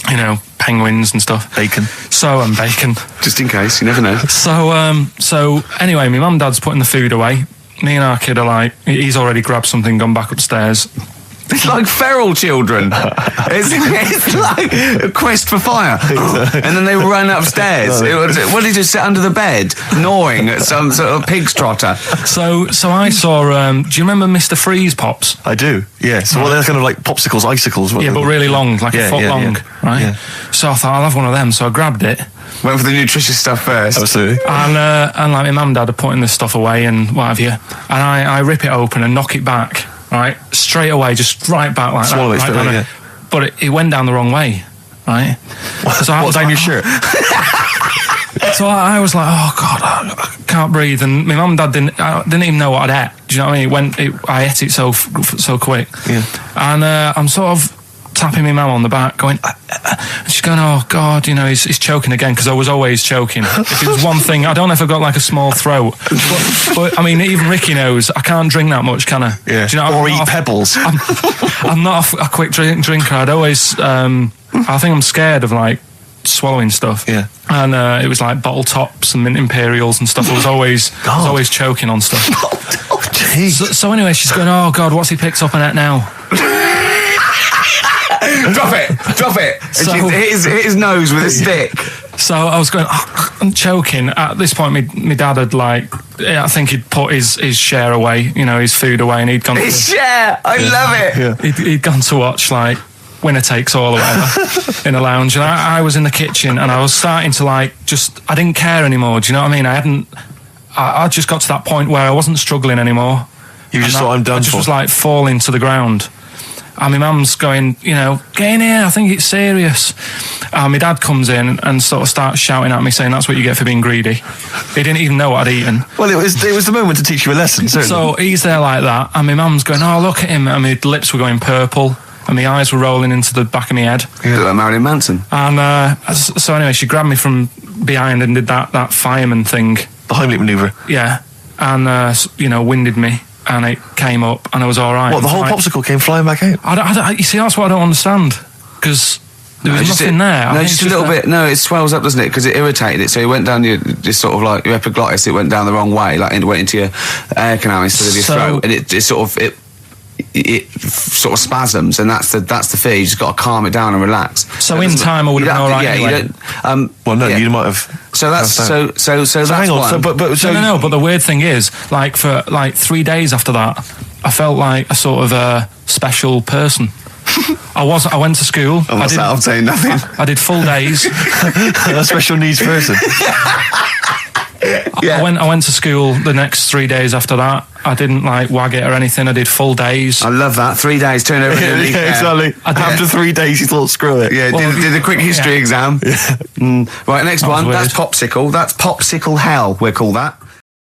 you know, penguins and stuff. Bacon. And bacon. Just in case, you never know. So anyway, my mum and dad's putting the food away. Me and our kid are like, he's already grabbed something, gone back upstairs. It's like feral children. It's like a quest for fire. And then they run upstairs. What did he just sit under the bed, gnawing at some sort of pig's trotter? So I saw, do you remember Mr. Freeze Pops? I do, yeah. So they're kind of like popsicles, icicles. Yeah, but really long, like a foot long, right? Yeah. So I thought, I'll have one of them. So I grabbed it. Went for the nutritious stuff first. Absolutely. And like my mum and dad are putting this stuff away and what have you. And I rip it open and knock it back, right? Straight away, just right back like Swallow that. it, Right, yeah. But it went down the wrong way, right? So I was down like, your shirt? So I was like, oh God, I can't breathe. And my mum and dad didn't even know what I'd ate. Do you know what I mean? I ate it so quick. Yeah. And I'm sort of tapping my mum on the back, going, and she's going, oh God, you know, he's choking again, because I was always choking. If it was one thing, I don't know if I've got like a small throat, but I mean, even Ricky knows I can't drink that much, can I? Yeah. Do you know, or eat pebbles. I'm not a quick drinker. I'd always, I think I'm scared of like swallowing stuff. Yeah. And it was like bottle tops and mint imperials and stuff. I was always choking on stuff. Oh, jeez. So anyway, she's going, oh God, what's he picked up on it now? Drop it. So- And she hit his nose with a stick. So I was going, I'm choking. At this point, my dad had I think he'd put his share away, you know, his food away, and he'd gone. His share. I love it. Yeah. He'd gone to watch like Winner Takes All or whatever in a lounge, and I was in the kitchen, and I was starting to I didn't care anymore. Do you know what I mean? I just got to that point where I wasn't struggling anymore. You just thought, I'm done I just for. was like falling to the ground. And my mum's going, you know, get in here, I think it's serious. And my dad comes in and sort of starts shouting at me, saying that's what you get for being greedy. He didn't even know what I'd eaten. Well, it was the moment to teach you a lesson, certainly. So he's there like that, and my mum's going, oh, look at him. And my lips were going purple, and my eyes were rolling into the back of my head. You look like Marilyn Manson. And so anyway, she grabbed me from behind and did that fireman thing. The Heimlich manoeuvre. Yeah. And, you know, winded me. And it came up, and I was all right. What, the whole popsicle came flying back out? You see, that's what I don't understand, because there was nothing there. No, just a little bit. No, it swells up, doesn't it? Because it irritated it. So it went down your, just sort of like your epiglottis. It went down the wrong way, like it went into your air canal instead of your throat, and it sort of spasms, and that's the fear. You just got to calm it down and relax. So in time, I would have been all right. Yeah, anyway. you don't. Well, no, you might have. So that's so that's hang on. one. So, but No. But the weird thing is, like for 3 days after that, I felt like a sort of a special person. I went to school. I'm saying nothing. I did full days. a special needs person. Yeah. I went to school the next 3 days after that. I didn't wag it or anything. I did full days. I love that. 3 days, turn over Yeah, exactly. After 3 days, he thought, screw it. Yeah, Well, did a quick history exam. Right, next one. weird. That's popsicle. That's popsicle hell, we'll call that.